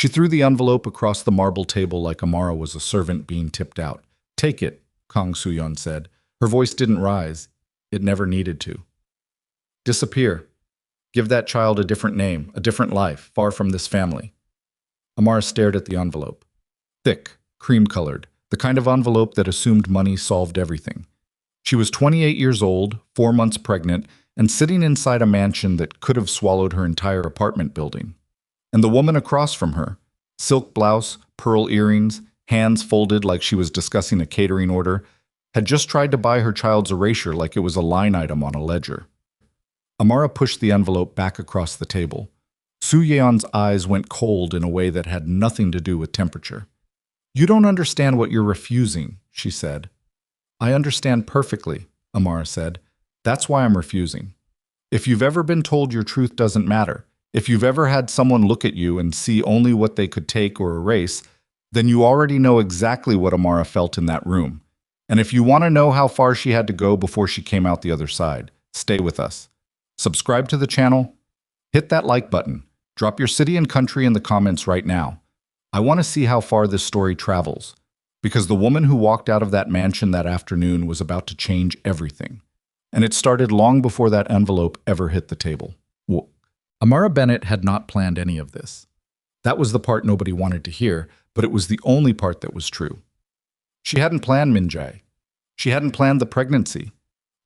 She threw the envelope across the marble table like Amara was a servant being tipped out. "Take it," Kang Soo-yeon said. Her voice didn't rise. It never needed to. "Disappear. Give that child a different name, a different life, far from this family." Amara stared at the envelope. Thick, cream-colored, the kind of envelope that assumed money solved everything. She was 28 years old, 4 months pregnant, and sitting inside a mansion that could have swallowed her entire apartment building. And the woman across from her, silk blouse, pearl earrings, hands folded like she was discussing a catering order, had just tried to buy her child's erasure like it was a line item on a ledger. Amara pushed the envelope back across the table. Soo-yeon's eyes went cold in a way that had nothing to do with temperature. "You don't understand what you're refusing," she said. "I understand perfectly," Amara said. "That's why I'm refusing. If you've ever been told your truth doesn't matter, if you've ever had someone look at you and see only what they could take or erase, then you already know exactly what Amara felt in that room. And if you want to know how far she had to go before she came out the other side, stay with us. Subscribe to the channel. Hit that like button. Drop your city and country in the comments right now. I want to see how far this story travels, because the woman who walked out of that mansion that afternoon was about to change everything. And it started long before that envelope ever hit the table. Amara Bennett had not planned any of this. That was the part nobody wanted to hear, but it was the only part that was true. She hadn't planned Min-jae. She hadn't planned the pregnancy.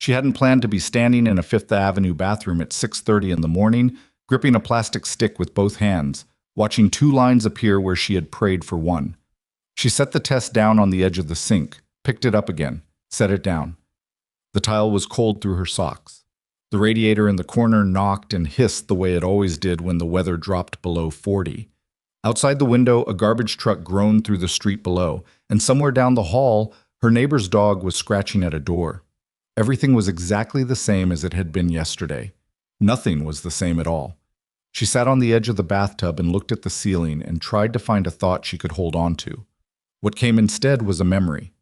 She hadn't planned to be standing in a Fifth Avenue bathroom at 6:30 in the morning, gripping a plastic stick with both hands, watching 2 lines appear where she had prayed for one. She set the test down on the edge of the sink, picked it up again, set it down. The tile was cold through her socks. The radiator in the corner knocked and hissed the way it always did when the weather dropped below 40. Outside the window, a garbage truck groaned through the street below, and somewhere down the hall, her neighbor's dog was scratching at a door. Everything was exactly the same as it had been yesterday. Nothing was the same at all. She sat on the edge of the bathtub and looked at the ceiling and tried to find a thought she could hold on to. What came instead was a memory.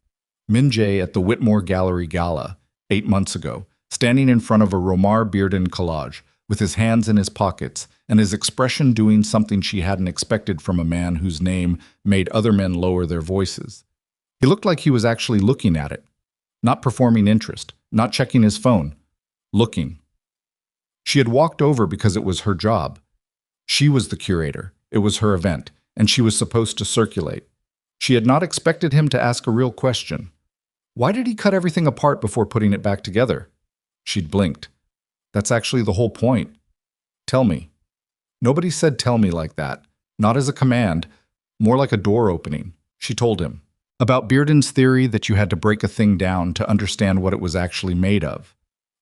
Min-jae at the Whitmore Gallery Gala, 8 months ago, standing in front of a Romar Bearden collage, with his hands in his pockets, and his expression doing something she hadn't expected from a man whose name made other men lower their voices. He looked like he was actually looking at it, not performing interest, not checking his phone, looking. She had walked over because it was her job. She was the curator, it was her event, and she was supposed to circulate. She had not expected him to ask a real question. Why did he cut everything apart before putting it back together? She'd blinked. That's actually the whole point. Tell me. Nobody said tell me like that. Not as a command, more like a door opening. She told him. About Bearden's theory that you had to break a thing down to understand what it was actually made of.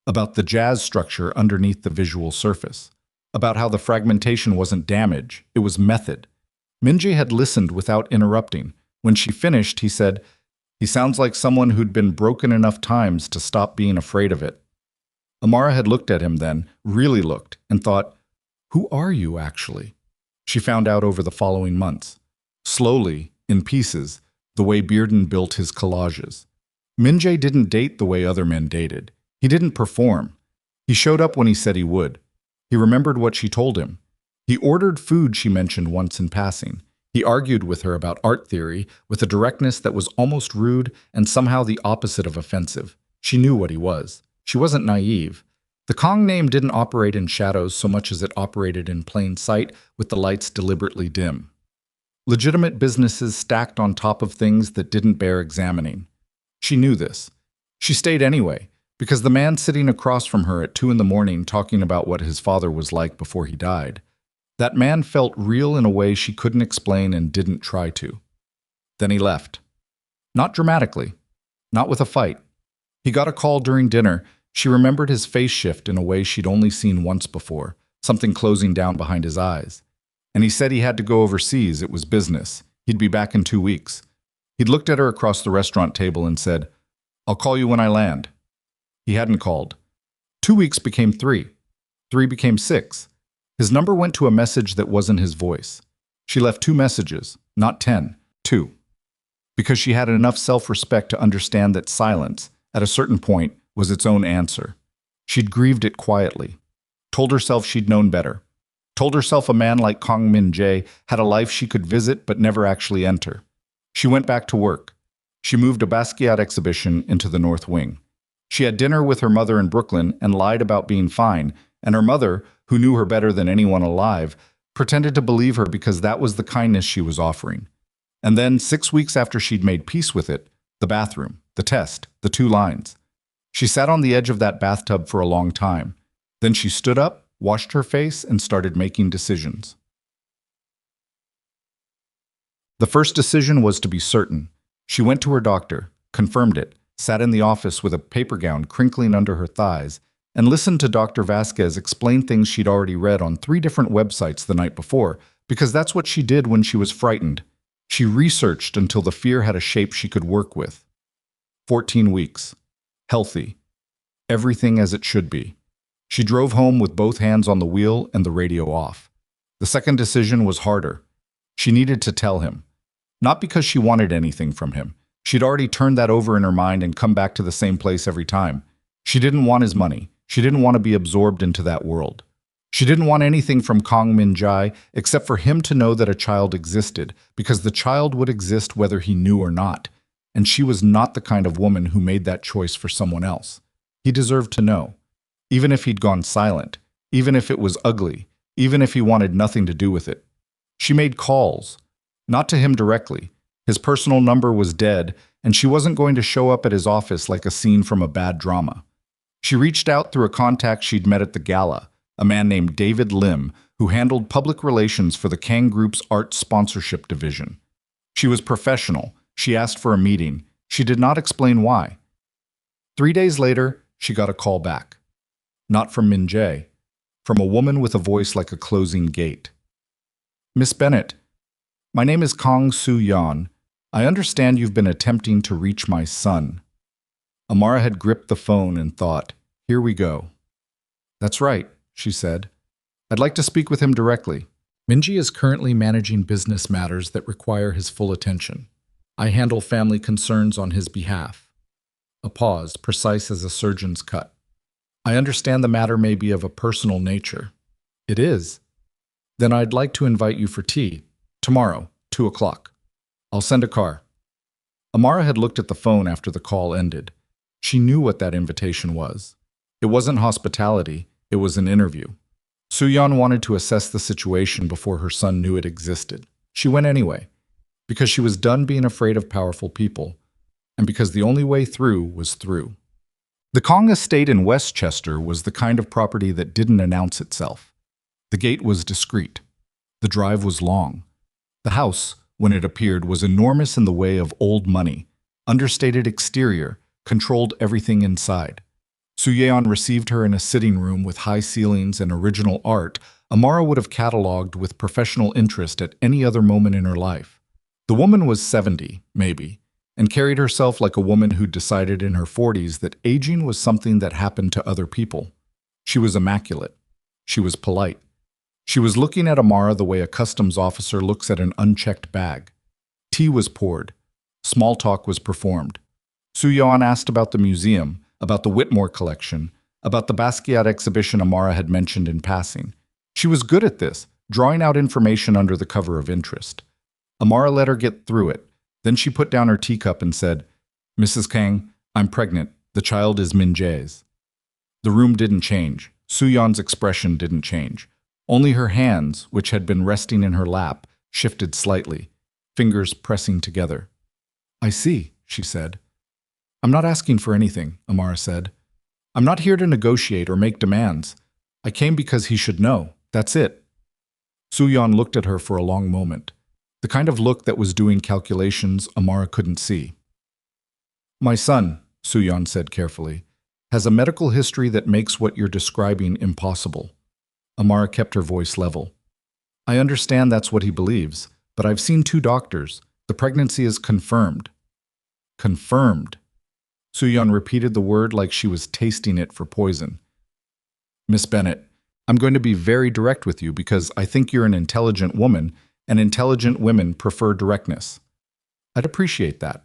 About the jazz structure underneath the visual surface. About how the fragmentation wasn't damage, it was method. Min-jae had listened without interrupting. When she finished, he said, "He sounds like someone who'd been broken enough times to stop being afraid of it." Amara had looked at him then, really looked, and thought, who are you actually? She found out over the following months. Slowly, in pieces, the way Bearden built his collages. Min-jae didn't date the way other men dated. He didn't perform. He showed up when he said he would. He remembered what she told him. He ordered food she mentioned once in passing. He argued with her about art theory with a directness that was almost rude and somehow the opposite of offensive. She knew what he was. She wasn't naive. The Kong name didn't operate in shadows so much as it operated in plain sight with the lights deliberately dim. Legitimate businesses stacked on top of things that didn't bear examining. She knew this. She stayed anyway, because the man sitting across from her at 2 in the morning talking about what his father was like before he died, that man felt real in a way she couldn't explain and didn't try to. Then he left. Not dramatically. Not with a fight. He got a call during dinner. She remembered his face shift in a way she'd only seen once before, something closing down behind his eyes. And he said he had to go overseas. It was business. He'd be back in 2 weeks. He'd looked at her across the restaurant table and said, "I'll call you when I land." He hadn't called. 2 weeks became 3. 3 became 6. His number went to a message that wasn't his voice. She left 2 messages, not 10, 2. Because she had enough self-respect to understand that silence, at a certain point, was its own answer. She'd grieved it quietly, told herself she'd known better. Told herself a man like Kong Min-jae had a life she could visit but never actually enter. She went back to work. She moved a Basquiat exhibition into the North Wing. She had dinner with her mother in Brooklyn and lied about being fine, and her mother, who knew her better than anyone alive, pretended to believe her because that was the kindness she was offering. And then, 6 weeks after she'd made peace with it, the bathroom, the test, the 2 lines. She sat on the edge of that bathtub for a long time. Then she stood up, washed her face, and started making decisions. The first decision was to be certain. She went to her doctor, confirmed it, sat in the office with a paper gown crinkling under her thighs, and listened to Dr. Vasquez explain things she'd already read on 3 different websites the night before, because that's what she did when she was frightened. She researched until the fear had a shape she could work with. 14 weeks. Healthy. Everything as it should be. She drove home with both hands on the wheel and the radio off. The second decision was harder. She needed to tell him. Not because she wanted anything from him. She'd already turned that over in her mind and come back to the same place every time. She didn't want his money. She didn't want to be absorbed into that world. She didn't want anything from Kong Min-jae except for him to know that a child existed, because the child would exist whether he knew or not. And she was not the kind of woman who made that choice for someone else. He deserved to know. Even if he'd gone silent, even if it was ugly, even if he wanted nothing to do with it. She made calls. Not to him directly. His personal number was dead, and she wasn't going to show up at his office like a scene from a bad drama. She reached out through a contact she'd met at the gala, a man named David Lim, who handled public relations for the Kang Group's art sponsorship division. She was professional. She asked for a meeting. She did not explain why. 3 days later, she got a call back. Not from Min-jae, from a woman with a voice like a closing gate. Miss Bennett, my name is Kang Soo-yeon. I understand you've been attempting to reach my son. Amara had gripped the phone and thought, here we go. That's right, she said. I'd like to speak with him directly. Min-jae is currently managing business matters that require his full attention. I handle family concerns on his behalf. A pause, precise as a surgeon's cut. I understand the matter may be of a personal nature. It is. Then I'd like to invite you for tea. Tomorrow, 2 o'clock. I'll send a car. Amara had looked at the phone after the call ended. She knew what that invitation was. It wasn't hospitality, it was an interview. Soo-yeon wanted to assess the situation before her son knew it existed. She went anyway, because she was done being afraid of powerful people, and because the only way through was through. The Kong estate in Westchester was the kind of property that didn't announce itself. The gate was discreet. The drive was long. The house, when it appeared, was enormous in the way of old money, understated exterior, controlled everything inside. Soo-yeon received her in a sitting room with high ceilings and original art Amara would have catalogued with professional interest at any other moment in her life. The woman was 70, maybe, and carried herself like a woman who'd decided in her 40s that aging was something that happened to other people. She was immaculate. She was polite. She was looking at Amara the way a customs officer looks at an unchecked bag. Tea was poured. Small talk was performed. Soo-yeon asked about the museum, about the Whitmore collection, about the Basquiat exhibition Amara had mentioned in passing. She was good at this, drawing out information under the cover of interest. Amara let her get through it. Then she put down her teacup and said, Mrs. Kang, I'm pregnant. The child is Min-jae's. The room didn't change. Soo-yeon's expression didn't change. Only her hands, which had been resting in her lap, shifted slightly, fingers pressing together. I see, she said. I'm not asking for anything, Amara said. I'm not here to negotiate or make demands. I came because he should know. That's it. Soo-yeon looked at her for a long moment, the kind of look that was doing calculations Amara couldn't see. My son, Soo-yeon said carefully, has a medical history that makes what you're describing impossible. Amara kept her voice level. I understand that's what he believes, but I've seen 2 doctors. The pregnancy is confirmed. Confirmed. Soo-yeon repeated the word like she was tasting it for poison. Miss Bennett, I'm going to be very direct with you because I think you're an intelligent woman, and intelligent women prefer directness. I'd appreciate that.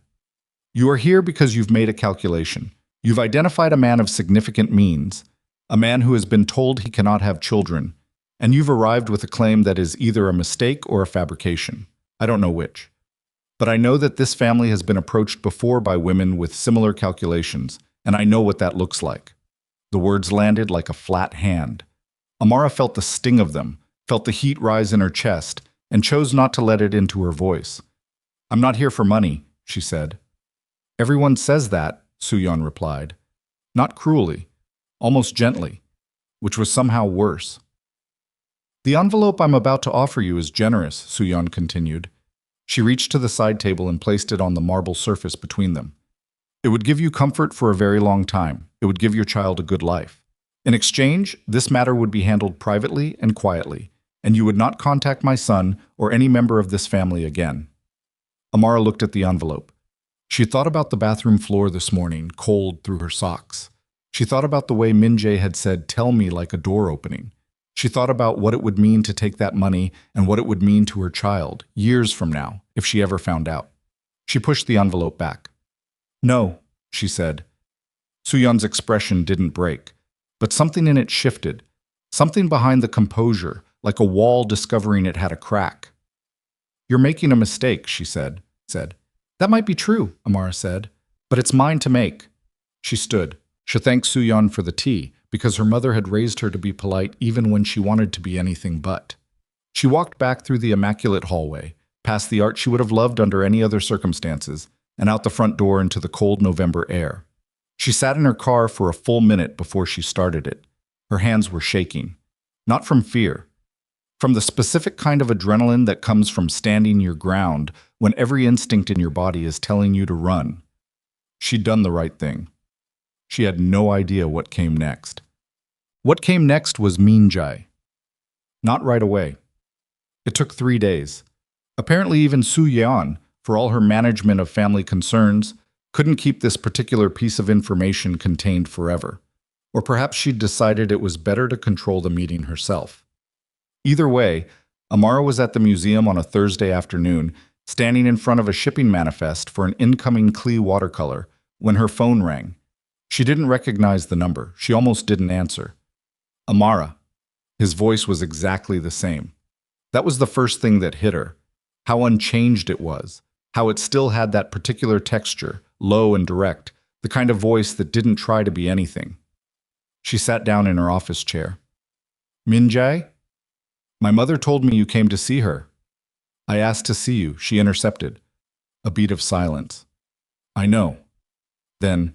You are here because you've made a calculation. You've identified a man of significant means, a man who has been told he cannot have children, And you've arrived with a claim that is either a mistake or a fabrication. I don't know which. But I know that this family has been approached before by women with similar calculations, and I know what that looks like. The words landed like a flat hand. Amara felt the sting of them, felt the heat rise in her chest, and chose not to let it into her voice. I'm not here for money, she said. Everyone says that, Soo-yeon replied. Not cruelly, almost gently, which was somehow worse. The envelope I'm about to offer you is generous, Soo-yeon continued. She reached to the side table and placed it on the marble surface between them. It would give you comfort for a very long time. It would give your child a good life. In exchange, this matter would be handled privately and quietly, and you would not contact my son or any member of this family again. Amara looked at the envelope. She thought about the bathroom floor this morning, cold through her socks. She thought about the way Min-jae had said, "Tell me," like a door opening. She thought about what it would mean to take that money and what it would mean to her child, years from now, if she ever found out. She pushed the envelope back. No, she said. Soo-yeon's expression didn't break, but something in it shifted, something behind the composure, like a wall discovering it had a crack. You're making a mistake, she said. That might be true, Amara said, but it's mine to make. She stood. She thanked Soo-yeon for the tea, because her mother had raised her to be polite even when she wanted to be anything but. She walked back through the immaculate hallway, past the art she would have loved under any other circumstances, and out the front door into the cold November air. She sat in her car for a full minute before she started it. Her hands were shaking. Not from fear. From the specific kind of adrenaline that comes from standing your ground when every instinct in your body is telling you to run. She'd done the right thing. She had no idea what came next. What came next was Min-jae. Not right away. It took 3 days. Apparently even Soo-yeon, for all her management of family concerns, couldn't keep this particular piece of information contained forever. Or perhaps she'd decided it was better to control the meeting herself. Either way, Amara was at the museum on a Thursday afternoon, standing in front of a shipping manifest for an incoming Klee watercolor, when her phone rang. She didn't recognize the number. She almost didn't answer. Amara. His voice was exactly the same. That was the first thing that hit her. How unchanged it was. How it still had that particular texture, low and direct, the kind of voice that didn't try to be anything. She sat down in her office chair. Min-jae? My mother told me you came to see her. I asked to see you, she intercepted. A beat of silence. I know. Then,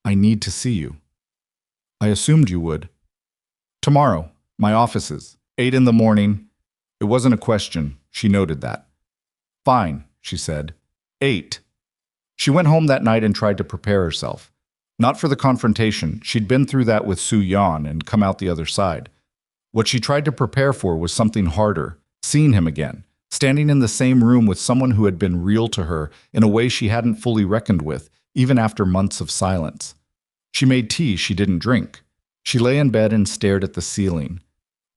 I need to see you. I assumed you would. Tomorrow, my offices, 8 in the morning. It wasn't a question, she noted that. Fine, she said. 8. She went home that night and tried to prepare herself. Not for the confrontation, she'd been through that with Soo-yeon and come out the other side. What she tried to prepare for was something harder, seeing him again, standing in the same room with someone who had been real to her in a way she hadn't fully reckoned with, even after months of silence. She made tea she didn't drink. She lay in bed and stared at the ceiling.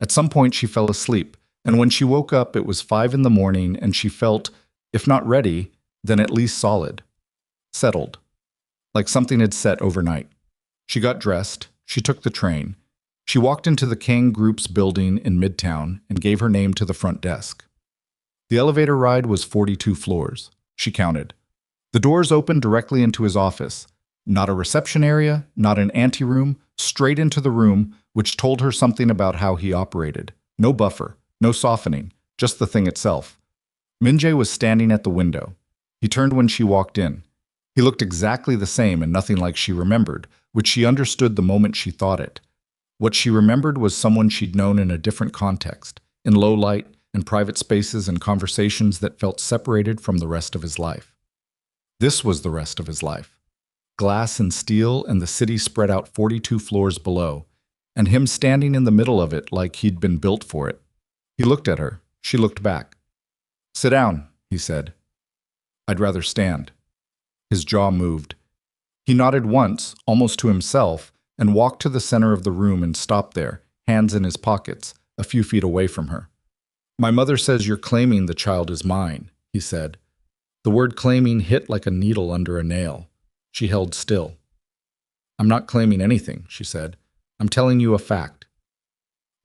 At some point she fell asleep, and when she woke up it was 5 in the morning and she felt, if not ready, then at least solid. Settled. Like something had set overnight. She got dressed. She took the train. She walked into the Kang Group's building in Midtown and gave her name to the front desk. The elevator ride was 42 floors. She counted. The doors opened directly into his office. Not a reception area, not an anteroom, straight into the room, which told her something about how he operated. No buffer, no softening, just the thing itself. Min-jae was standing at the window. He turned when she walked in. He looked exactly the same and nothing like she remembered, which she understood the moment she thought it. What she remembered was someone she'd known in a different context, in low light, in private spaces and conversations that felt separated from the rest of his life. This was the rest of his life. Glass and steel and the city spread out 42 floors below, and him standing in the middle of it like he'd been built for it. He looked at her. She looked back. Sit down, he said. I'd rather stand. His jaw moved. He nodded once, almost to himself, and walked to the center of the room and stopped there, hands in his pockets, a few feet away from her. My mother says you're claiming the child is mine, he said. The word claiming hit like a needle under a nail. She held still. I'm not claiming anything, she said. I'm telling you a fact.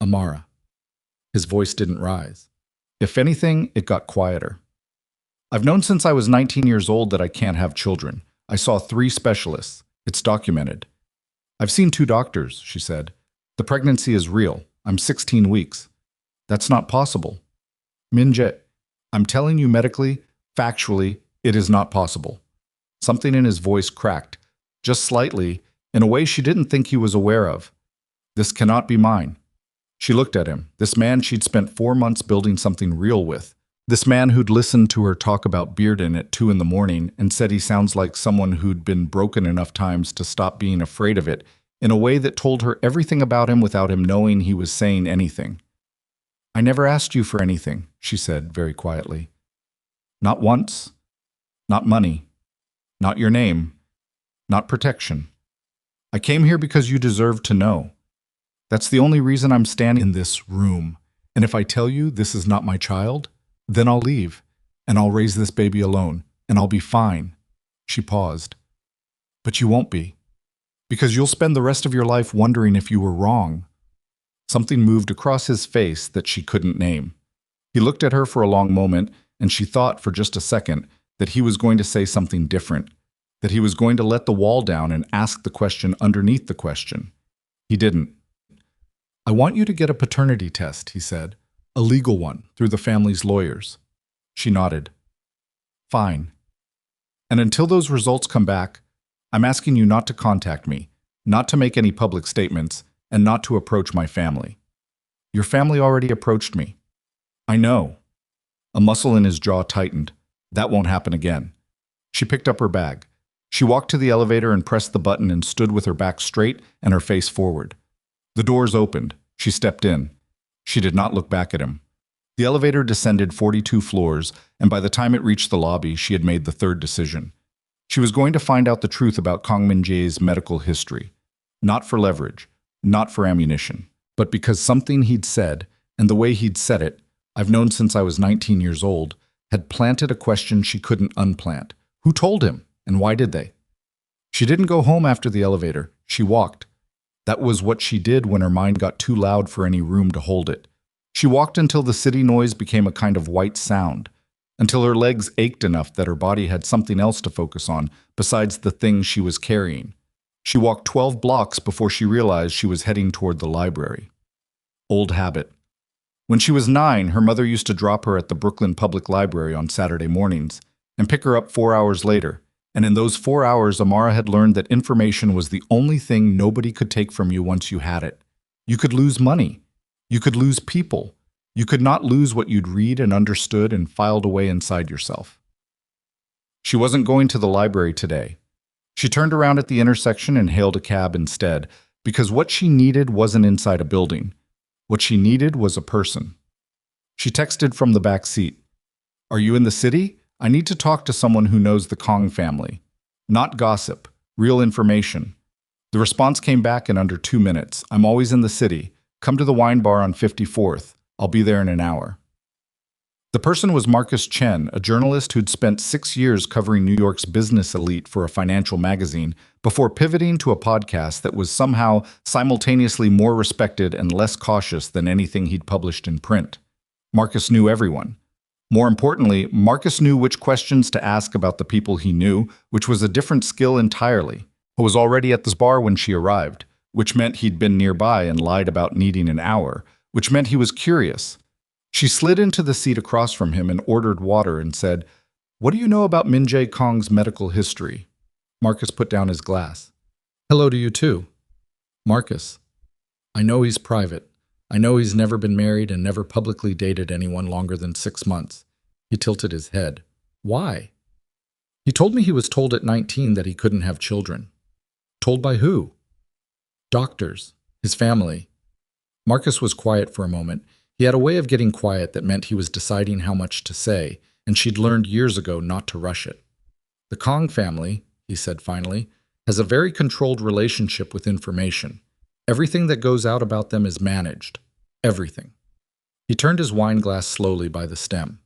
Amara. His voice didn't rise. If anything, it got quieter. I've known since I was 19 years old that I can't have children. I saw 3 specialists. It's documented. I've seen 2 doctors, she said. The pregnancy is real. I'm 16 weeks. That's not possible. Min-jae, I'm telling you medically, factually, it is not possible. Something in his voice cracked, just slightly, in a way she didn't think he was aware of. This cannot be mine. She looked at him, this man she'd spent 4 months building something real with. This man who'd listened to her talk about Bearden at 2 in the morning and said he sounds like someone who'd been broken enough times to stop being afraid of it, in a way that told her everything about him without him knowing he was saying anything. I never asked you for anything, she said very quietly. Not once. Not money. Not your name. Not protection. I came here because you deserve to know. That's the only reason I'm standing in this room. And if I tell you this is not my child, then I'll leave, and I'll raise this baby alone, and I'll be fine. She paused. But you won't be, because you'll spend the rest of your life wondering if you were wrong. Something moved across his face that she couldn't name. He looked at her for a long moment, and she thought for just a second that he was going to say something different, that he was going to let the wall down and ask the question underneath the question. He didn't. I want you to get a paternity test, he said. A legal one, through the family's lawyers. She nodded. Fine. And until those results come back, I'm asking you not to contact me, not to make any public statements, and not to approach my family. Your family already approached me. I know. A muscle in his jaw tightened. That won't happen again. She picked up her bag. She walked to the elevator and pressed the button and stood with her back straight and her face forward. The doors opened. She stepped in. She did not look back at him. The elevator descended 42 floors, and by the time it reached the lobby, she had made the 3rd decision. She was going to find out the truth about Kang Min-jae's medical history. Not for leverage, not for ammunition, but because something he'd said, and the way he'd said it, I've known since I was 19 years old, had planted a question she couldn't unplant. Who told him, and why did they? She didn't go home after the elevator. She walked. That was what she did when her mind got too loud for any room to hold it. She walked until the city noise became a kind of white sound, until her legs ached enough that her body had something else to focus on besides the thing she was carrying. She walked 12 blocks before she realized she was heading toward the library. Old habit. When she was 9, her mother used to drop her at the Brooklyn Public Library on Saturday mornings and pick her up 4 hours later. And in those 4 hours, Amara had learned that information was the only thing nobody could take from you once you had it. You could lose money. You could lose people. You could not lose what you'd read and understood and filed away inside yourself. She wasn't going to the library today. She turned around at the intersection and hailed a cab instead, because what she needed wasn't inside a building. What she needed was a person. She texted from the back seat. Are you in the city? I need to talk to someone who knows the Kang family. Not gossip, real information. The response came back in under 2 minutes. I'm always in the city. Come to the wine bar on 54th. I'll be there in an hour. The person was Marcus Chen, a journalist who'd spent 6 years covering New York's business elite for a financial magazine before pivoting to a podcast that was somehow simultaneously more respected and less cautious than anything he'd published in print. Marcus knew everyone. More importantly, Marcus knew which questions to ask about the people he knew, which was a different skill entirely. He was already at this bar when she arrived, which meant he'd been nearby and lied about needing an hour, which meant he was curious. She slid into the seat across from him and ordered water and said, What do you know about Min-jae Kang's medical history? Marcus put down his glass. Hello to you too. Marcus. I know he's private. I know he's never been married and never publicly dated anyone longer than 6 months. He tilted his head. Why? He told me he was told at 19 that he couldn't have children. Told by who? Doctors. His family. Marcus was quiet for a moment. He had a way of getting quiet that meant he was deciding how much to say, and she'd learned years ago not to rush it. The Kang family, he said finally, has a very controlled relationship with information. Everything that goes out about them is managed. Everything. He turned his wine glass slowly by the stem.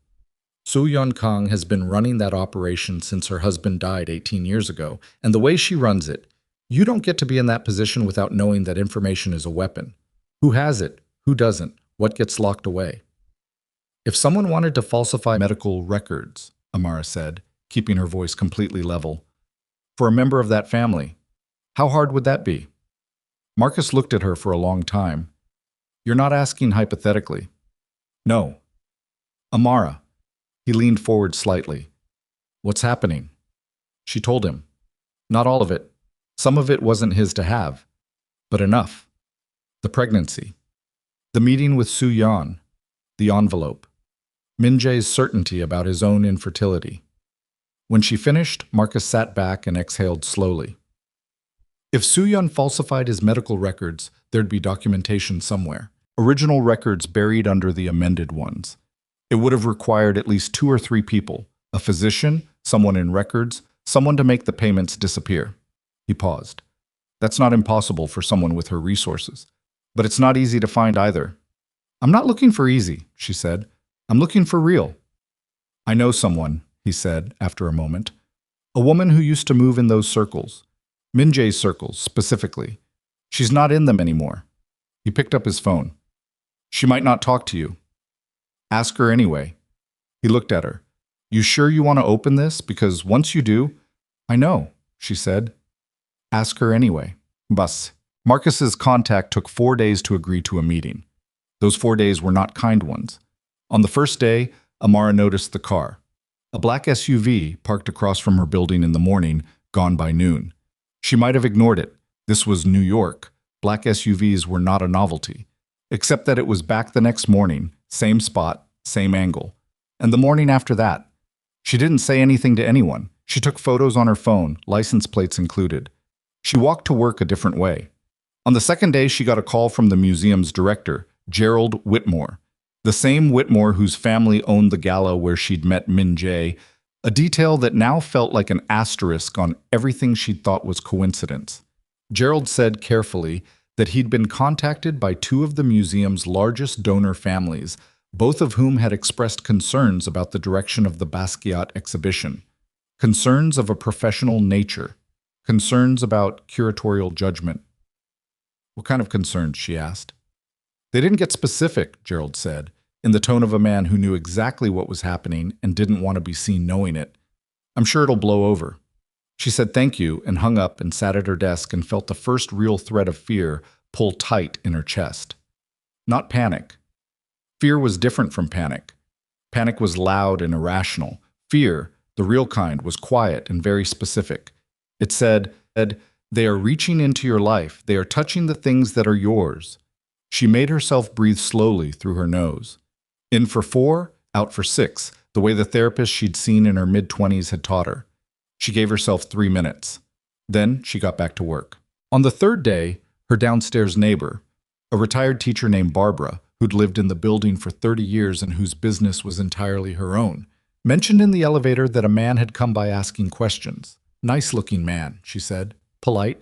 Soo-yeon Kang has been running that operation since her husband died 18 years ago, and the way she runs it, you don't get to be in that position without knowing that information is a weapon. Who has it? Who doesn't? What gets locked away? If someone wanted to falsify medical records, Amara said, keeping her voice completely level, for a member of that family, how hard would that be? Marcus looked at her for a long time. You're not asking hypothetically. No. Amara. He leaned forward slightly. What's happening? She told him. Not all of it. Some of it wasn't his to have. But enough. The pregnancy. The meeting with Su Yan. The envelope. Min-jae's certainty about his own infertility. When she finished, Marcus sat back and exhaled slowly. If Su Yan falsified his medical records, there'd be documentation somewhere. Original records buried under the amended ones. It would have required at least 2 or 3 people, a physician, someone in records, someone to make the payments disappear. He paused. That's not impossible for someone with her resources. But it's not easy to find either. I'm not looking for easy, she said. I'm looking for real. I know someone, he said after a moment. A woman who used to move in those circles. Min-jae's circles, specifically. She's not in them anymore. He picked up his phone. She might not talk to you. Ask her anyway. He looked at her. You sure you want to open this? Because once you do... I know, she said. Ask her anyway. Bus. Marcus's contact took 4 days to agree to a meeting. Those 4 days were not kind ones. On the first day, Amara noticed the car. A black SUV parked across from her building in the morning, gone by noon. She might have ignored it. This was New York. Black SUVs were not a novelty. Except that it was back the next morning, same spot, same angle. And the morning after that. She didn't say anything to anyone. She took photos on her phone, license plates included. She walked to work a different way. On the second day, she got a call from the museum's director, Gerald Whitmore, the same Whitmore whose family owned the gala where she'd met Min-jae, a detail that now felt like an asterisk on everything she'd thought was coincidence. Gerald said carefully that he'd been contacted by 2 of the museum's largest donor families, both of whom had expressed concerns about the direction of the Basquiat exhibition. Concerns of a professional nature. Concerns about curatorial judgment. What kind of concerns? She asked. They didn't get specific, Gerald said, in the tone of a man who knew exactly what was happening and didn't want to be seen knowing it. I'm sure it'll blow over. She said thank you and hung up and sat at her desk and felt the first real thread of fear pull tight in her chest. Not panic. Fear was different from panic. Panic was loud and irrational. Fear, the real kind, was quiet and very specific. It said, they are reaching into your life. They are touching the things that are yours. She made herself breathe slowly through her nose. In for 4, out for 6, the way the therapist she'd seen in her mid-20s had taught her. She gave herself 3 minutes. Then she got back to work. On the third day, her downstairs neighbor, a retired teacher named Barbara, who'd lived in the building for 30 years and whose business was entirely her own, mentioned in the elevator that a man had come by asking questions. Nice-looking man, she said, polite.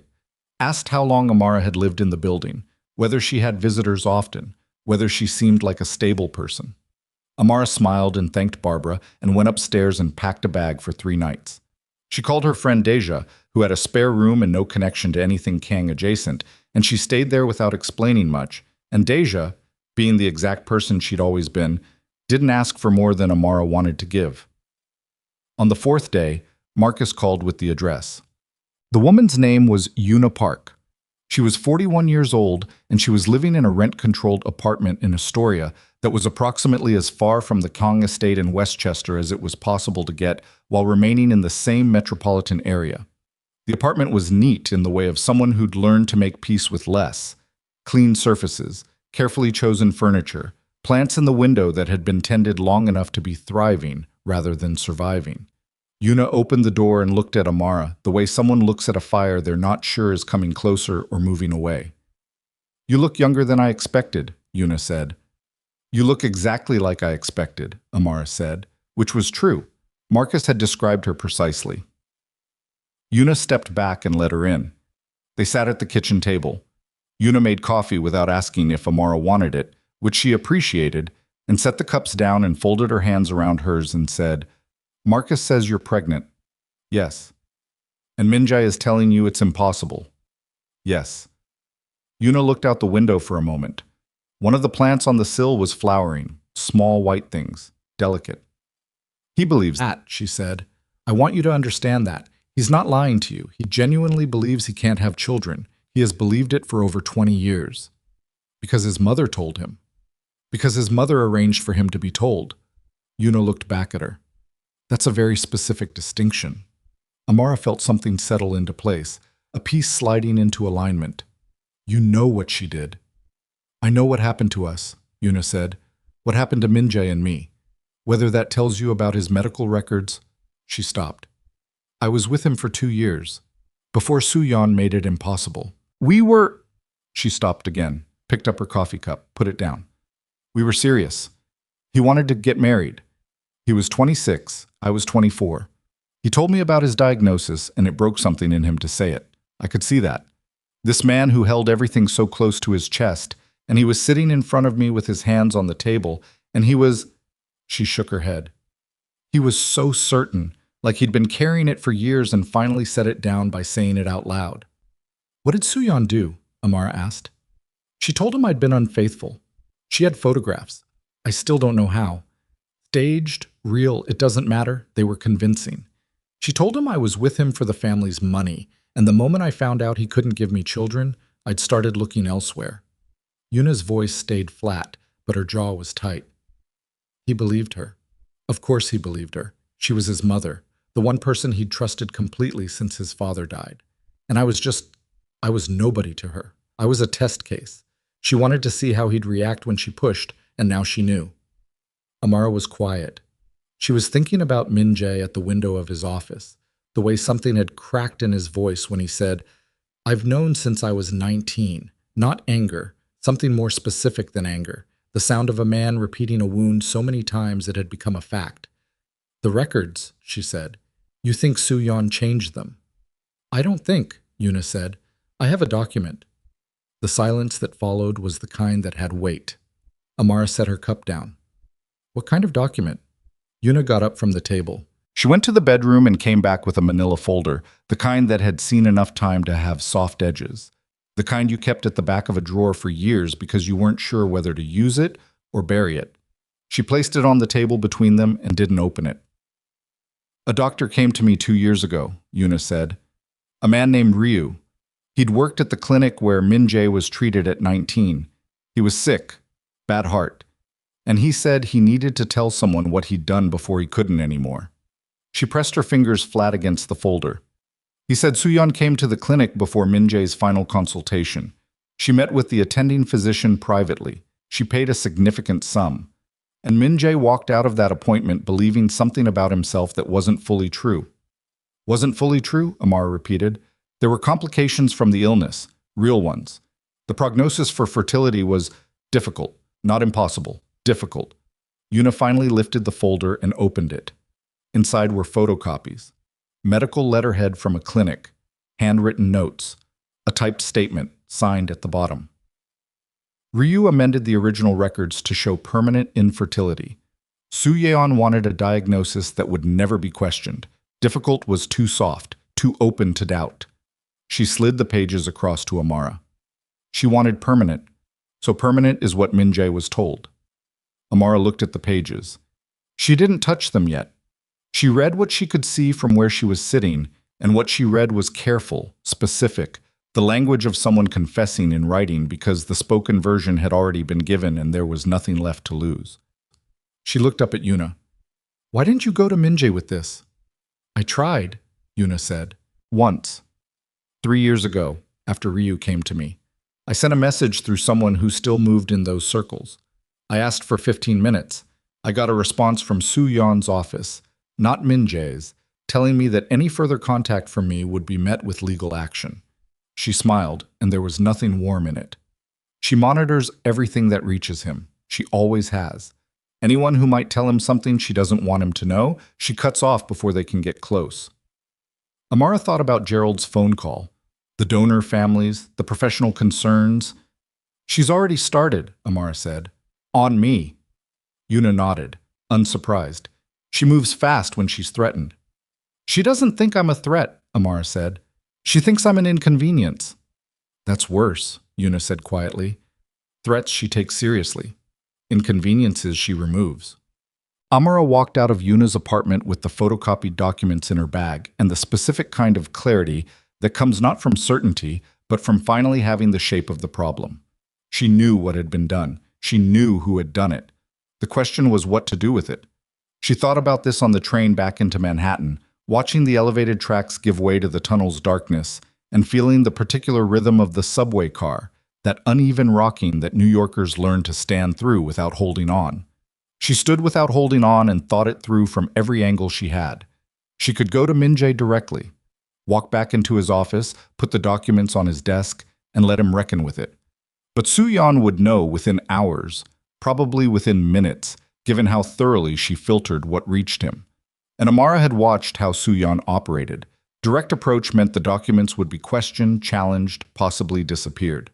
Asked how long Amara had lived in the building, whether she had visitors often, whether she seemed like a stable person. Amara smiled and thanked Barbara and went upstairs and packed a bag for 3 nights. She called her friend Deja, who had a spare room and no connection to anything Kang adjacent, and she stayed there without explaining much, and Deja, being the exact person she'd always been, didn't ask for more than Amara wanted to give. On the 4th day, Marcus called with the address. The woman's name was Yuna Park. She was 41 years old, and she was living in a rent-controlled apartment in Astoria that was approximately as far from the Kang estate in Westchester as it was possible to get while remaining in the same metropolitan area. The apartment was neat in the way of someone who'd learned to make peace with less. Clean surfaces, carefully chosen furniture, plants in the window that had been tended long enough to be thriving rather than surviving. Yuna opened the door and looked at Amara, the way someone looks at a fire they're not sure is coming closer or moving away. You look younger than I expected, Yuna said. You look exactly like I expected, Amara said, which was true. Marcus had described her precisely. Yuna stepped back and let her in. They sat at the kitchen table. Yuna made coffee without asking if Amara wanted it, which she appreciated, and set the cups down and folded her hands around hers and said, Marcus says you're pregnant. Yes. And Min-jae is telling you it's impossible. Yes. Yuna looked out the window for a moment. One of the plants on the sill was flowering, small white things, delicate. He believes that, she said. I want you to understand that. He's not lying to you. He genuinely believes he can't have children. He has believed it for over 20 years. Because his mother told him. Because his mother arranged for him to be told. Yuna looked back at her. That's a very specific distinction. Amara felt something settle into place, a piece sliding into alignment. You know what she did. I know what happened to us, Yuna said. What happened to Min-jae and me. Whether that tells you about his medical records. She stopped. I was with him for 2 years, before Soo-yeon made it impossible. She stopped again, picked up her coffee cup, put it down. We were serious. He wanted to get married. He was 26, I was 24. He told me about his diagnosis, and it broke something in him to say it. I could see that. This man who held everything so close to his chest, and he was sitting in front of me with his hands on the table, and he was… She shook her head. He was so certain, like he'd been carrying it for years and finally set it down by saying it out loud. What did Soo-yeon do? Amara asked. She told him I'd been unfaithful. She had photographs. I still don't know how. Staged, real, it doesn't matter. They were convincing. She told him I was with him for the family's money, and the moment I found out he couldn't give me children, I'd started looking elsewhere. Yuna's voice stayed flat, but her jaw was tight. He believed her. Of course he believed her. She was his mother, the one person he'd trusted completely since his father died. And I was nobody to her. I was a test case. She wanted to see how he'd react when she pushed, and now she knew. Amara was quiet. She was thinking about Min-jae at the window of his office, the way something had cracked in his voice when he said, I've known since I was 19, not anger, something more specific than anger, the sound of a man repeating a wound so many times it had become a fact. The records, she said. You think Soo-yeon changed them? I don't think, Yuna said. I have a document. The silence that followed was the kind that had weight. Amara set her cup down. What kind of document? Yuna got up from the table. She went to the bedroom and came back with a manila folder, the kind that had seen enough time to have soft edges. The kind you kept at the back of a drawer for years because you weren't sure whether to use it or bury it. She placed it on the table between them and didn't open it. A doctor came to me 2 years ago, Yuna said. A man named Ryu. He'd worked at the clinic where Min-jae was treated at 19. He was sick, bad heart, and he said he needed to tell someone what he'd done before he couldn't anymore. She pressed her fingers flat against the folder. He said Soo-yeon came to the clinic before Min-jae's final consultation. She met with the attending physician privately. She paid a significant sum. And Min-jae walked out of that appointment believing something about himself that wasn't fully true. Wasn't fully true? Amara repeated. There were complications from the illness, real ones. The prognosis for fertility was difficult, not impossible, difficult. Yuna finally lifted the folder and opened it. Inside were photocopies, medical letterhead from a clinic, handwritten notes, a typed statement signed at the bottom. Ryu amended the original records to show permanent infertility. Soo-yeon wanted a diagnosis that would never be questioned. Difficult was too soft, too open to doubt. She slid the pages across to Amara. She wanted permanent, so permanent is what Min-jae was told. Amara looked at the pages. She didn't touch them yet. She read what she could see from where she was sitting, and what she read was careful, specific, the language of someone confessing in writing because the spoken version had already been given and there was nothing left to lose. She looked up at Yuna. Why didn't you go to Min-jae with this? I tried, Yuna said. Once. 3 years ago, after Ryu came to me. I sent a message through someone who still moved in those circles. I asked for 15 minutes. I got a response from Soo-yeon's office, not Min-jae's, telling me that any further contact from me would be met with legal action. She smiled, and there was nothing warm in it. She monitors everything that reaches him. She always has. Anyone who might tell him something she doesn't want him to know, she cuts off before they can get close. Amara thought about Gerald's phone call, the donor families, the professional concerns. She's already started, Amara said. On me. Yuna nodded, unsurprised. She moves fast when she's threatened. She doesn't think I'm a threat, Amara said. She thinks I'm an inconvenience. That's worse, Yuna said quietly. Threats she takes seriously. Inconveniences she removes. Amara walked out of Yuna's apartment with the photocopied documents in her bag and the specific kind of clarity that comes not from certainty, but from finally having the shape of the problem. She knew what had been done. She knew who had done it. The question was what to do with it. She thought about this on the train back into Manhattan, watching the elevated tracks give way to the tunnel's darkness and feeling the particular rhythm of the subway car, that uneven rocking that New Yorkers learn to stand through without holding on. She stood without holding on and thought it through from every angle she had. She could go to Min-jae directly, walk back into his office, put the documents on his desk, and let him reckon with it. But Soo-yeon would know within hours, probably within minutes, given how thoroughly she filtered what reached him. And Amara had watched how Soo-yeon operated. Direct approach meant the documents would be questioned, challenged, possibly disappeared.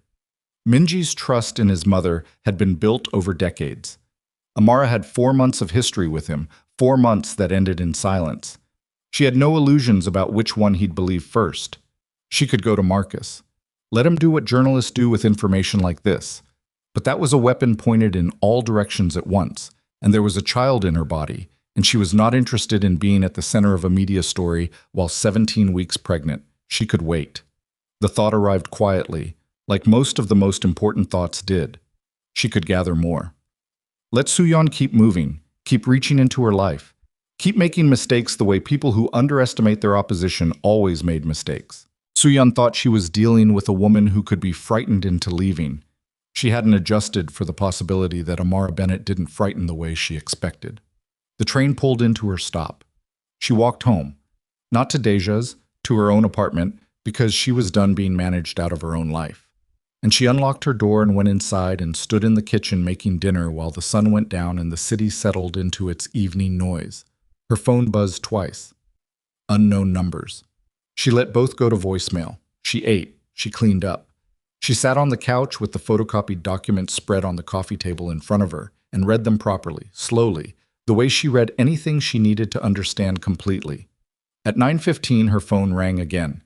Min-jae's trust in his mother had been built over decades. Amara had 4 months of history with him, 4 months that ended in silence. She had no illusions about which one he'd believe first. She could go to Marcus. Let him do what journalists do with information like this. But that was a weapon pointed in all directions at once, and there was a child in her body, and she was not interested in being at the center of a media story while 17 weeks pregnant. She could wait. The thought arrived quietly, like most of the most important thoughts did. She could gather more. Let Soo-yeon keep moving, keep reaching into her life, keep making mistakes the way people who underestimate their opposition always made mistakes. Soo-yeon thought she was dealing with a woman who could be frightened into leaving. She hadn't adjusted for the possibility that Amara Bennett didn't frighten the way she expected. The train pulled into her stop. She walked home, not to Deja's, to her own apartment, because she was done being managed out of her own life. And she unlocked her door and went inside and stood in the kitchen making dinner while the sun went down and the city settled into its evening noise. Her phone buzzed twice. Unknown numbers. She let both go to voicemail. She ate. She cleaned up. She sat on the couch with the photocopied documents spread on the coffee table in front of her and read them properly, slowly, the way she read anything she needed to understand completely. At 9:15, her phone rang again.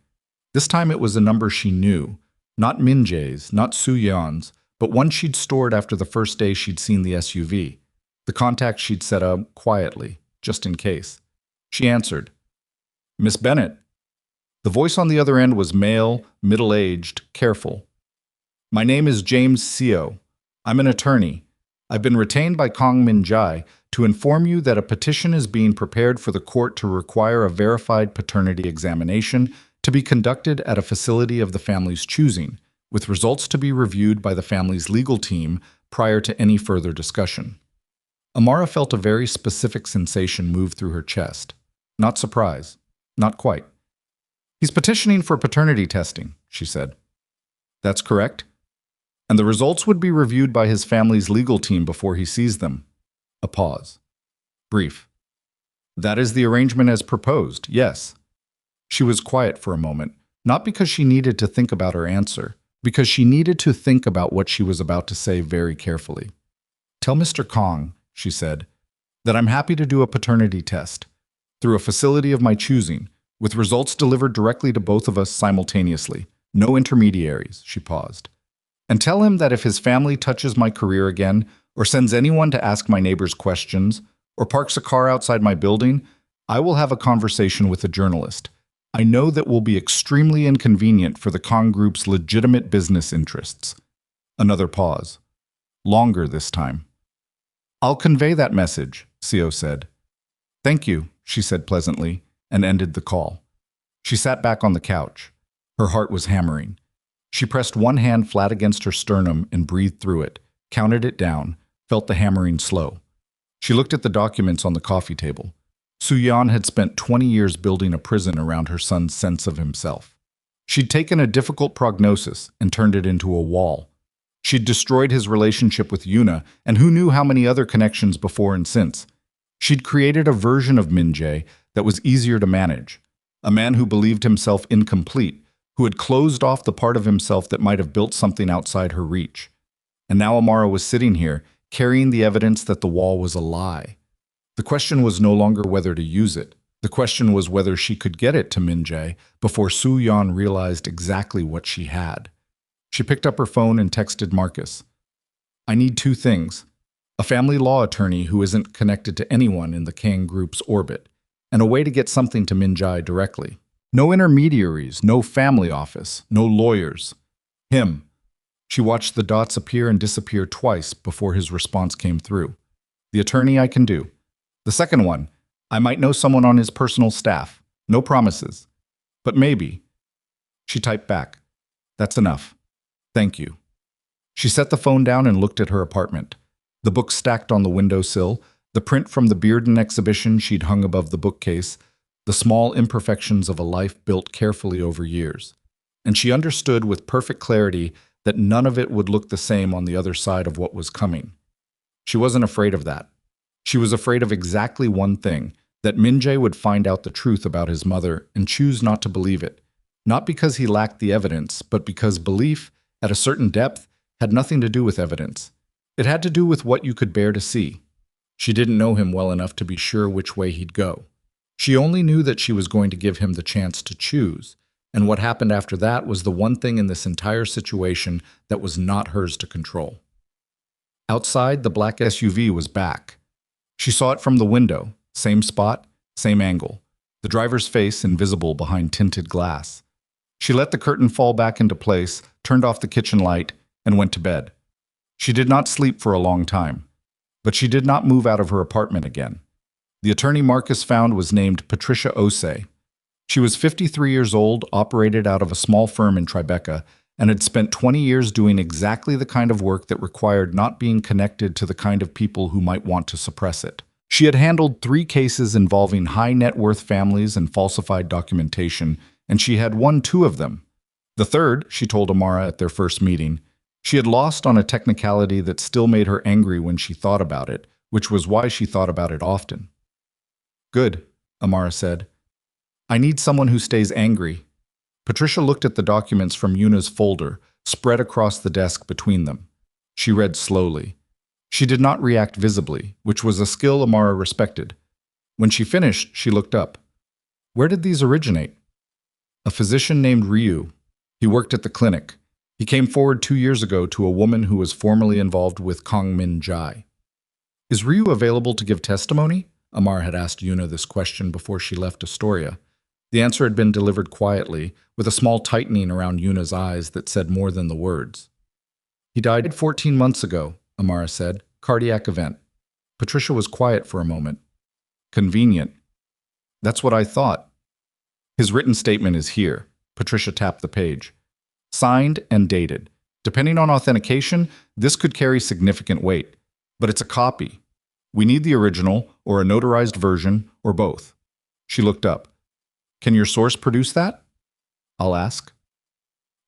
This time it was a number she knew. Not Min-jae's, not Soo-yeon's, but one she'd stored after the first day she'd seen the SUV. The contact she'd set up quietly, just in case. She answered. "Miss Bennett." The voice on the other end was male, middle-aged, careful. "My name is James Seo. I'm an attorney. I've been retained by Kang Min-jae to inform you that a petition is being prepared for the court to require a verified paternity examination to be conducted at a facility of the family's choosing, with results to be reviewed by the family's legal team prior to any further discussion. Amara felt a very specific sensation move through her chest. Not surprise. Not quite. "He's petitioning for paternity testing," she said. "That's correct. And the results would be reviewed by his family's legal team before he sees them." A pause. Brief. "That is the arrangement as proposed, yes." She was quiet for a moment, not because she needed to think about her answer, because she needed to think about what she was about to say very carefully. "Tell Mr. Kang," she said, "that I'm happy to do a paternity test, through a facility of my choosing, with results delivered directly to both of us simultaneously. No intermediaries," she paused. "And tell him that if his family touches my career again, or sends anyone to ask my neighbors questions, or parks a car outside my building, I will have a conversation with a journalist. I know that will be extremely inconvenient for the Kang Group's legitimate business interests." Another pause. Longer this time. "I'll convey that message," Seo said. "Thank you," she said pleasantly, and ended the call. She sat back on the couch. Her heart was hammering. She pressed one hand flat against her sternum and breathed through it, counted it down, felt the hammering slow. She looked at the documents on the coffee table. Soo-yeon had spent 20 years building a prison around her son's sense of himself. She'd taken a difficult prognosis and turned it into a wall. She'd destroyed his relationship with Yuna, and who knew how many other connections before and since. She'd created a version of Min-jae that was easier to manage, a man who believed himself incomplete, who had closed off the part of himself that might have built something outside her reach. And now Amara was sitting here, carrying the evidence that the wall was a lie. The question was no longer whether to use it. The question was whether she could get it to Min-jae before Soo-yeon realized exactly what she had. She picked up her phone and texted Marcus. I need two things: a family law attorney who isn't connected to anyone in the Kang Group's orbit, and a way to get something to Min-jae directly. No intermediaries, no family office, no lawyers. Him. She watched the dots appear and disappear twice before his response came through. The attorney I can do. The second one, I might know someone on his personal staff. No promises. But maybe. She typed back. That's enough. Thank you. She set the phone down and looked at her apartment. The books stacked on the windowsill, the print from the Bearden exhibition she'd hung above the bookcase, the small imperfections of a life built carefully over years. And she understood with perfect clarity that none of it would look the same on the other side of what was coming. She wasn't afraid of that. She was afraid of exactly one thing, that Min-jae would find out the truth about his mother and choose not to believe it. Not because he lacked the evidence, but because belief, at a certain depth, had nothing to do with evidence. It had to do with what you could bear to see. She didn't know him well enough to be sure which way he'd go. She only knew that she was going to give him the chance to choose, and what happened after that was the one thing in this entire situation that was not hers to control. Outside, the black SUV was back. She saw it from the window, same spot, same angle, the driver's face invisible behind tinted glass. She let the curtain fall back into place, turned off the kitchen light, and went to bed. She did not sleep for a long time, but she did not move out of her apartment again. The attorney Marcus found was named Patricia Osei. She was 53 years old, operated out of a small firm in Tribeca, and had spent 20 years doing exactly the kind of work that required not being connected to the kind of people who might want to suppress it. She had handled 3 cases involving high-net-worth families and falsified documentation, and she had won 2 of them. The third, she told Amara at their first meeting, she had lost on a technicality that still made her angry when she thought about it, which was why she thought about it often. Good, Amara said. I need someone who stays angry. Patricia looked at the documents from Yuna's folder, spread across the desk between them. She read slowly. She did not react visibly, which was a skill Amara respected. When she finished, she looked up. Where did these originate? A physician named Ryu. He worked at the clinic. He came forward 2 years ago to a woman who was formerly involved with Kang Min-jae. Is Ryu available to give testimony? Amara had asked Yuna this question before she left Astoria. The answer had been delivered quietly, with a small tightening around Yuna's eyes that said more than the words. He died 14 months ago, Amara said. Cardiac event. Patricia was quiet for a moment. Convenient. That's what I thought. His written statement is here. Patricia tapped the page. Signed and dated. Depending on authentication, this could carry significant weight. But it's a copy. We need the original, or a notarized version, or both. She looked up. Can your source produce that? I'll ask.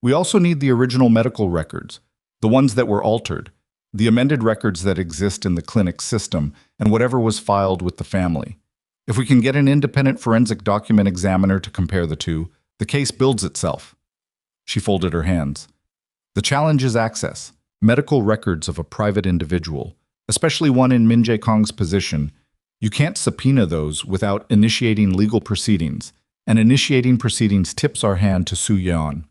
We also need the original medical records, the ones that were altered, the amended records that exist in the clinic system, and whatever was filed with the family. If we can get an independent forensic document examiner to compare the two, the case builds itself. She folded her hands. The challenge is access, medical records of a private individual, especially one in Min-jae Kang's position. You can't subpoena those without initiating legal proceedings, and initiating proceedings tips our hand to Soo-yeon.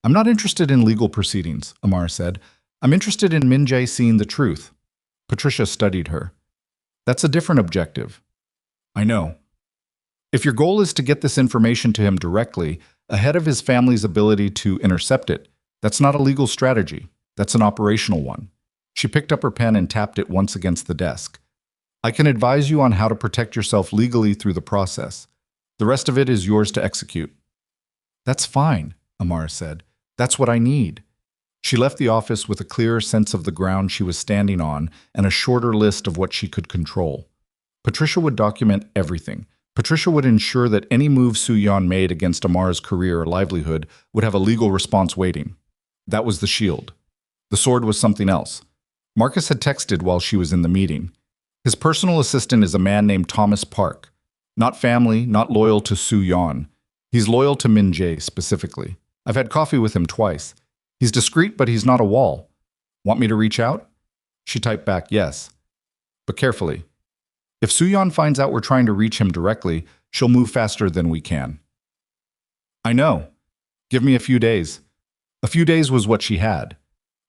I'm not interested in legal proceedings, Amara said. I'm interested in Min-jae seeing the truth. Patricia studied her. That's a different objective. I know. If your goal is to get this information to him directly, ahead of his family's ability to intercept it, that's not a legal strategy. That's an operational one. She picked up her pen and tapped it once against the desk. I can advise you on how to protect yourself legally through the process. The rest of it is yours to execute. That's fine, Amara said. That's what I need. She left the office with a clearer sense of the ground she was standing on and a shorter list of what she could control. Patricia would document everything. Patricia would ensure that any move Soo-yeon made against Amara's career or livelihood would have a legal response waiting. That was the shield. The sword was something else. Marcus had texted while she was in the meeting. His personal assistant is a man named Thomas Park. Not family, not loyal to Soo-yeon. He's loyal to Min-jae specifically. I've had coffee with him twice. He's discreet, but he's not a wall. Want me to reach out? She typed back, yes. But carefully. If Soo-yeon finds out we're trying to reach him directly, she'll move faster than we can. I know. Give me a few days. A few days was what she had.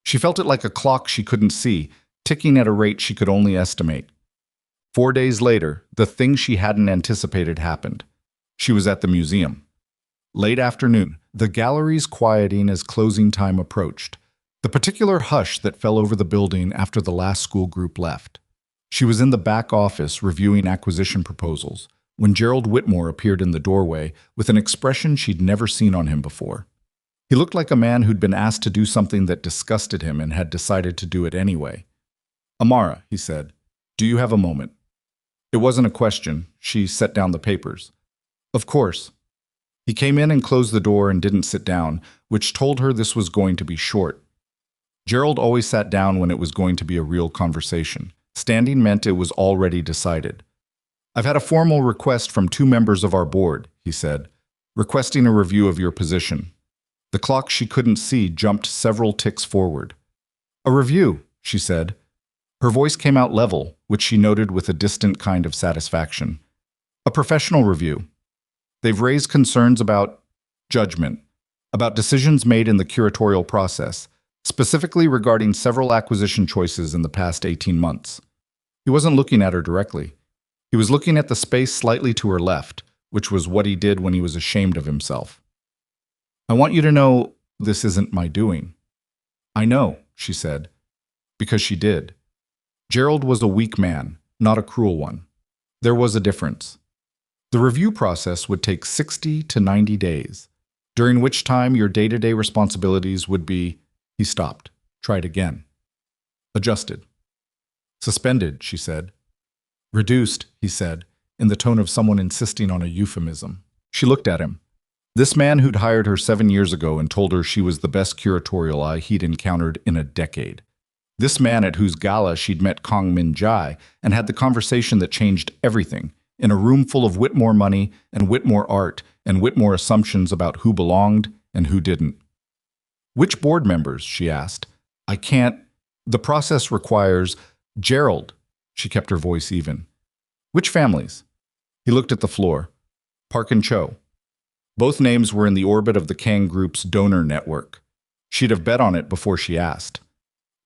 She felt it like a clock she couldn't see, ticking at a rate she could only estimate. 4 days later, the thing she hadn't anticipated happened. She was at the museum. Late afternoon, the galleries quieting as closing time approached, the particular hush that fell over the building after the last school group left. She was in the back office reviewing acquisition proposals when Gerald Whitmore appeared in the doorway with an expression she'd never seen on him before. He looked like a man who'd been asked to do something that disgusted him and had decided to do it anyway. "Amara," he said, "do you have a moment?" It wasn't a question. She set down the papers. "Of course." He came in and closed the door and didn't sit down, which told her this was going to be short. Gerald always sat down when it was going to be a real conversation. Standing meant it was already decided. "I've had a formal request from 2 members of our board," he said, "requesting a review of your position." The clock she couldn't see jumped several ticks forward. "A review," she said. Her voice came out level, which she noted with a distant kind of satisfaction. "A professional review. They've raised concerns about judgment, about decisions made in the curatorial process, specifically regarding several acquisition choices in the past 18 months. He wasn't looking at her directly. He was looking at the space slightly to her left, which was what he did when he was ashamed of himself. "I want you to know this isn't my doing." "I know," she said, because she did. Gerald was a weak man, not a cruel one. There was a difference. The review process would take 60 to 90 days, during which time your day-to-day responsibilities would be, he stopped, tried again. Adjusted. Suspended, she said. Reduced, he said, in the tone of someone insisting on a euphemism. She looked at him. This man who'd hired her 7 years ago and told her she was the best curatorial eye he'd encountered in a decade. This man at whose gala she'd met Min-jae and had the conversation that changed everything, in a room full of Whitmore money and Whitmore art and Whitmore assumptions about who belonged and who didn't. "Which board members?" she asked. "I can't. The process requires—" "Gerald," she kept her voice even. "Which families?" He looked at the floor. Park and Cho. Both names were in the orbit of the Kang Group's donor network. She'd have bet on it before she asked.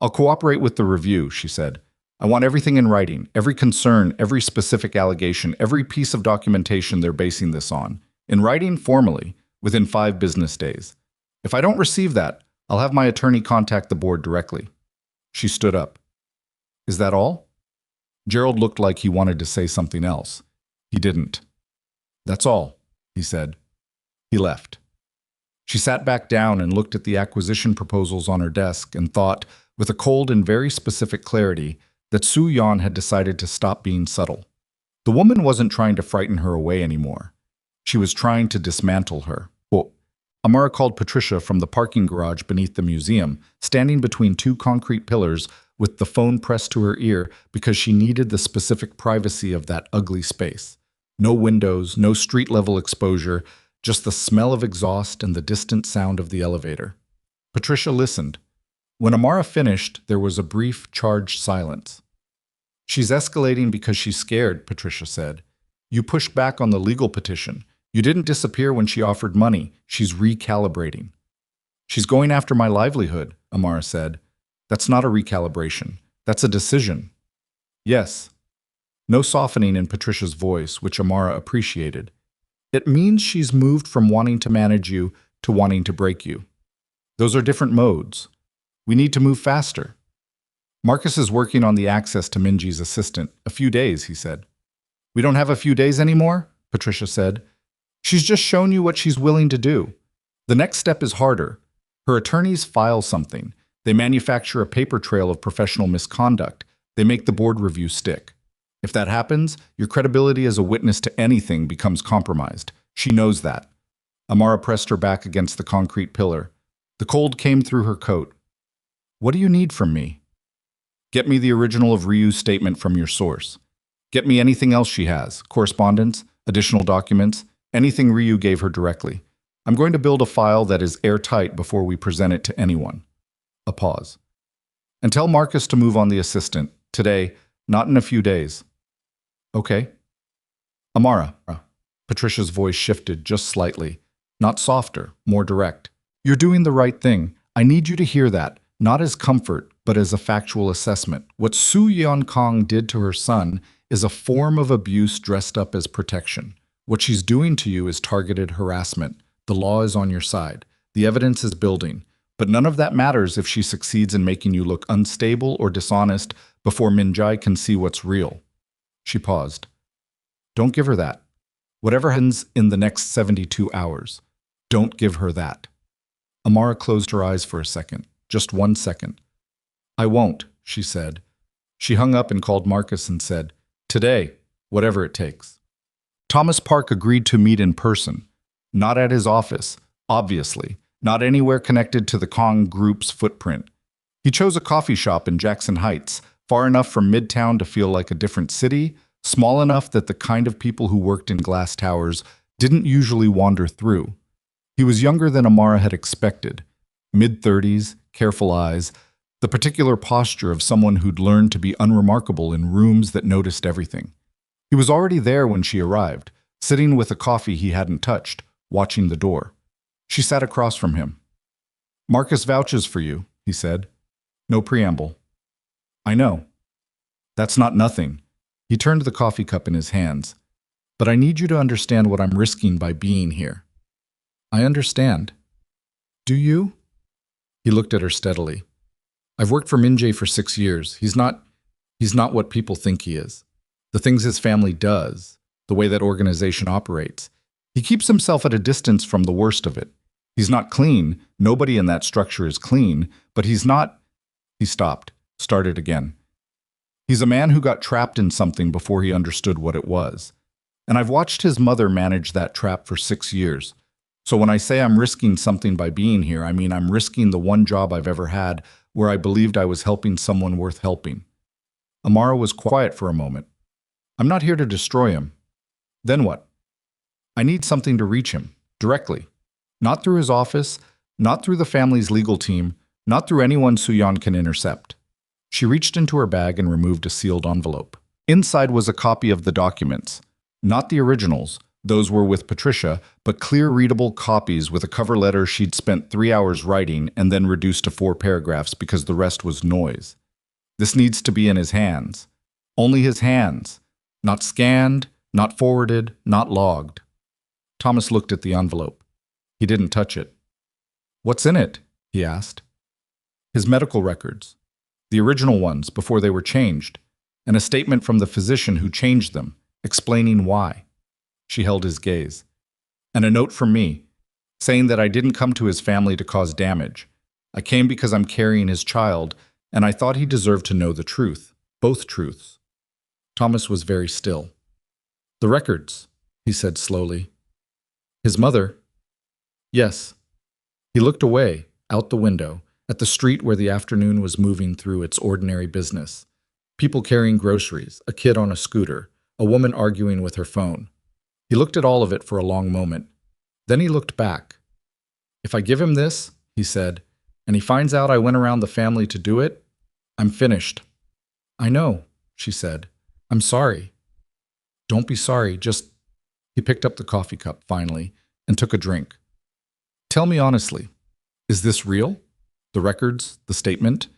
"I'll cooperate with the review," she said. "I want everything in writing, every concern, every specific allegation, every piece of documentation they're basing this on. In writing, formally, within 5 business days. If I don't receive that, I'll have my attorney contact the board directly." She stood up. "Is that all?" Gerald looked like he wanted to say something else. He didn't. "That's all," he said. He left. She sat back down and looked at the acquisition proposals on her desk and thought, with a cold and very specific clarity, that Soo-yeon had decided to stop being subtle. The woman wasn't trying to frighten her away anymore. She was trying to dismantle her. Well, Amara called Patricia from the parking garage beneath the museum, standing between 2 concrete pillars with the phone pressed to her ear because she needed the specific privacy of that ugly space. No windows, no street-level exposure, just the smell of exhaust and the distant sound of the elevator. Patricia listened. When Amara finished, there was a brief, charged silence. "She's escalating because she's scared," Patricia said. "You pushed back on the legal petition. You didn't disappear when she offered money. She's recalibrating." "She's going after my livelihood," Amara said. "That's not a recalibration. That's a decision." "Yes." No softening in Patricia's voice, which Amara appreciated. "It means she's moved from wanting to manage you to wanting to break you. Those are different modes. We need to move faster." "Marcus is working on the access to Min-jae's assistant. A few days," he said. "We don't have a few days anymore?" Patricia said. "She's just shown you what she's willing to do. The next step is harder. Her attorneys file something. They manufacture a paper trail of professional misconduct. They make the board review stick. If that happens, your credibility as a witness to anything becomes compromised. She knows that." Amara pressed her back against the concrete pillar. The cold came through her coat. "What do you need from me?" "Get me the original of Ryu's statement from your source. Get me anything else she has, correspondence, additional documents, anything Ryu gave her directly. I'm going to build a file that is airtight before we present it to anyone." A pause. "And tell Marcus to move on the assistant. Today, not in a few days." "Okay." "Amara." Patricia's voice shifted just slightly. Not softer, more direct. "You're doing the right thing. I need you to hear that. not as comfort, but as a factual assessment. What Su Yeon-kong did to her son is a form of abuse dressed up as protection. What she's doing to you is targeted harassment. The law is on your side. The evidence is building. But none of that matters if she succeeds in making you look unstable or dishonest before Min-jae can see what's real. She paused. Don't give her that. Whatever happens in the next 72 hours, don't give her that. Amara closed her eyes for a second, just 1 second. I won't, she said. She hung up and called Marcus and said, today, whatever it takes. Thomas Park agreed to meet in person, not at his office, obviously, not anywhere connected to the Kong Group's footprint. He chose a coffee shop in Jackson Heights, far enough from Midtown to feel like a different city, small enough that the kind of people who worked in glass towers didn't usually wander through. He was younger than Amara had expected. Mid-30s, careful eyes, the particular posture of someone who'd learned to be unremarkable in rooms that noticed everything. He was already there when she arrived, sitting with a coffee he hadn't touched, watching the door. She sat across from him. Marcus vouches for you, he said. No preamble. I know. That's not nothing. He turned the coffee cup in his hands. But I need you to understand what I'm risking by being here. I understand. Do you? He looked at her steadily. I've worked for Min-jae for 6 years. He's not what people think he is. The things his family does, the way that organization operates. He keeps himself at a distance from the worst of it. He's not clean. Nobody in that structure is clean, but he's not... He stopped, started again. He's a man who got trapped in something before he understood what it was. And I've watched his mother manage that trap for 6 years. So when I say I'm risking something by being here, I mean I'm risking the one job I've ever had where I believed I was helping someone worth helping. Amara was quiet for a moment. I'm not here to destroy him. Then what? I need something to reach him, directly. Not through his office, not through the family's legal team, not through anyone Su-yeon can intercept. She reached into her bag and removed a sealed envelope. Inside was a copy of the documents. Not the originals, those were with Patricia, but clear readable copies with a cover letter she'd spent 3 hours writing and then reduced to 4 paragraphs because the rest was noise. This needs to be in his hands. Only his hands. Not scanned, not forwarded, not logged. Thomas looked at the envelope. He didn't touch it. What's in it? He asked. His medical records. The original ones before they were changed, and a statement from the physician who changed them, explaining why. She held his gaze. And a note from me, saying that I didn't come to his family to cause damage. I came because I'm carrying his child, and I thought he deserved to know the truth, both truths. Thomas was very still. The records, he said slowly. His mother? Yes. He looked away, out the window, at the street where the afternoon was moving through its ordinary business. People carrying groceries, a kid on a scooter, a woman arguing with her phone. He looked at all of it for a long moment. Then he looked back. If I give him this, he said, and he finds out I went around the family to do it, I'm finished. I know, she said. I'm sorry. Don't be sorry, just... He picked up the coffee cup, finally, and took a drink. Tell me honestly, is this real? The records, the statement,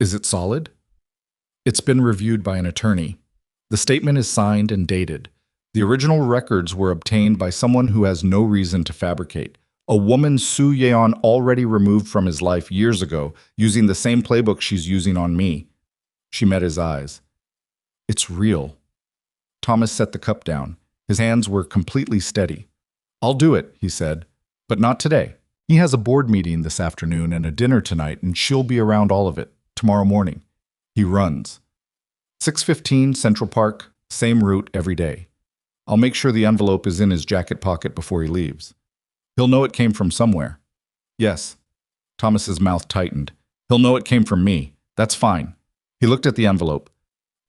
is it solid? It's been reviewed by an attorney. The statement is signed and dated. The original records were obtained by someone who has no reason to fabricate. A woman Su Yeon already removed from his life years ago, using the same playbook she's using on me. She met his eyes. It's real. Thomas set the cup down. His hands were completely steady. I'll do it, he said, but not today. He has a board meeting this afternoon and a dinner tonight, and she'll be around all of it, tomorrow morning. He runs. 6:15 Central Park, same route every day. I'll make sure the envelope is in his jacket pocket before he leaves. He'll know it came from somewhere. Yes. Thomas's mouth tightened. He'll know it came from me. That's fine. He looked at the envelope.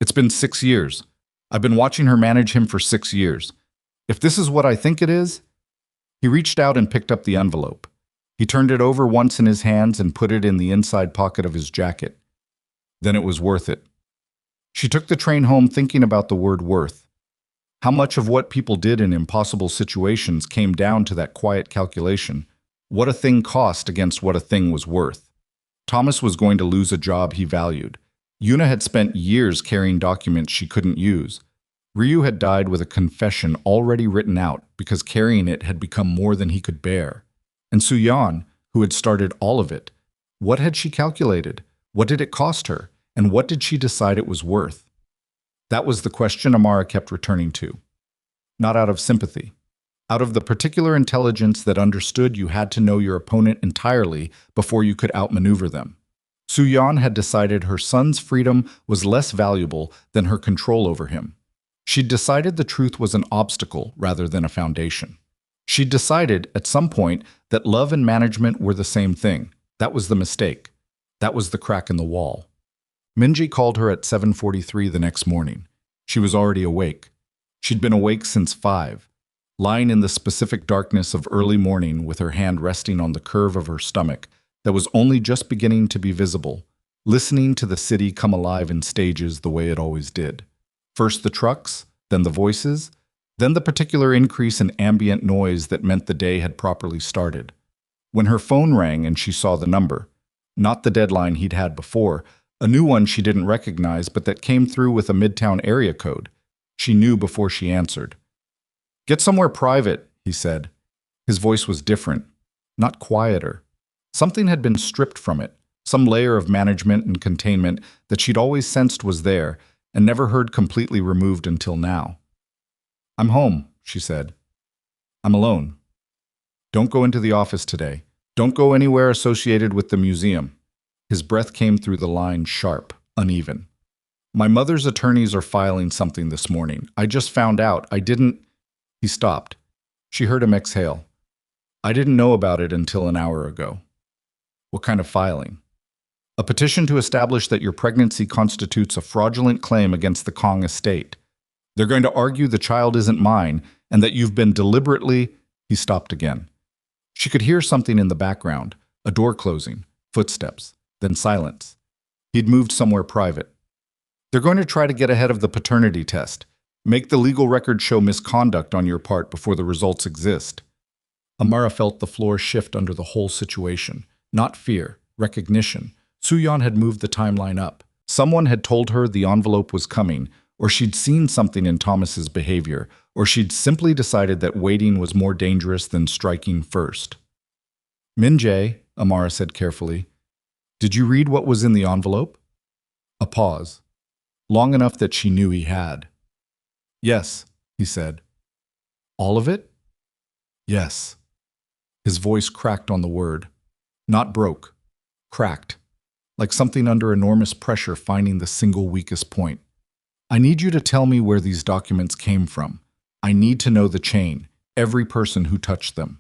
It's been 6 years. I've been watching her manage him for 6 years. If this is what I think it is... He reached out and picked up the envelope. He turned it over once in his hands and put it in the inside pocket of his jacket. Then it was worth it. She took the train home thinking about the word worth. How much of what people did in impossible situations came down to that quiet calculation, what a thing cost against what a thing was worth. Thomas was going to lose a job he valued. Yuna had spent years carrying documents she couldn't use. Ryu had died with a confession already written out because carrying it had become more than he could bear. And Suyan, who had started all of it, what had she calculated? What did it cost her? And what did she decide it was worth? That was the question Amara kept returning to. Not out of sympathy. Out of the particular intelligence that understood you had to know your opponent entirely before you could outmaneuver them. Suyan had decided her son's freedom was less valuable than her control over him. She'd decided the truth was an obstacle rather than a foundation. She'd decided, at some point, that love and management were the same thing. That was the mistake. That was the crack in the wall. Min-jae called her at 7:43 the next morning. She was already awake. She'd been awake since 5, lying in the specific darkness of early morning with her hand resting on the curve of her stomach that was only just beginning to be visible, listening to the city come alive in stages the way it always did. First the trucks, then the voices, then the particular increase in ambient noise that meant the day had properly started. When her phone rang and she saw the number, not the deadline he'd had before, a new one she didn't recognize but that came through with a Midtown area code, she knew before she answered. "Get somewhere private," he said. His voice was different, not quieter. Something had been stripped from it, some layer of management and containment that she'd always sensed was there and never heard completely removed until now. "I'm home," she said. "I'm alone. Don't go into the office today. Don't go anywhere associated with the museum." His breath came through the line sharp, uneven. "My mother's attorneys are filing something this morning. I just found out. I didn't—" He stopped. She heard him exhale. "I didn't know about it until an hour ago." "What kind of filing?" "A petition to establish that your pregnancy constitutes a fraudulent claim against the Kong estate. They're going to argue the child isn't mine and that you've been deliberately—" He stopped again. She could hear something in the background, a door closing, footsteps, then silence. He'd moved somewhere private. "They're going to try to get ahead of the paternity test. Make the legal record show misconduct on your part before the results exist." Amara felt the floor shift under the whole situation. Not fear, recognition. Suyan had moved the timeline up. Someone had told her the envelope was coming, or she'd seen something in Thomas's behavior, or she'd simply decided that waiting was more dangerous than striking first. "Min-jae," Amara said carefully, "did you read what was in the envelope?" A pause. Long enough that she knew he had. "Yes," he said. "All of it?" "Yes." His voice cracked on the word. Not broke. Cracked. Like something under enormous pressure finding the single weakest point. "I need you to tell me where these documents came from. I need to know the chain, every person who touched them."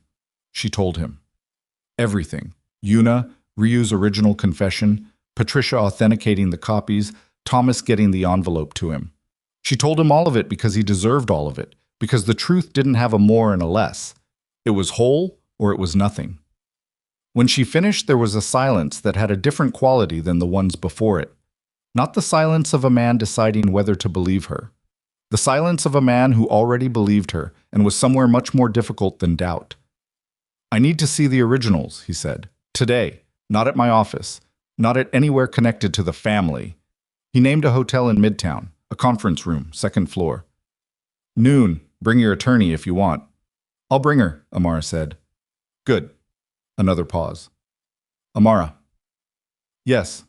She told him. Everything. Yuna, Ryu's original confession, Patricia authenticating the copies, Thomas getting the envelope to him. She told him all of it because he deserved all of it, because the truth didn't have a more and a less. It was whole or it was nothing. When she finished, there was a silence that had a different quality than the ones before it. Not the silence of a man deciding whether to believe her. The silence of a man who already believed her and was somewhere much more difficult than doubt. "I need to see the originals," he said. "Today. Not at my office. Not at anywhere connected to the family." He named a hotel in Midtown, a conference room, 2nd floor. "Noon. Bring your attorney if you want." "I'll bring her," Amara said. "Good." Another pause. "Amara." "Yes."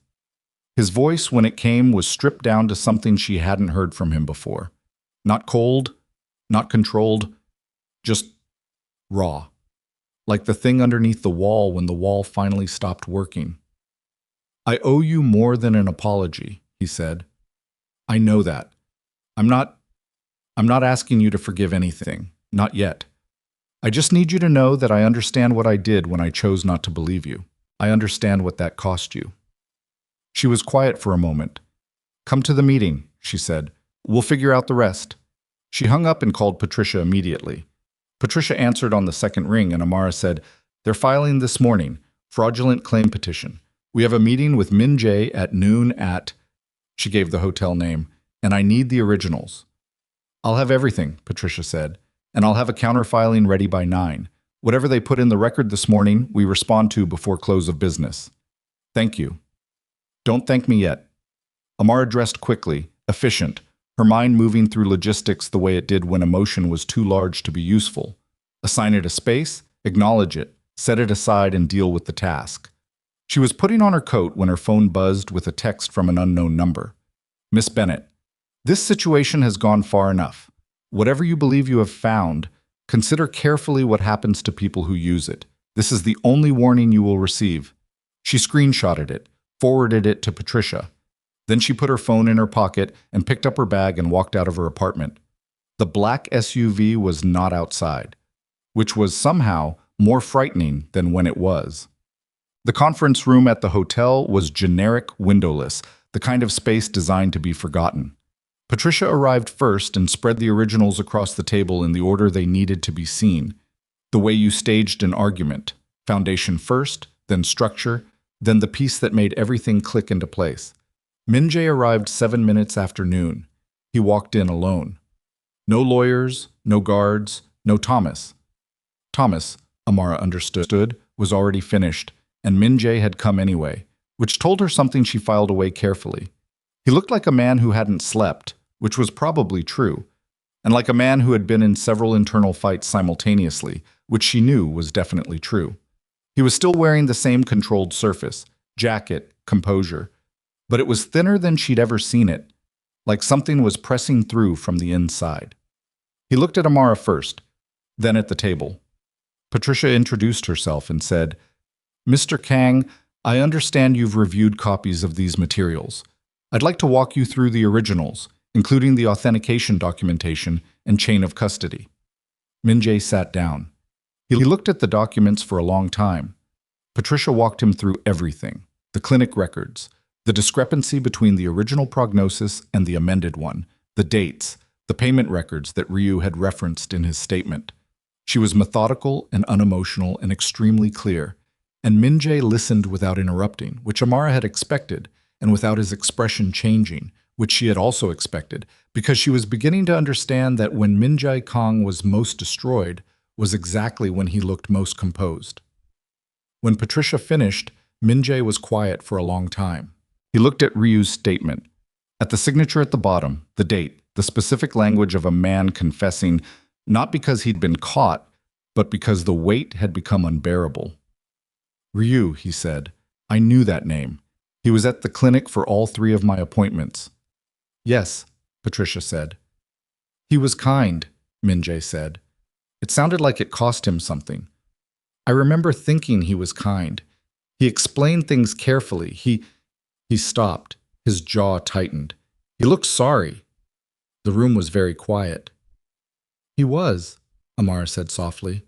His voice, when it came, was stripped down to something she hadn't heard from him before. Not cold, not controlled, just raw. Like the thing underneath the wall when the wall finally stopped working. "I owe you more than an apology," he said. "I know that. I'm not asking you to forgive anything. Not yet. I just need you to know that I understand what I did when I chose not to believe you. I understand what that cost you." She was quiet for a moment. "Come to the meeting," she said. "We'll figure out the rest." She hung up and called Patricia immediately. Patricia answered on the second ring and Amara said, "They're filing this morning. Fraudulent claim petition. We have a meeting with Min-jae at noon at—" She gave the hotel name. "And I need the originals." "I'll have everything," Patricia said. "And I'll have a counterfiling ready by 9. Whatever they put in the record this morning, we respond to before close of business." Thank you. Don't thank me yet. Amara dressed quickly, efficient, her mind moving through logistics the way it did when emotion was too large to be useful. Assign it a space, acknowledge it, set it aside, and deal with the task. She was putting on her coat when her phone buzzed with a text from an unknown number. Miss Bennett, this situation has gone far enough. Whatever you believe you have found, consider carefully what happens to people who use it. This is the only warning you will receive. She screenshotted it, forwarded it to Patricia. Then she put her phone in her pocket and picked up her bag and walked out of her apartment. The black SUV was not outside, which was somehow more frightening than when it was. The conference room at the hotel was generic windowless, the kind of space designed to be forgotten. Patricia arrived first and spread the originals across the table in the order they needed to be seen. The way you staged an argument. Foundation first, then structure, then the piece that made everything click into place. Min-jae arrived 7 minutes after noon. He walked in alone. No lawyers, no guards, no Thomas. Thomas, Amara understood, was already finished, and Min-jae had come anyway, which told her something she filed away carefully. He looked like a man who hadn't slept, which was probably true, and like a man who had been in several internal fights simultaneously, which she knew was definitely true. He was still wearing the same controlled surface, jacket, composure, but it was thinner than she'd ever seen it, like something was pressing through from the inside. He looked at Amara first, then at the table. Patricia introduced herself and said, "Mr. Kang, I understand you've reviewed copies of these materials. I'd like to walk you through the originals, including the authentication documentation and chain of custody." Min-jae sat down. He looked at the documents for a long time. Patricia walked him through everything: the clinic records, the discrepancy between the original prognosis and the amended one, the dates, the payment records that Ryu had referenced in his statement. She was methodical and unemotional and extremely clear, and Min-jae listened without interrupting, which Amara had expected, and without his expression changing, which she had also expected, because she was beginning to understand that when Min-jae Kang was most destroyed was exactly when he looked most composed. When Patricia finished, Min-jae was quiet for a long time. He looked at Ryu's statement. At the signature at the bottom, the date, the specific language of a man confessing, not because he'd been caught, but because the weight had become unbearable. "Ryu," he said. "I knew that name. He was at the clinic for all 3 of my appointments." "Yes," Patricia said. "He was kind," Min-jae said. It sounded like it cost him something. "I remember thinking he was kind. He explained things carefully. He stopped. His jaw tightened. He looked sorry." The room was very quiet. "He was," Amara said softly.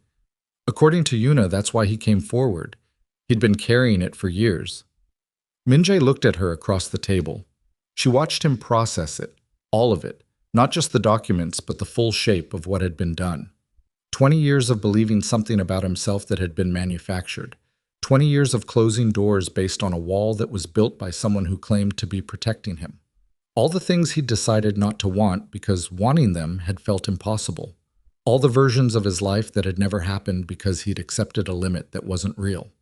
"According to Yuna, that's why he came forward. He'd been carrying it for years." Min-jae looked at her across the table. She watched him process it, all of it, not just the documents, but the full shape of what had been done. 20 years of believing something about himself that had been manufactured. 20 years of closing doors based on a wall that was built by someone who claimed to be protecting him. All the things he'd decided not to want because wanting them had felt impossible. All the versions of his life that had never happened because he'd accepted a limit that wasn't real.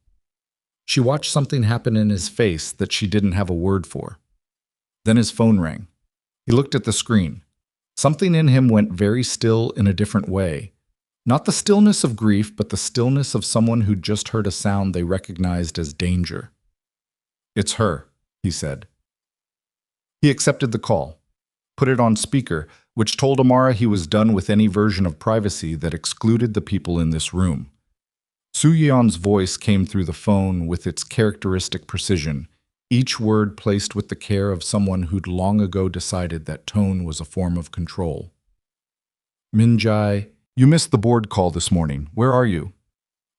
She watched something happen in his face that she didn't have a word for. Then his phone rang. He looked at the screen. Something in him went very still in a different way. Not the stillness of grief, but the stillness of someone who'd just heard a sound they recognized as danger. "It's her," he said. He accepted the call, put it on speaker, which told Amara he was done with any version of privacy that excluded the people in this room. Soo-yeon's voice came through the phone with its characteristic precision, each word placed with the care of someone who'd long ago decided that tone was a form of control. "Min-jae, you missed the board call this morning. Where are you?"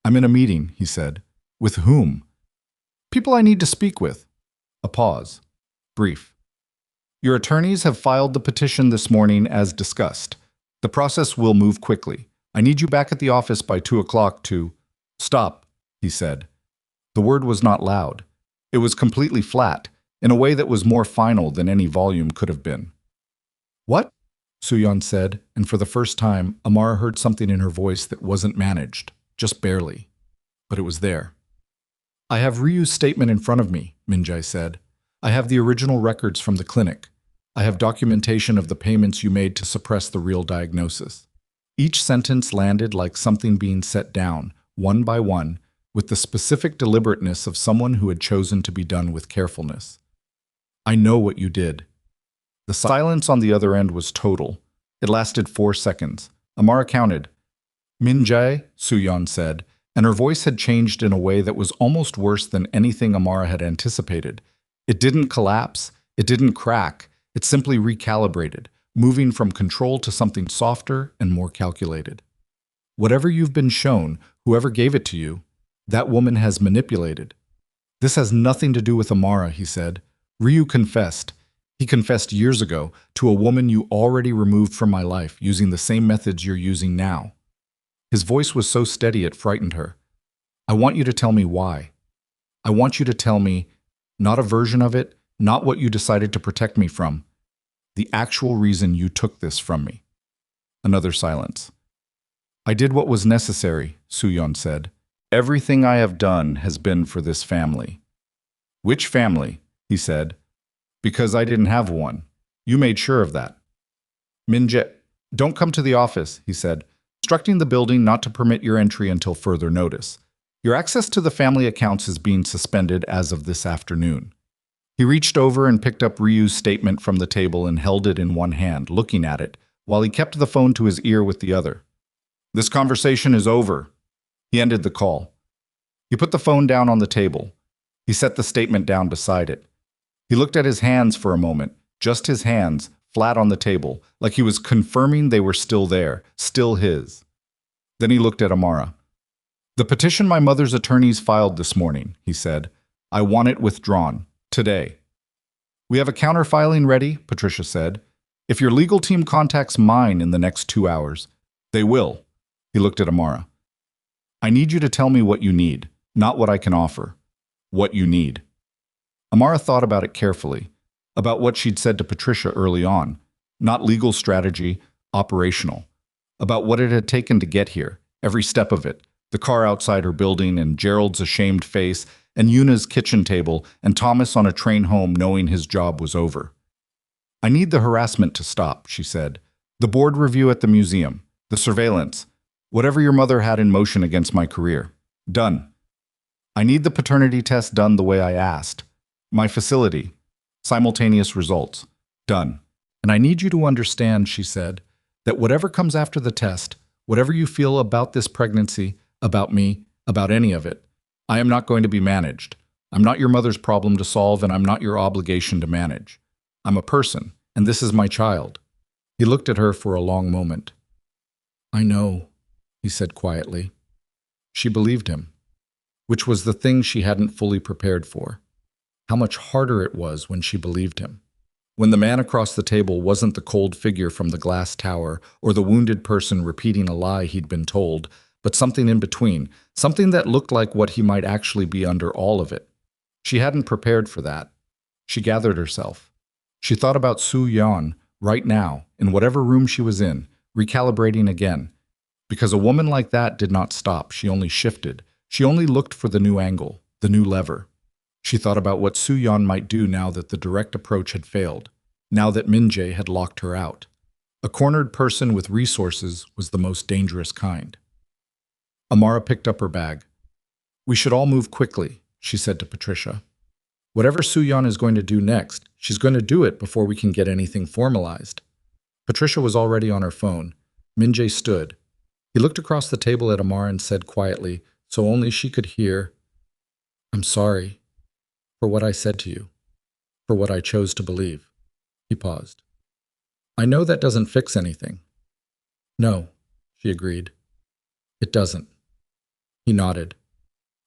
"I'm in a meeting," he said. "With whom?" "People I need to speak with." A pause. Brief. "Your attorneys have filed the petition this morning as discussed. The process will move quickly. I need you back at the office by 2 o'clock to—" "Stop," he said. The word was not loud. It was completely flat, in a way that was more final than any volume could have been. "What?" Soo-yeon said, and for the first time, Amara heard something in her voice that wasn't managed, just barely. But it was there. I have Ryu's statement in front of me, Min-jae said. I have the original records from the clinic. I have documentation of the payments you made to suppress the real diagnosis. Each sentence landed like something being set down, one by one, with the specific deliberateness of someone who had chosen to be done with carefulness. I know what you did. The silence on the other end was total. It lasted 4 seconds. Amara counted. Min-jae, Soo-yeon said, and her voice had changed in a way that was almost worse than anything Amara had anticipated. It didn't collapse. It didn't crack. It simply recalibrated, moving from control to something softer and more calculated. Whatever you've been shown, whoever gave it to you, that woman has manipulated. This has nothing to do with Amara, he said. Ryu confessed. He confessed years ago to a woman you already removed from my life using the same methods you're using now. His voice was so steady it frightened her. I want you to tell me why. I want you to tell me, not a version of it, not what you decided to protect me from, the actual reason you took this from me. Another silence. I did what was necessary, Soo-yeon said. Everything I have done has been for this family. Which family? He said. Because I didn't have one. You made sure of that. Min-jae, don't come to the office, he said, instructing the building not to permit your entry until further notice. Your access to the family accounts is being suspended as of this afternoon. He reached over and picked up Ryu's statement from the table and held it in one hand, looking at it, while he kept the phone to his ear with the other. This conversation is over. He ended the call. He put the phone down on the table. He set the statement down beside it. He looked at his hands for a moment, just his hands, flat on the table, like he was confirming they were still there, still his. Then he looked at Amara. The petition my mother's attorneys filed this morning, he said. I want it withdrawn. Today. We have a counterfiling ready, Patricia said. If your legal team contacts mine in the next 2 hours, they will. He looked at Amara. I need you to tell me what you need, not what I can offer. What you need. Amara thought about it carefully, about what she'd said to Patricia early on, not legal strategy, operational, about what it had taken to get here, every step of it, the car outside her building and Gerald's ashamed face and Yuna's kitchen table and Thomas on a train home knowing his job was over. I need the harassment to stop, she said. The board review at the museum, the surveillance, whatever your mother had in motion against my career. Done. I need the paternity test done the way I asked. My facility. Simultaneous results. Done. And I need you to understand, she said, that whatever comes after the test, whatever you feel about this pregnancy, about me, about any of it, I am not going to be managed. I'm not your mother's problem to solve, and I'm not your obligation to manage. I'm a person, and this is my child. He looked at her for a long moment. I know, he said quietly. She believed him, which was the thing she hadn't fully prepared for. How much harder it was when she believed him. When the man across the table wasn't the cold figure from the glass tower or the wounded person repeating a lie he'd been told, but something in between, something that looked like what he might actually be under all of it. She hadn't prepared for that. She gathered herself. She thought about Soo-yeon right now, in whatever room she was in, recalibrating again. Because a woman like that did not stop, she only shifted. She only looked for the new angle, the new lever. She thought about what Soo-yeon might do now that the direct approach had failed, now that Min-jae had locked her out. A cornered person with resources was the most dangerous kind. Amara picked up her bag. We should all move quickly, she said to Patricia. Whatever Soo-yeon is going to do next, she's going to do it before we can get anything formalized. Patricia was already on her phone. Min-jae stood. He looked across the table at Amara and said quietly, so only she could hear, I'm sorry for what I said to you, for what I chose to believe. He paused. I know that doesn't fix anything. No, she agreed. It doesn't. He nodded.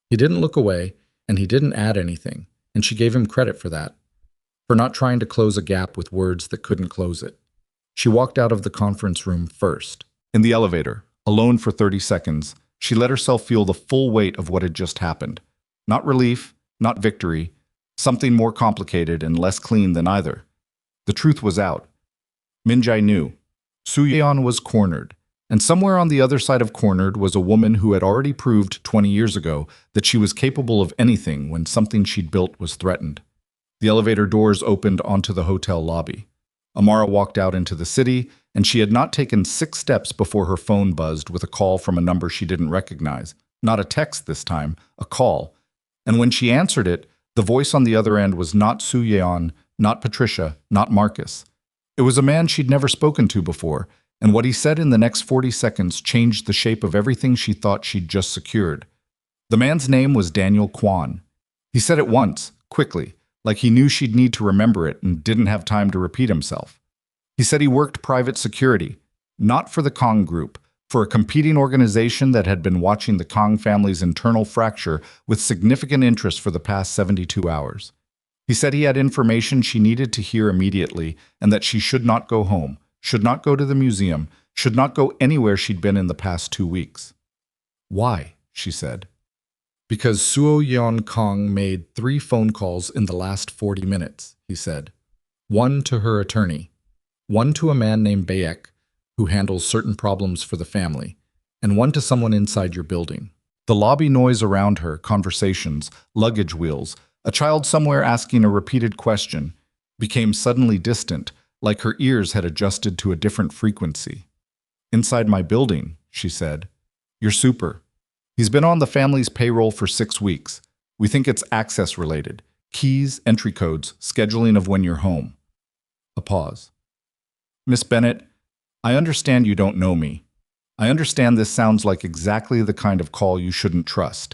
He didn't look away, and he didn't add anything, and she gave him credit for that, for not trying to close a gap with words that couldn't close it. She walked out of the conference room first. In the elevator, alone for 30 seconds, she let herself feel the full weight of what had just happened. Not relief, not victory, something more complicated and less clean than either. The truth was out. Min-jae knew. Soo-yeon was cornered, And somewhere on the other side of cornered was a woman who had already proved 20 years ago that she was capable of anything when something she'd built was threatened. The elevator doors opened onto the hotel lobby. Amara walked out into the city, and she had not taken 6 steps before her phone buzzed with a call from a number she didn't recognize. Not a text this time, a call. And when she answered it, the voice on the other end was not Soo Yeon, not Patricia, not Marcus. It was a man she'd never spoken to before, and what he said in the next 40 seconds changed the shape of everything she thought she'd just secured. The man's name was Daniel Kwan. He said it once, quickly, like he knew she'd need to remember it and didn't have time to repeat himself. He said he worked private security, not for the Kong Group, for a competing organization that had been watching the Kong family's internal fracture with significant interest for the past 72 hours. He said he had information she needed to hear immediately and that she should not go home, should not go to the museum, should not go anywhere she'd been in the past 2 weeks. Why? She said. Because Suo Yeon Kong made 3 phone calls in the last 40 minutes, he said. 1 to her attorney, 1 to a man named Baek, who handles certain problems for the family, and 1 to someone inside your building. The lobby noise around her, conversations, luggage wheels, a child somewhere asking a repeated question, became suddenly distant, like her ears had adjusted to a different frequency. Inside my building, she said. You're super. He's been on the family's payroll for 6 weeks. We think it's access-related. Keys, entry codes, scheduling of when you're home. A pause. Miss Bennett, I understand you don't know me. I understand this sounds like exactly the kind of call you shouldn't trust.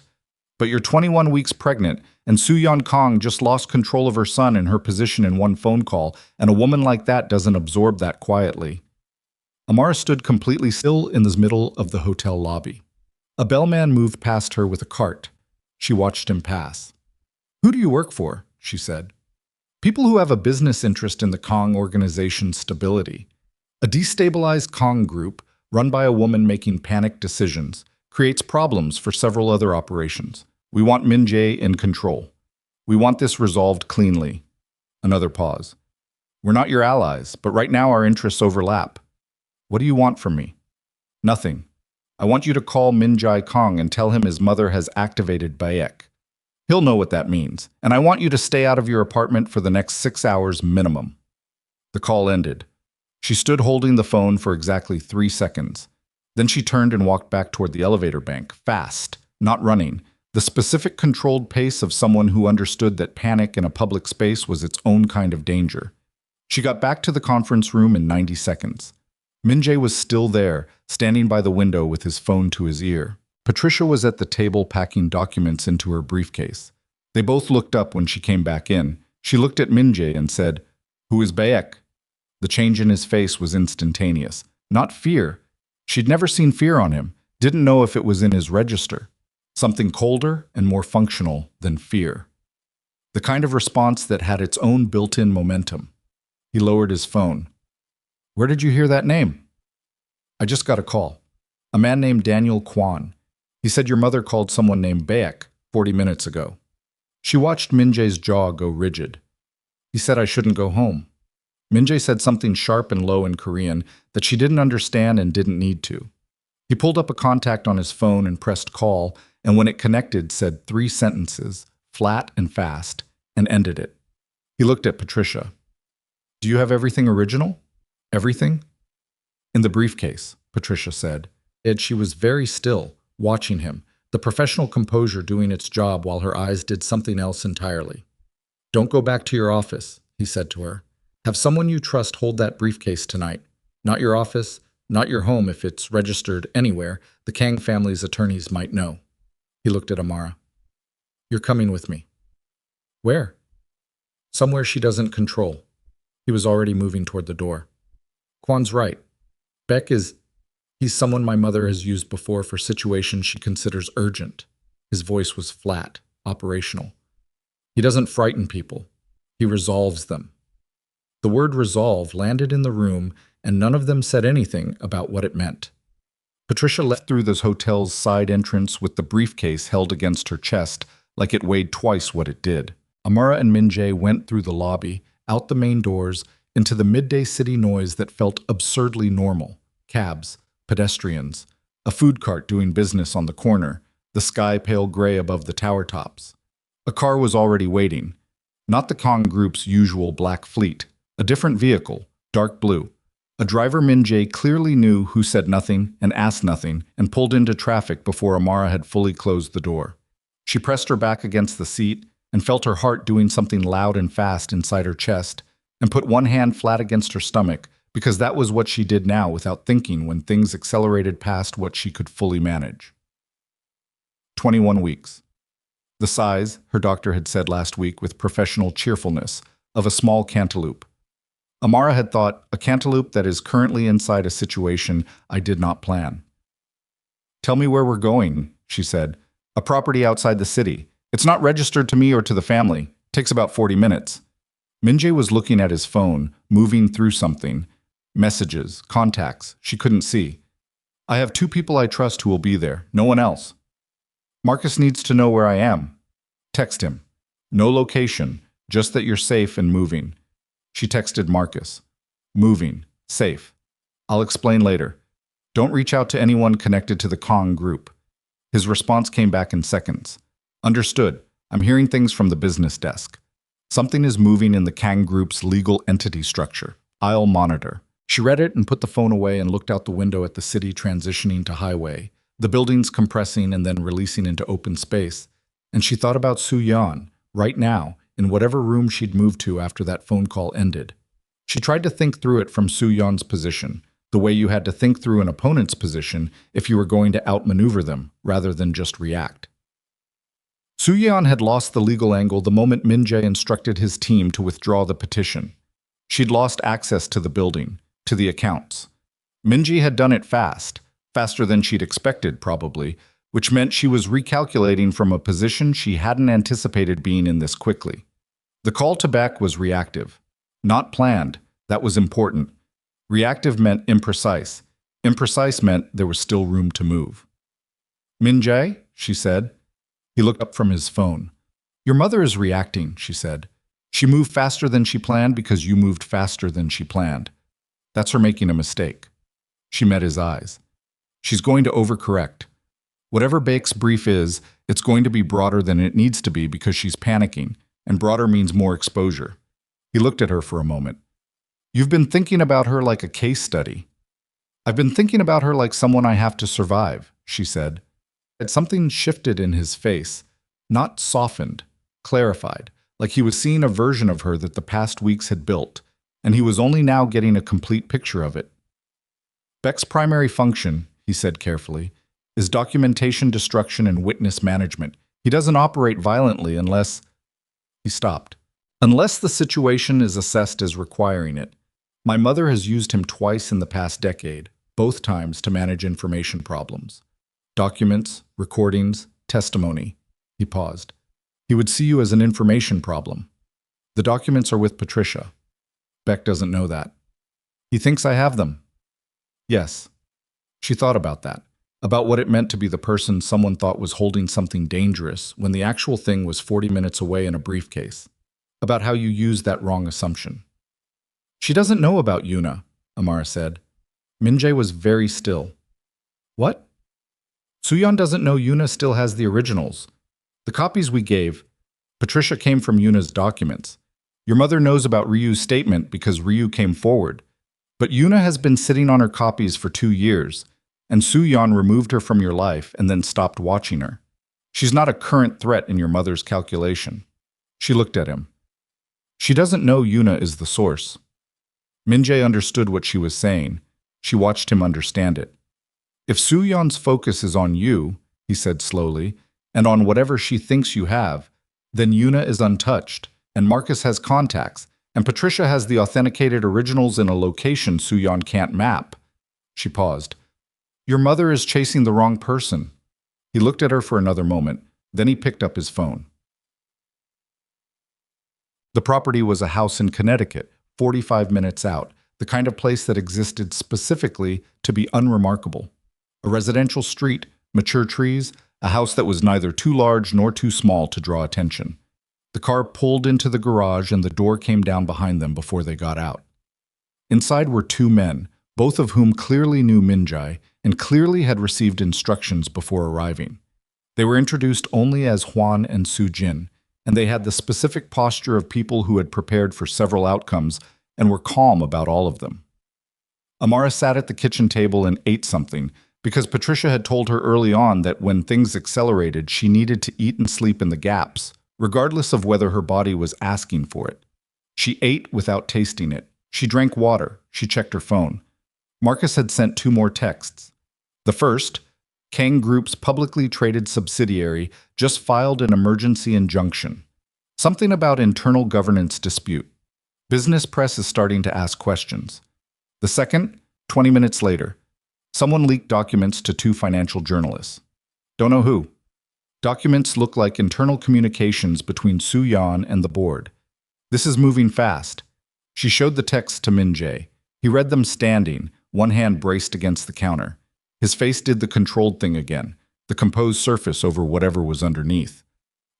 But you're 21 weeks pregnant, and Soo Yeon Kong just lost control of her son and her position in 1 phone call, and a woman like that doesn't absorb that quietly. Amara stood completely still in the middle of the hotel lobby. A bellman moved past her with a cart. She watched him pass. Who do you work for? She said. People who have a business interest in the Kong organization's stability. A destabilized Kong group, run by a woman making panicked decisions, creates problems for several other operations. We want Min-jae in control. We want this resolved cleanly. Another pause. We're not your allies, but right now our interests overlap. What do you want from me? Nothing. I want you to call Min-jae Kong and tell him his mother has activated Baek. He'll know what that means, and I want you to stay out of your apartment for the next 6 hours minimum. The call ended. She stood holding the phone for exactly 3 seconds. Then she turned and walked back toward the elevator bank, fast, not running, the specific controlled pace of someone who understood that panic in a public space was its own kind of danger. She got back to the conference room in 90 seconds. Min-jae was still there, standing by the window with his phone to his ear. Patricia was at the table packing documents into her briefcase. They both looked up when she came back in. She looked at Min-jae and said, "Who is Baek?" The change in his face was instantaneous. Not fear. She'd never seen fear on him, didn't know if it was in his register. Something colder and more functional than fear. The kind of response that had its own built-in momentum. He lowered his phone. "Where did you hear that name?" "I just got a call. A man named Daniel Kwan. He said your mother called someone named Baek 40 minutes ago." She watched Min-jae's jaw go rigid. "He said I shouldn't go home." Min-jae said something sharp and low in Korean that she didn't understand and didn't need to. He pulled up a contact on his phone and pressed call, and when it connected said 3 sentences, flat and fast, and ended it. He looked at Patricia. "Do you have everything original? Everything?" "In the briefcase," Patricia said. She was very still, watching him, the professional composure doing its job while her eyes did something else entirely. "Don't go back to your office," he said to her. "Have someone you trust hold that briefcase tonight. Not your office, not your home if it's registered anywhere. The Kang family's attorneys might know." He looked at Amara. "You're coming with me." "Where?" "Somewhere she doesn't control." He was already moving toward the door. "Kwan's right. He's someone my mother has used before for situations she considers urgent." His voice was flat, operational. "He doesn't frighten people. He resolves them." The word resolve landed in the room, and none of them said anything about what it meant. Patricia left through this hotel's side entrance with the briefcase held against her chest like it weighed twice what it did. Amara and Min-jae went through the lobby, out the main doors, into the midday city noise that felt absurdly normal. Cabs, pedestrians, a food cart doing business on the corner, the sky pale gray above the tower tops. A car was already waiting. Not the Kong Group's usual black fleet, a different vehicle, dark blue. A driver Min-jae clearly knew who said nothing and asked nothing and pulled into traffic before Amara had fully closed the door. She pressed her back against the seat and felt her heart doing something loud and fast inside her chest and put one hand flat against her stomach because that was what she did now without thinking when things accelerated past what she could fully manage. 21 weeks. The size, her doctor had said last week with professional cheerfulness, of a small cantaloupe. Amara had thought, a cantaloupe that is currently inside a situation I did not plan. "Tell me where we're going," she said. "A property outside the city. It's not registered to me or to the family. Takes about 40 minutes. Min-jae was looking at his phone, moving through something. Messages, contacts, she couldn't see. "I have 2 people I trust who will be there, no one else. Marcus needs to know where I am. Text him. No location, just that you're safe and moving." She texted Marcus. "Moving. Safe. I'll explain later. Don't reach out to anyone connected to the Kong Group." His response came back in seconds. "Understood. I'm hearing things from the business desk. Something is moving in the Kang Group's legal entity structure. I'll monitor." She read it and put the phone away and looked out the window at the city transitioning to highway, the buildings compressing and then releasing into open space. And she thought about Soo-yeon, right now, in whatever room she'd moved to after that phone call ended. She tried to think through it from Soo-yeon's position, the way you had to think through an opponent's position if you were going to outmaneuver them, rather than just react. Soo-yeon had lost the legal angle the moment Min-jae instructed his team to withdraw the petition. She'd lost access to the building, to the accounts. Min-jae had done it fast, faster than she'd expected, probably, which meant she was recalculating from a position she hadn't anticipated being in this quickly. The call to back was reactive. Not planned. That was important. Reactive meant imprecise. Imprecise meant there was still room to move. "Min-jae?" she said. He looked up from his phone. "Your mother is reacting," she said. "She moved faster than she planned because you moved faster than she planned. That's her making a mistake." She met his eyes. "She's going to overcorrect. Whatever Baek's brief is, it's going to be broader than it needs to be because she's panicking, and broader means more exposure." He looked at her for a moment. "You've been thinking about her like a case study." "I've been thinking about her like someone I have to survive," she said. Something shifted in his face, not softened, clarified, like he was seeing a version of her that the past weeks had built, and he was only now getting a complete picture of it. "Baek's primary function," he said carefully, "is documentation destruction and witness management. He doesn't operate violently unless—" He stopped. "Unless the situation is assessed as requiring it. My mother has used him twice in the past decade, both times to manage information problems. Documents, recordings, testimony." He paused. "He would see you as an information problem. The documents are with Patricia. Baek doesn't know that. He thinks I have them." "Yes." She thought about that, about what it meant to be the person someone thought was holding something dangerous when the actual thing was 40 minutes away in a briefcase, about how you used that wrong assumption. "She doesn't know about Yuna," Amara said. Min-jae was very still. "What?" "Soo-yeon doesn't know Yuna still has the originals. The copies we gave. Patricia came from Yuna's documents. Your mother knows about Ryu's statement because Ryu came forward. But Yuna has been sitting on her copies for 2 years, and Soo-yeon removed her from your life and then stopped watching her. She's not a current threat in your mother's calculation." She looked at him. "She doesn't know Yuna is the source." Min-jae understood what she was saying. She watched him understand it. "If Soo-yeon's focus is on you," he said slowly, "and on whatever she thinks you have, then Yuna is untouched, and Marcus has contacts, and Patricia has the authenticated originals in a location Soo-yeon can't map." She paused. "Your mother is chasing the wrong person." He looked at her for another moment, then he picked up his phone. The property was a house in Connecticut, 45 minutes out, the kind of place that existed specifically to be unremarkable. A residential street, mature trees, a house that was neither too large nor too small to draw attention. The car pulled into the garage and the door came down behind them before they got out. Inside were 2 men, both of whom clearly knew Min-jae, and clearly had received instructions before arriving. They were introduced only as Juan and Su-jin, and they had the specific posture of people who had prepared for several outcomes and were calm about all of them. Amara sat at the kitchen table and ate something, because Patricia had told her early on that when things accelerated, she needed to eat and sleep in the gaps, regardless of whether her body was asking for it. She ate without tasting it. She drank water. She checked her phone. Marcus had sent 2 more texts. The first, Kang Group's publicly traded subsidiary just filed an emergency injunction. Something about internal governance dispute. Business press is starting to ask questions. The second, 20 minutes later, someone leaked documents to 2 financial journalists. Don't know who. Documents look like internal communications between Su-yeon and the board. This is moving fast. She showed the text to Min-jae. He read them standing, one hand braced against the counter. His face did the controlled thing again, the composed surface over whatever was underneath.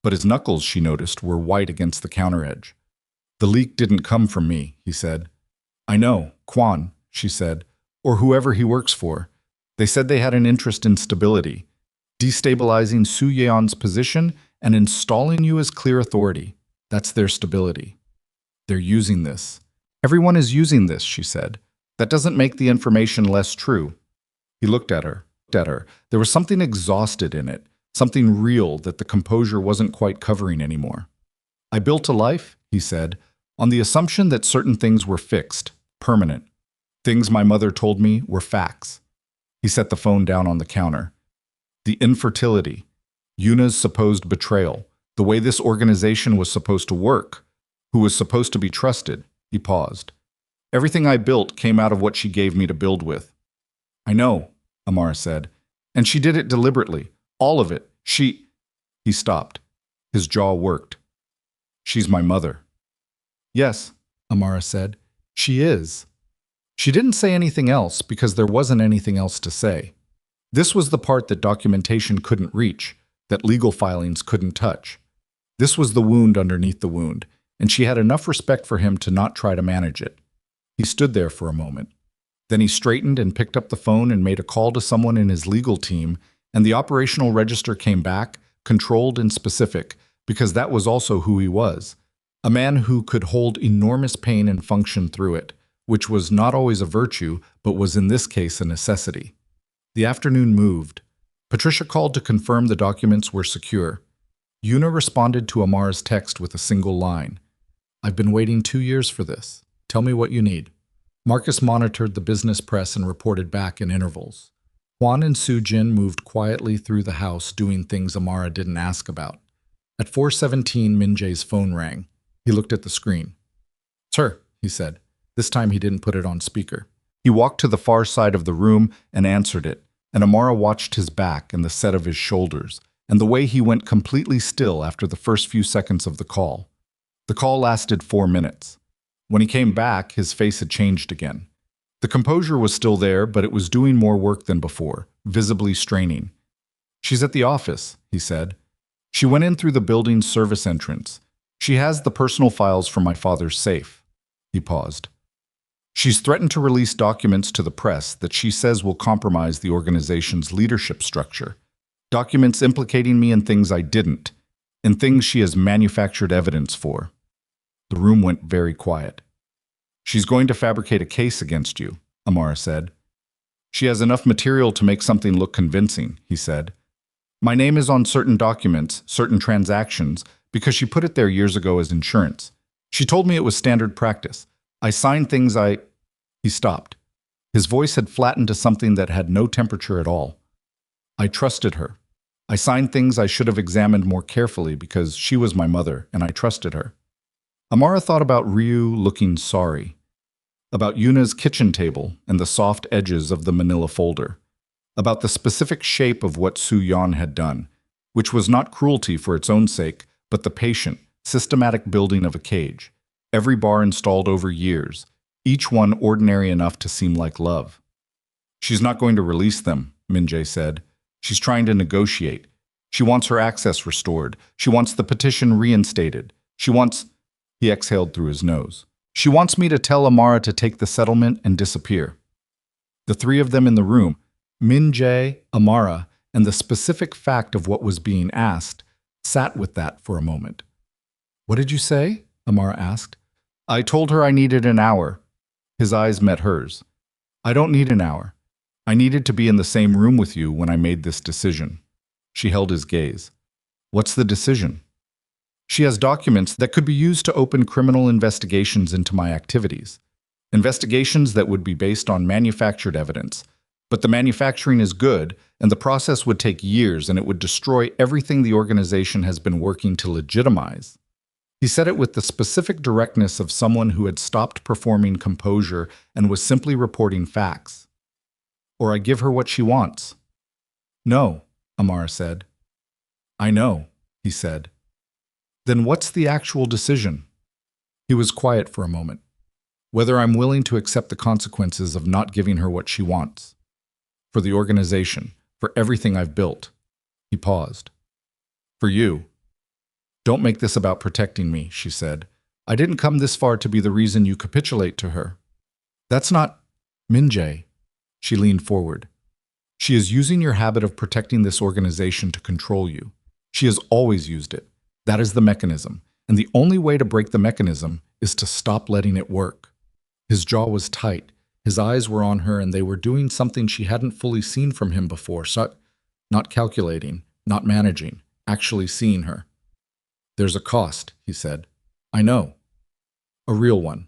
But his knuckles, she noticed, were white against the counter edge. The leak didn't come from me, he said. I know, Kwon, she said, or whoever he works for. They said they had an interest in stability, destabilizing Su-yeon's position and installing you as clear authority. That's their stability. They're using this. Everyone is using this, she said. That doesn't make the information less true. He looked at her. There was something exhausted in it, something real that the composure wasn't quite covering anymore. I built a life, he said, on the assumption that certain things were fixed, permanent. Things my mother told me were facts. He set the phone down on the counter. The infertility, Yuna's supposed betrayal, the way this organization was supposed to work, who was supposed to be trusted. He paused. Everything I built came out of what she gave me to build with. I know, Amara said, and she did it deliberately. All of it. He stopped. His jaw worked. She's my mother. Yes, Amara said. She is. She didn't say anything else because there wasn't anything else to say. This was the part that documentation couldn't reach, that legal filings couldn't touch. This was the wound underneath the wound, and she had enough respect for him to not try to manage it. He stood there for a moment. Then he straightened and picked up the phone and made a call to someone in his legal team, and the operational register came back, controlled and specific, because that was also who he was. A man who could hold enormous pain and function through it, which was not always a virtue, but was in this case a necessity. The afternoon moved. Patricia called to confirm the documents were secure. Yuna responded to Amara's text with a single line. I've been waiting 2 years for this. Tell me what you need. Marcus monitored the business press and reported back in intervals. Juan and Su-jin moved quietly through the house doing things Amara didn't ask about. At 4:17, Min-jae's phone rang. He looked at the screen. Sir, he said. This time he didn't put it on speaker. He walked to the far side of the room and answered it, and Amara watched his back and the set of his shoulders, and the way he went completely still after the first few seconds of the call. The call lasted 4 minutes. When he came back, his face had changed again. The composure was still there, but it was doing more work than before, visibly straining. She's at the office, he said. She went in through the building's service entrance. She has the personal files from my father's safe. He paused. She's threatened to release documents to the press that she says will compromise the organization's leadership structure. Documents implicating me in things I didn't, in things she has manufactured evidence for. The room went very quiet. She's going to fabricate a case against you, Amara said. She has enough material to make something look convincing, he said. My name is on certain documents, certain transactions, because she put it there years ago as insurance. She told me it was standard practice. I signed things He stopped. His voice had flattened to something that had no temperature at all. I trusted her. I signed things I should have examined more carefully because she was my mother and I trusted her. Amara thought about Ryu looking sorry, about Yuna's kitchen table and the soft edges of the manila folder, about the specific shape of what Su-yeon had done, which was not cruelty for its own sake, but the patient, systematic building of a cage, every bar installed over years, each one ordinary enough to seem like love. She's not going to release them, Min-jae said. She's trying to negotiate. She wants her access restored. She wants the petition reinstated. She wants... He exhaled through his nose. She wants me to tell Amara to take the settlement and disappear. The 3 of them in the room, Min-jae, Amara, and the specific fact of what was being asked sat with that for a moment. "What did you say?" Amara asked. "I told her I needed an hour." His eyes met hers. "I don't need an hour. I needed to be in the same room with you when I made this decision." She held his gaze. "What's the decision?" "She has documents that could be used to open criminal investigations into my activities. Investigations that would be based on manufactured evidence. But the manufacturing is good, and the process would take years, and it would destroy everything the organization has been working to legitimize." He said it with the specific directness of someone who had stopped performing composure and was simply reporting facts. "Or I give her what she wants." "No," Amara said. "I know," he said. "Then what's the actual decision?" He was quiet for a moment. "Whether I'm willing to accept the consequences of not giving her what she wants. For the organization, for everything I've built." He paused. "For you." "Don't make this about protecting me," she said. "I didn't come this far to be the reason you capitulate to her." "That's not Min-jae." She leaned forward. "She is using your habit of protecting this organization to control you. She has always used it. That is the mechanism. And the only way to break the mechanism is to stop letting it work." His jaw was tight. His eyes were on her, and they were doing something she hadn't fully seen from him before. Not calculating, not managing, actually seeing her. "There's a cost," he said. "I know. A real one,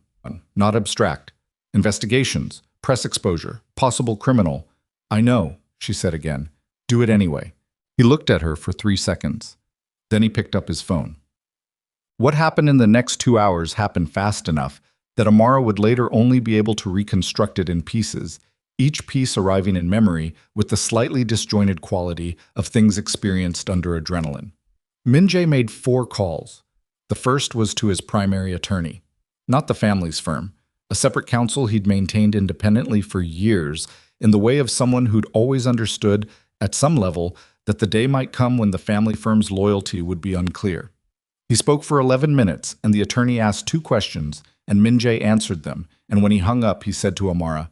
not abstract. Investigations, press exposure, possible criminal." "I know," she said again. "Do it anyway." He looked at her for 3 seconds. Then he picked up his phone. What happened in the next 2 hours happened fast enough that Amara would later only be able to reconstruct it in pieces, each piece arriving in memory with the slightly disjointed quality of things experienced under adrenaline. Min-jae made 4 calls. The first was to his primary attorney, not the family's firm, a separate counsel he'd maintained independently for years, in the way of someone who'd always understood, at some level, that the day might come when the family firm's loyalty would be unclear. He spoke for 11 minutes, and the attorney asked 2 questions, and Min-jae answered them, and when he hung up, he said to Amara,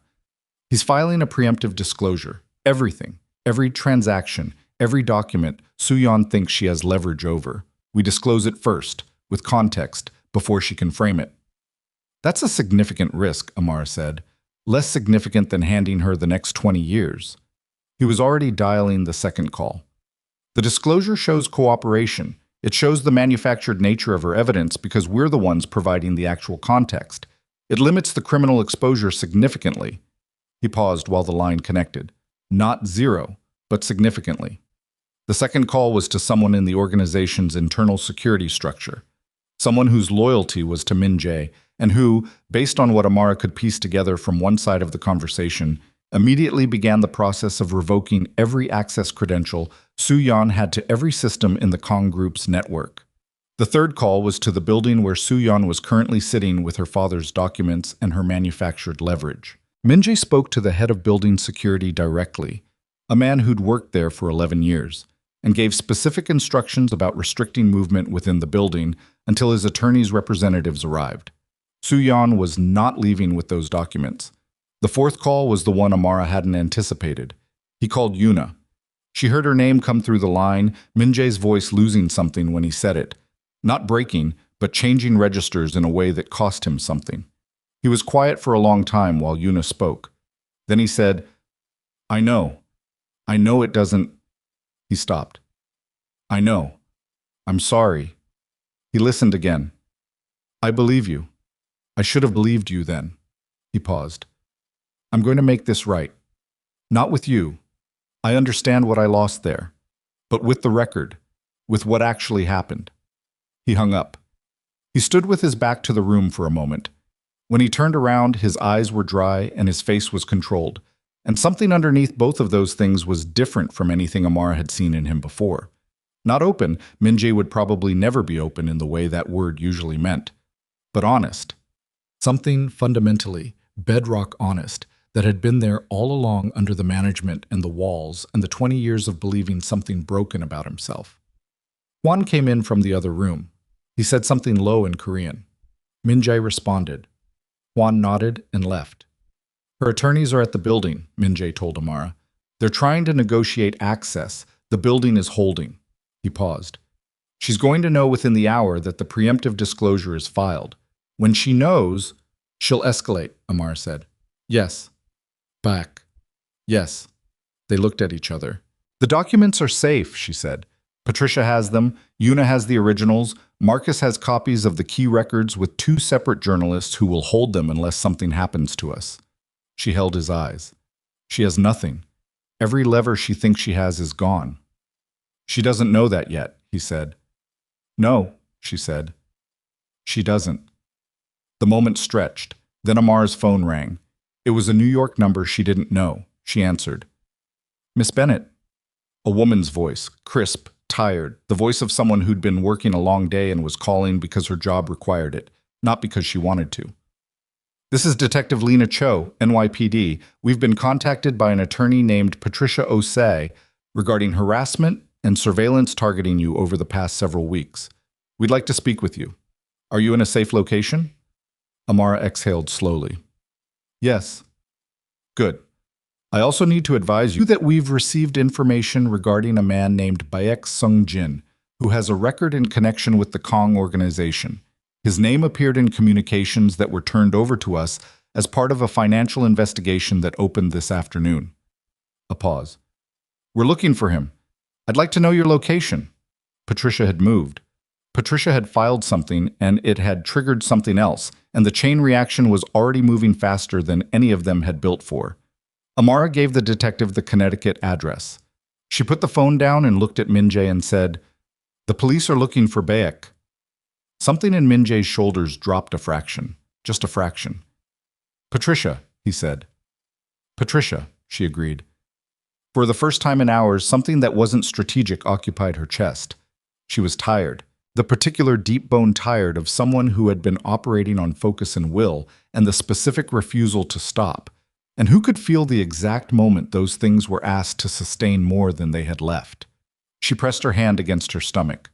"He's filing a preemptive disclosure. Everything, every transaction, every document Soo-yeon thinks she has leverage over. We disclose it first, with context, before she can frame it." "That's a significant risk," Amara said. "Less significant than handing her the next 20 years. He was already dialing the second call. "The disclosure shows cooperation. It shows the manufactured nature of her evidence because we're the ones providing the actual context. It limits the criminal exposure significantly." He paused while the line connected. "Not 0, but significantly." The second call was to someone in the organization's internal security structure, someone whose loyalty was to Min-jae, and who, based on what Amara could piece together from one side of the conversation, immediately began the process of revoking every access credential Soo-yeon had to every system in the Kong Group's network. The third call was to the building where Soo-yeon was currently sitting with her father's documents and her manufactured leverage. Min-jae spoke to the head of building security directly, a man who'd worked there for 11 years, and gave specific instructions about restricting movement within the building until his attorney's representatives arrived. Soo-yeon was not leaving with those documents. The fourth call was the one Amara hadn't anticipated. He called Yuna. She heard her name come through the line, Min-jae's voice losing something when he said it. Not breaking, but changing registers in a way that cost him something. He was quiet for a long time while Yuna spoke. Then he said, "I know. I know it doesn't—" He stopped. "I know. I'm sorry." He listened again. "I believe you. I should have believed you then." He paused. "I'm going to make this right. Not with you. I understand what I lost there. But with the record. With what actually happened." He hung up. He stood with his back to the room for a moment. When he turned around, his eyes were dry and his face was controlled. And something underneath both of those things was different from anything Amara had seen in him before. Not open, Min-jae would probably never be open in the way that word usually meant. But honest. Something fundamentally, bedrock honest, that had been there all along under the management and the walls and the 20 years of believing something broken about himself. Hwan came in from the other room. He said something low in Korean. Min-jae responded. Hwan nodded and left. "Her attorneys are at the building," Min-jae told Amara. They're trying to negotiate access. The building is holding. He paused. She's going to know within the hour that the preemptive disclosure is filed. When she knows, she'll escalate, Amara said. Yes. Back. Yes. They looked at each other. The documents are safe, she said. Patricia has them, Una has the originals, Marcus has copies of the key records with 2 separate journalists who will hold them unless something happens to us. She held his eyes. She has nothing. Every lever she thinks she has is gone. She doesn't know that yet, he said. No, she said. She doesn't. The moment stretched. Then Amara's phone rang. It was a New York number she didn't know. She answered. Miss Bennett. A woman's voice, crisp, tired, the voice of someone who'd been working a long day and was calling because her job required it, not because she wanted to. This is Detective Lena Cho, NYPD. We've been contacted by an attorney named Patricia Osei regarding harassment and surveillance targeting you over the past several weeks. We'd like to speak with you. Are you in a safe location? Amara exhaled slowly. Yes. Good. I also need to advise you that we've received information regarding a man named Baek Sung-jin, who has a record in connection with the Kong organization. His name appeared in communications that were turned over to us as part of a financial investigation that opened this afternoon. A pause. We're looking for him. I'd like to know your location. Patricia had moved. Patricia had filed something, and it had triggered something else, and the chain reaction was already moving faster than any of them had built for. Amara gave the detective the Connecticut address. She put the phone down and looked at Min-jae and said, The police are looking for Baek. Something in Min-jae's shoulders dropped a fraction, just a fraction. Patricia, he said. Patricia, she agreed. For the first time in hours, something that wasn't strategic occupied her chest. She was tired, the particular deep-bone tired of someone who had been operating on focus and will, and the specific refusal to stop. And who could feel the exact moment those things were asked to sustain more than they had left? She pressed her hand against her stomach.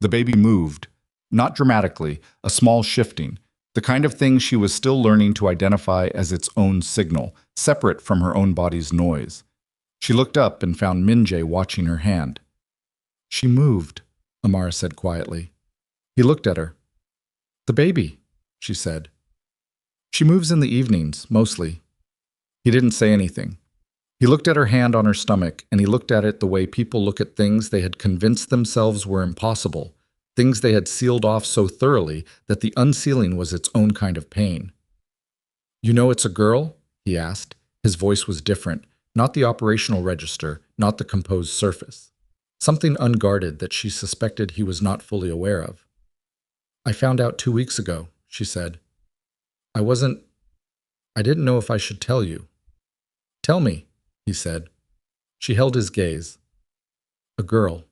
The baby moved, not dramatically, a small shifting, the kind of thing she was still learning to identify as its own signal, separate from her own body's noise. She looked up and found Min-jae watching her hand. She moved, Amara said quietly. He looked at her. The baby, she said. She moves in the evenings, mostly. He didn't say anything. He looked at her hand on her stomach, and he looked at it the way people look at things they had convinced themselves were impossible, things they had sealed off so thoroughly that the unsealing was its own kind of pain. You know it's a girl? He asked. His voice was different, not the operational register, not the composed surface. Something unguarded that she suspected he was not fully aware of. I found out 2 weeks ago, she said. I didn't know if I should tell you. Tell me, he said. She held his gaze. A girl.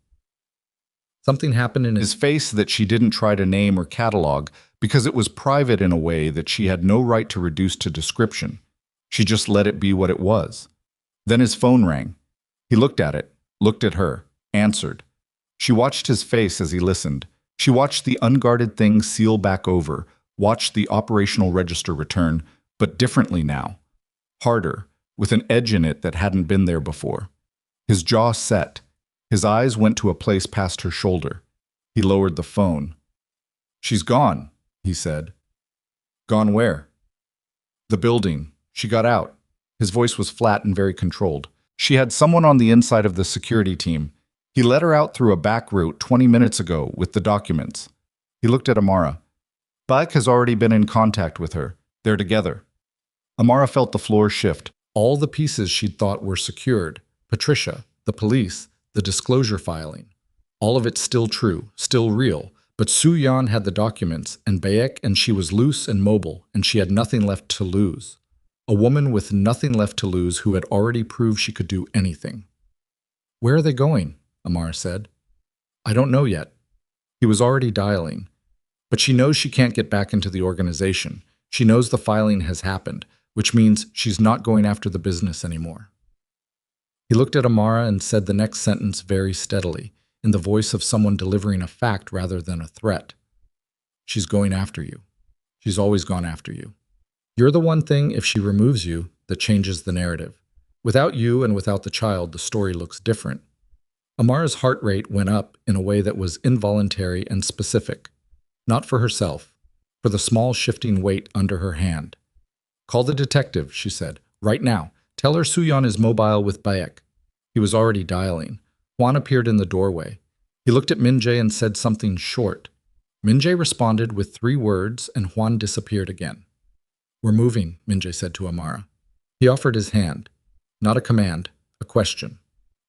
Something happened in his face that she didn't try to name or catalog because it was private in a way that she had no right to reduce to description. She just let it be what it was. Then his phone rang. He looked at it, looked at her, answered. She watched his face as he listened. She watched the unguarded thing seal back over, watched the operational register return, but differently now. Harder, with an edge in it that hadn't been there before. His jaw set. His eyes went to a place past her shoulder. He lowered the phone. She's gone, he said. Gone where? The building. She got out. His voice was flat and very controlled. She had someone on the inside of the security team. He let her out through a back route 20 minutes ago with the documents. He looked at Amara. Baek has already been in contact with her. They're together. Amara felt the floor shift. All the pieces she'd thought were secured. Patricia, the police, the disclosure filing. All of it still true, still real. But Soo-yeon had the documents, and Baek and she was loose and mobile, and she had nothing left to lose. A woman with nothing left to lose who had already proved she could do anything. Where are they going? Amara said. I don't know yet. He was already dialing. But she knows she can't get back into the organization. She knows the filing has happened, which means she's not going after the business anymore. He looked at Amara and said the next sentence very steadily, in the voice of someone delivering a fact rather than a threat. She's going after you. She's always gone after you. You're the one thing, if she removes you, that changes the narrative. Without you and without the child, the story looks different. Amara's heart rate went up in a way that was involuntary and specific. Not for herself, for the small shifting weight under her hand. Call the detective, she said. Right now. Tell her Suyon is mobile with Bayek. He was already dialing. Juan appeared in the doorway. He looked at Min-jae and said something short. Min-jae responded with 3 words, and Juan disappeared again. We're moving, Min-jae said to Amara. He offered his hand. Not a command, a question.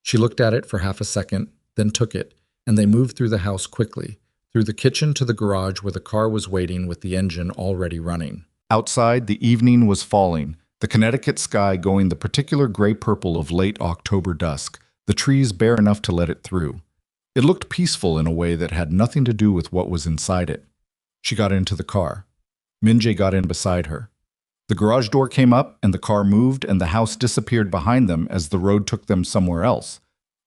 She looked at it for half a second, then took it, and they moved through the house quickly, through the kitchen to the garage where the car was waiting with the engine already running. Outside, the evening was falling, the Connecticut sky going the particular gray-purple of late October dusk, the trees bare enough to let it through. It looked peaceful in a way that had nothing to do with what was inside it. She got into the car. Min-jae got in beside her. The garage door came up, and the car moved, and the house disappeared behind them as the road took them somewhere else,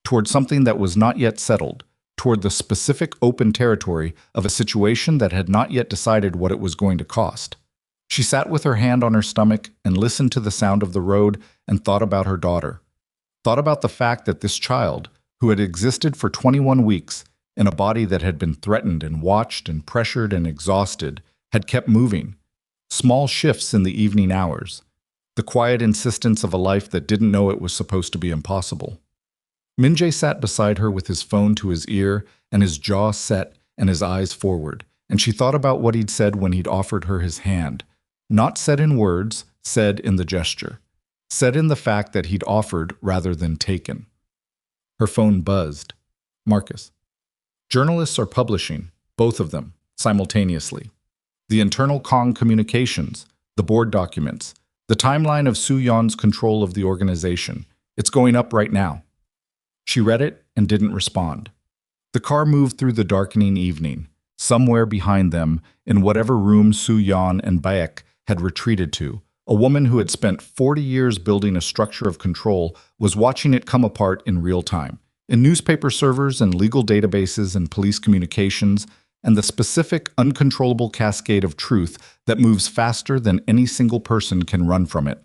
toward something that was not yet settled, toward the specific open territory of a situation that had not yet decided what it was going to cost. She sat with her hand on her stomach and listened to the sound of the road and thought about her daughter. Thought about the fact that this child, who had existed for 21 weeks in a body that had been threatened and watched and pressured and exhausted, had kept moving. Small shifts in the evening hours. The quiet insistence of a life that didn't know it was supposed to be impossible. Min-jae sat beside her with his phone to his ear and his jaw set and his eyes forward, and she thought about what he'd said when he'd offered her his hand. Not said in words, said in the gesture. Said in the fact that he'd offered rather than taken. Her phone buzzed. Marcus. Journalists are publishing, both of them, simultaneously. The internal Kong communications, the board documents, the timeline of Suyon's control of the organization. It's going up right now. She read it and didn't respond. The car moved through the darkening evening. Somewhere behind them, in whatever room Suyon and Bayek had retreated to, a woman who had spent 40 years building a structure of control was watching it come apart in real time, in newspaper servers and legal databases and police communications, and the specific, uncontrollable cascade of truth that moves faster than any single person can run from it.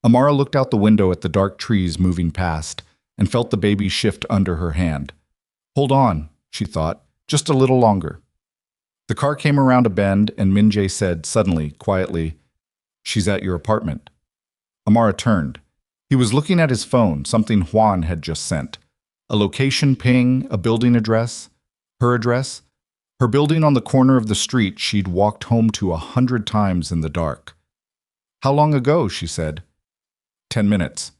Amara looked out the window at the dark trees moving past and felt the baby shift under her hand. Hold on, she thought, just a little longer. The car came around a bend, and Min-jae said suddenly, quietly, "She's at your apartment." Amara turned. He was looking at his phone, something Juan had just sent. A location ping, a building address, her building on the corner of the street she'd walked home to 100 times in the dark. How long ago, she said. 10 minutes.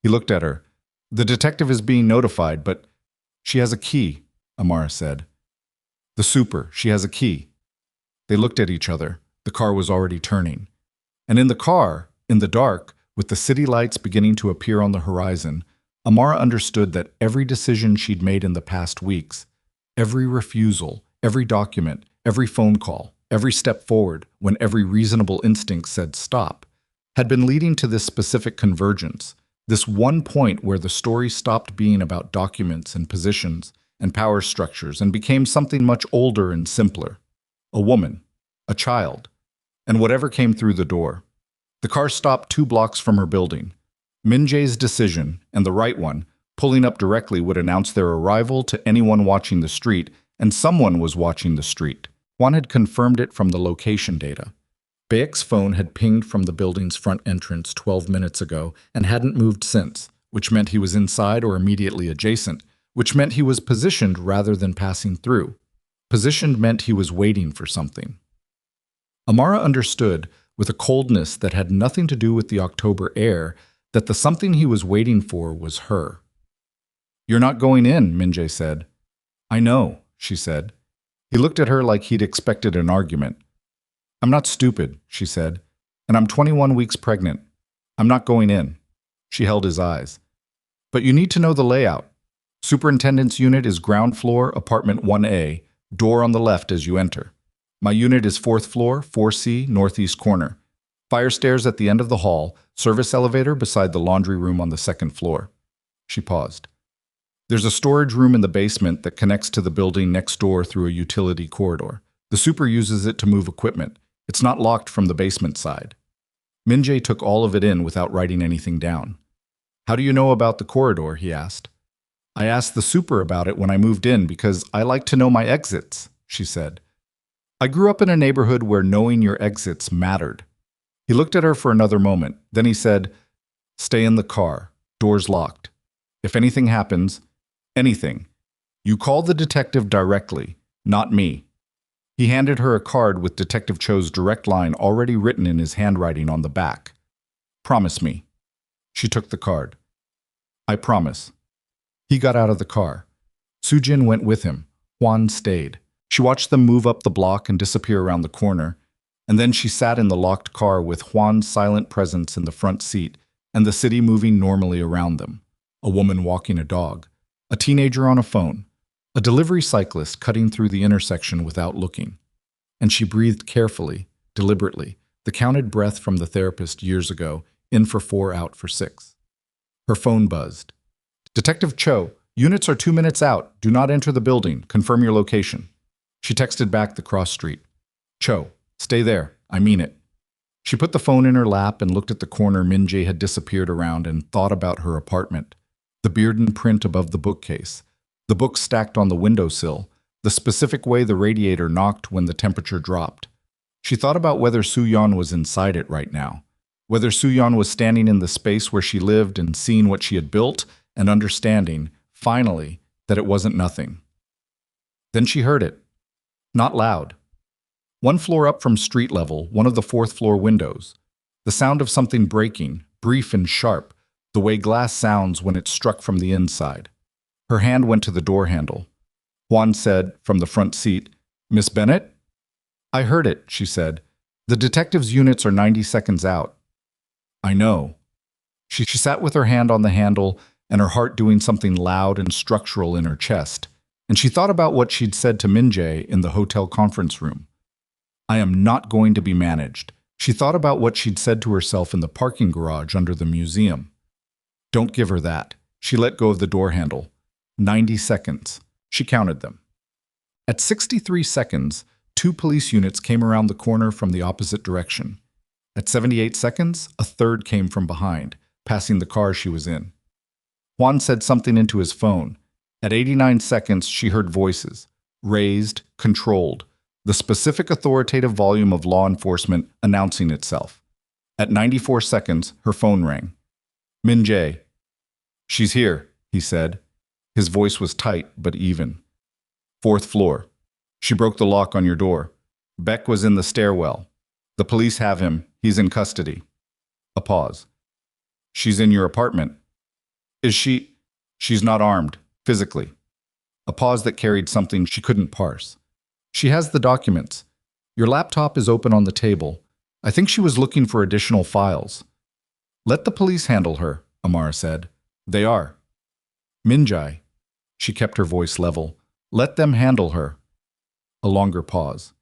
He looked at her. The detective is being notified, but she has a key, Amara said. The super, she has a key. They looked at each other. The car was already turning. And in the car, in the dark, with the city lights beginning to appear on the horizon, Amara understood that every decision she'd made in the past weeks, every refusal, every document, every phone call, every step forward when every reasonable instinct said stop, had been leading to this specific convergence, this one point where the story stopped being about documents and positions and power structures and became something much older and simpler. A woman, a child, and whatever came through the door. The car stopped 2 blocks from her building. Min-jae's decision, and the right one, pulling up directly would announce their arrival to anyone watching the street, and someone was watching the street. Juan had confirmed it from the location data. Bayek's phone had pinged from the building's front entrance 12 minutes ago and hadn't moved since, which meant he was inside or immediately adjacent, which meant he was positioned rather than passing through. Positioned meant he was waiting for something. Amara understood, with a coldness that had nothing to do with the October air, that the something he was waiting for was her. "You're not going in," Min-jae said. "I know," she said. He looked at her like he'd expected an argument. "I'm not stupid," she said, "and I'm 21 weeks pregnant. I'm not going in." She held his eyes. "But you need to know the layout. Superintendent's unit is ground floor, apartment 1A, door on the left as you enter. My unit is 4th floor, 4C, northeast corner. Fire stairs at the end of the hall, service elevator beside the laundry room on the 2nd floor. She paused. "There's a storage room in the basement that connects to the building next door through a utility corridor. The super uses it to move equipment. It's not locked from the basement side." Min-jae took all of it in without writing anything down. How do you know about the corridor? He asked. I asked the super about it when I moved in because I like to know my exits, she said. I grew up in a neighborhood where knowing your exits mattered. He looked at her for another moment. Then he said, stay in the car. Doors locked. If anything happens, anything, you call the detective directly, not me. He handed her a card with Detective Cho's direct line already written in his handwriting on the back. Promise me. She took the card. I promise. He got out of the car. Sujin went with him. Juan stayed. She watched them move up the block and disappear around the corner, and then she sat in the locked car with Juan's silent presence in the front seat and the city moving normally around them. A woman walking a dog, a teenager on a phone, a delivery cyclist cutting through the intersection without looking. And she breathed carefully, deliberately, the counted breath from the therapist years ago, in for 4, out for 6. Her phone buzzed. Detective Cho, units are 2 minutes out. Do not enter the building. Confirm your location. She texted back the cross street. Cho, stay there. I mean it. She put the phone in her lap and looked at the corner Min-jae had disappeared around and thought about her apartment. The beard print above the bookcase, the books stacked on the windowsill, the specific way the radiator knocked when the temperature dropped. She thought about whether Soo-yeon was inside it right now, whether Soo-yeon was standing in the space where she lived and seeing what she had built and understanding, finally, that it wasn't nothing. Then she heard it. Not loud. 1 floor up from street level, one of the 4th floor windows. The sound of something breaking, brief and sharp, the way glass sounds when it's struck from the inside. Her hand went to the door handle. Juan said, from the front seat, Miss Bennett? I heard it, she said. The detective's units are 90 seconds out. I know. She sat with her hand on the handle and her heart doing something loud and structural in her chest, and she thought about what she'd said to Min-jae in the hotel conference room. I am not going to be managed. She thought about what she'd said to herself in the parking garage under the museum. Don't give her that. She let go of the door handle. 90 seconds. She counted them. At 63 seconds, 2 police units came around the corner from the opposite direction. At 78 seconds, a third came from behind, passing the car she was in. Juan said something into his phone. At 89 seconds, she heard voices, raised, controlled, the specific authoritative volume of law enforcement announcing itself. At 94 seconds, her phone rang. Min-jae. She's here, he said. His voice was tight but even. 4th floor. She broke the lock on your door. Beck was in the stairwell. The police have him. He's in custody. A pause. She's in your apartment. Is she? She's not armed, physically. A pause that carried something she couldn't parse. She has the documents. Your laptop is open on the table. I think she was looking for additional files. Let the police handle her, Amara said. They are. Min-jae. She kept her voice level. Let them handle her. A longer pause.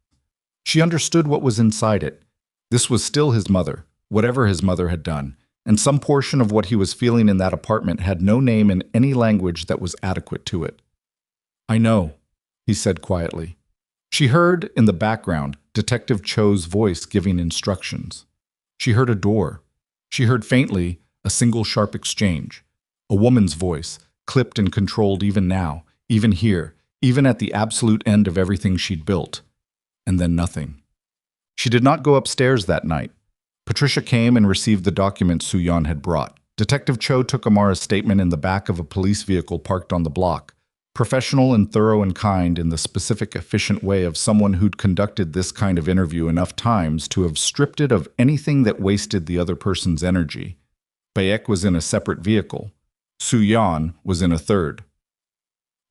She understood what was inside it. This was still his mother, whatever his mother had done, and some portion of what he was feeling in that apartment had no name in any language that was adequate to it. I know, he said quietly. She heard, in the background, Detective Cho's voice giving instructions. She heard a door. She heard faintly a single sharp exchange. A woman's voice, clipped and controlled even now, even here, even at the absolute end of everything she'd built. And then nothing. She did not go upstairs that night. Patricia came and received the documents Soo-yeon had brought. Detective Cho took Amara's statement in the back of a police vehicle parked on the block. Professional and thorough and kind in the specific, efficient way of someone who'd conducted this kind of interview enough times to have stripped it of anything that wasted the other person's energy. Baek was in a separate vehicle. Soo-yeon was in a third.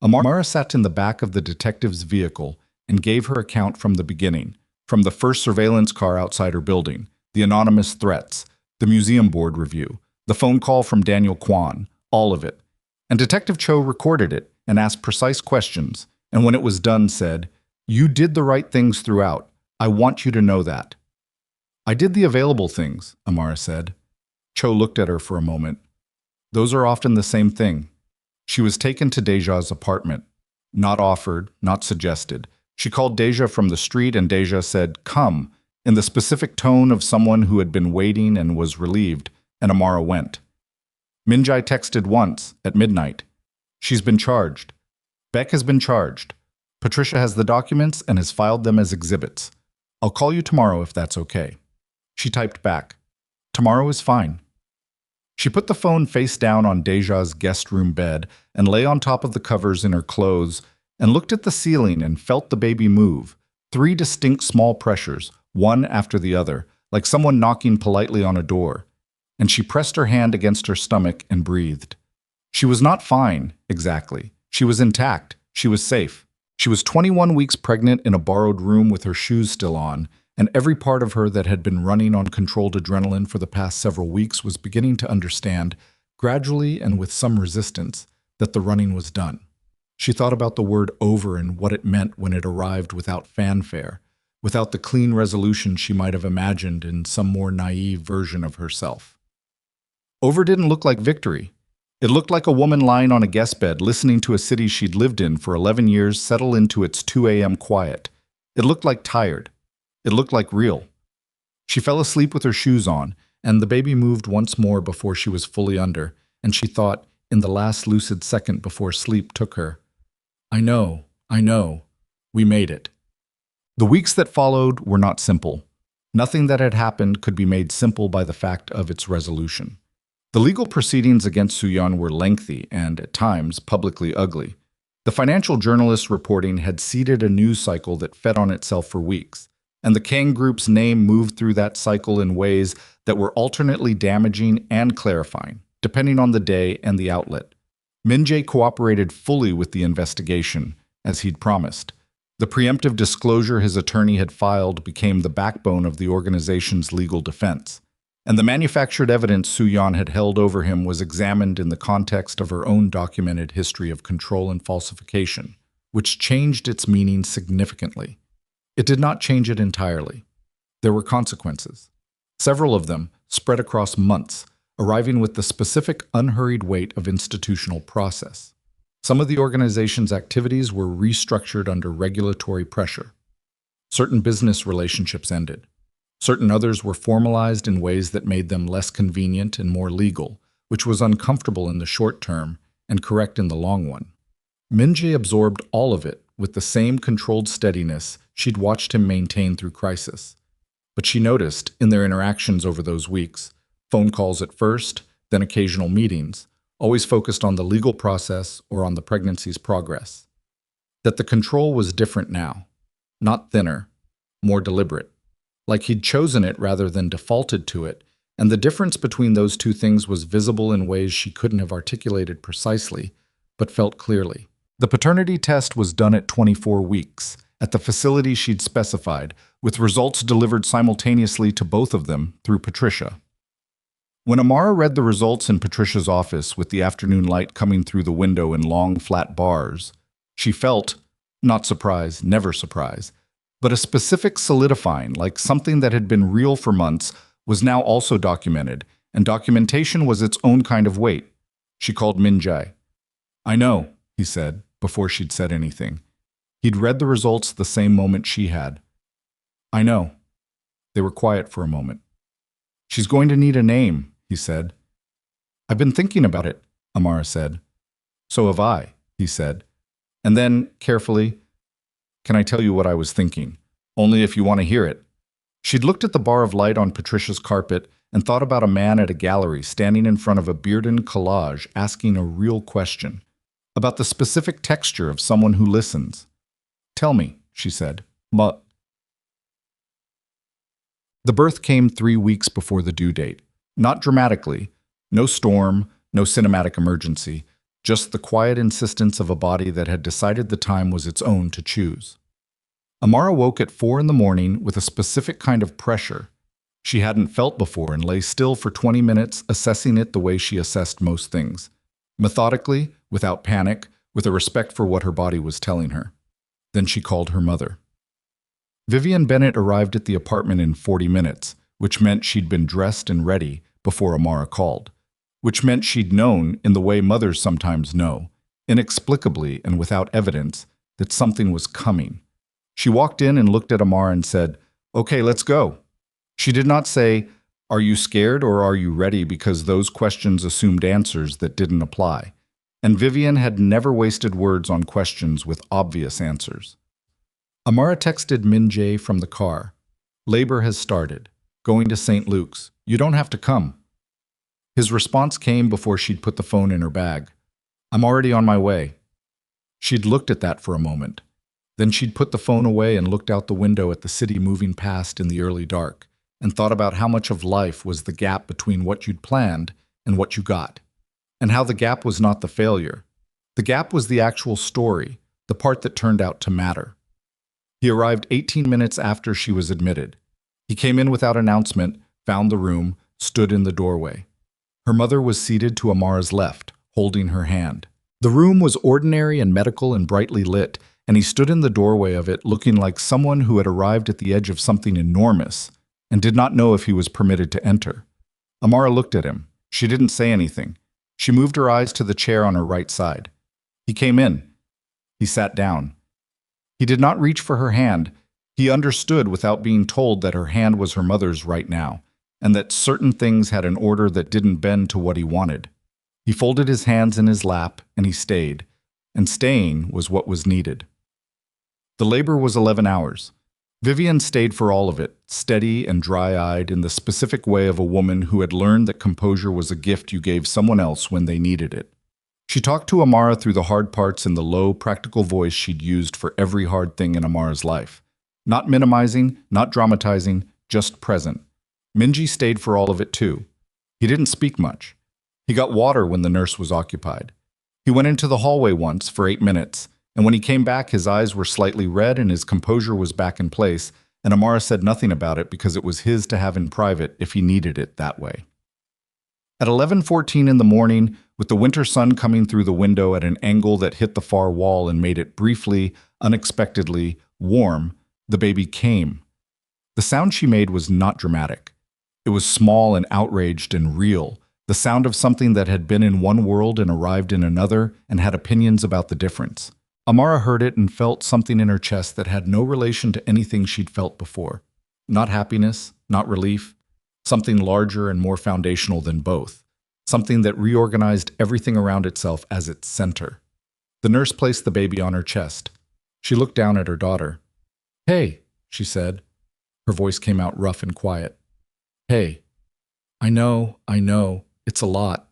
Amara sat in the back of the detective's vehicle and gave her account from the beginning, from the first surveillance car outside her building, the anonymous threats, the museum board review, the phone call from Daniel Kwan, all of it. And Detective Cho recorded it and asked precise questions, and when it was done said, "You did the right things throughout. I want you to know that." "I did the available things," Amara said. Cho looked at her for a moment. "Those are often the same thing." She was taken to Deja's apartment. Not offered, not suggested. She called Deja from the street and Deja said, "Come," in the specific tone of someone who had been waiting and was relieved, and Amara went. Min-jae texted once, at midnight. She's been charged. Beck has been charged. Patricia has the documents and has filed them as exhibits. I'll call you tomorrow if that's okay. She typed back. Tomorrow is fine. She put the phone face down on Deja's guest room bed and lay on top of the covers in her clothes and looked at the ceiling and felt the baby move. 3 distinct small pressures, one after the other, like someone knocking politely on a door. And she pressed her hand against her stomach and breathed. She was not fine, exactly. She was intact. She was safe. She was 21 weeks pregnant in a borrowed room with her shoes still on, and every part of her that had been running on controlled adrenaline for the past several weeks was beginning to understand, gradually and with some resistance, that the running was done. She thought about the word over and what it meant when it arrived without fanfare, without the clean resolution she might have imagined in some more naive version of herself. Over didn't look like victory. It looked like a woman lying on a guest bed listening to a city she'd lived in for 11 years settle into its 2 a.m. quiet. It looked like tired. It looked like real. She fell asleep with her shoes on, and the baby moved once more before she was fully under, and she thought, in the last lucid second before sleep took her, I know, we made it. The weeks that followed were not simple. Nothing that had happened could be made simple by the fact of its resolution. The legal proceedings against Soo-yeon were lengthy and, at times, publicly ugly. The financial journalists' reporting had seeded a news cycle that fed on itself for weeks, and the Kang Group's name moved through that cycle in ways that were alternately damaging and clarifying, depending on the day and the outlet. Min-jae cooperated fully with the investigation, as he'd promised. The preemptive disclosure his attorney had filed became the backbone of the organization's legal defense, and the manufactured evidence Soo-yeon had held over him was examined in the context of her own documented history of control and falsification, which changed its meaning significantly. It did not change it entirely. There were consequences. Several of them, spread across months, arriving with the specific unhurried weight of institutional process. Some of the organization's activities were restructured under regulatory pressure. Certain business relationships ended. Certain others were formalized in ways that made them less convenient and more legal, which was uncomfortable in the short term and correct in the long one. Min-jae absorbed all of it with the same controlled steadiness she'd watched him maintain through crisis. But she noticed, in their interactions over those weeks, phone calls at first, then occasional meetings, always focused on the legal process or on the pregnancy's progress, that the control was different now, not thinner, more deliberate. Like he'd chosen it rather than defaulted to it, and the difference between those two things was visible in ways she couldn't have articulated precisely, but felt clearly. The paternity test was done at 24 weeks, at the facility she'd specified, with results delivered simultaneously to both of them through Patricia. When Amara read the results in Patricia's office with the afternoon light coming through the window in long, flat bars, she felt, not surprise, never surprise, but a specific solidifying, like something that had been real for months, was now also documented, and documentation was its own kind of weight. She called Min-jae. I know, he said, before she'd said anything. He'd read the results the same moment she had. I know. They were quiet for a moment. She's going to need a name, he said. I've been thinking about it, Amara said. So have I, he said. And then, carefully, can I tell you what I was thinking? Only if you want to hear it. She'd looked at the bar of light on Patricia's carpet and thought about a man at a gallery standing in front of a bearded collage asking a real question, about the specific texture of someone who listens. Tell me, she said. But the birth came 3 weeks before the due date. Not dramatically. No storm, no cinematic emergency. Just the quiet insistence of a body that had decided the time was its own to choose. Amara woke at 4 in the morning with a specific kind of pressure she hadn't felt before and lay still for 20 minutes, assessing it the way she assessed most things. Methodically, without panic, with a respect for what her body was telling her. Then she called her mother. Vivian Bennett arrived at the apartment in 40 minutes, which meant she'd been dressed and ready before Amara called. Which meant she'd known, in the way mothers sometimes know, inexplicably and without evidence, that something was coming. She walked in and looked at Amara and said, "Okay, let's go." She did not say, Are you scared or are you ready? Because those questions assumed answers that didn't apply. And Vivian had never wasted words on questions with obvious answers. Amara texted Min-jae from the car. Labor has started. Going to St. Luke's. You don't have to come. His response came before she'd put the phone in her bag. I'm already on my way. She'd looked at that for a moment. Then she'd put the phone away and looked out the window at the city moving past in the early dark, and thought about how much of life was the gap between what you'd planned and what you got, and how the gap was not the failure. The gap was the actual story, the part that turned out to matter. He arrived 18 minutes after she was admitted. He came in without announcement, found the room, stood in the doorway. Her mother was seated to Amara's left, holding her hand. The room was ordinary and medical and brightly lit, and he stood in the doorway of it looking like someone who had arrived at the edge of something enormous and did not know if he was permitted to enter. Amara looked at him. She didn't say anything. She moved her eyes to the chair on her right side. He came in. He sat down. He did not reach for her hand. He understood without being told that her hand was her mother's right now, and that certain things had an order that didn't bend to what he wanted. He folded his hands in his lap, and he stayed. And staying was what was needed. The labor was 11 hours. Vivian stayed for all of it, steady and dry-eyed in the specific way of a woman who had learned that composure was a gift you gave someone else when they needed it. She talked to Amara through the hard parts in the low, practical voice she'd used for every hard thing in Amara's life. Not minimizing, not dramatizing, just present. Min-jae stayed for all of it too. He didn't speak much. He got water when the nurse was occupied. He went into the hallway once for 8 minutes, and when he came back his eyes were slightly red and his composure was back in place, and Amara said nothing about it because it was his to have in private if he needed it that way. At 11:14 in the morning, with the winter sun coming through the window at an angle that hit the far wall and made it briefly, unexpectedly, warm, the baby came. The sound she made was not dramatic. It was small and outraged and real, the sound of something that had been in one world and arrived in another and had opinions about the difference. Amara heard it and felt something in her chest that had no relation to anything she'd felt before. Not happiness, not relief, something larger and more foundational than both. Something that reorganized everything around itself as its center. The nurse placed the baby on her chest. She looked down at her daughter. "Hey," she said. Her voice came out rough and quiet. "Hey, I know, it's a lot."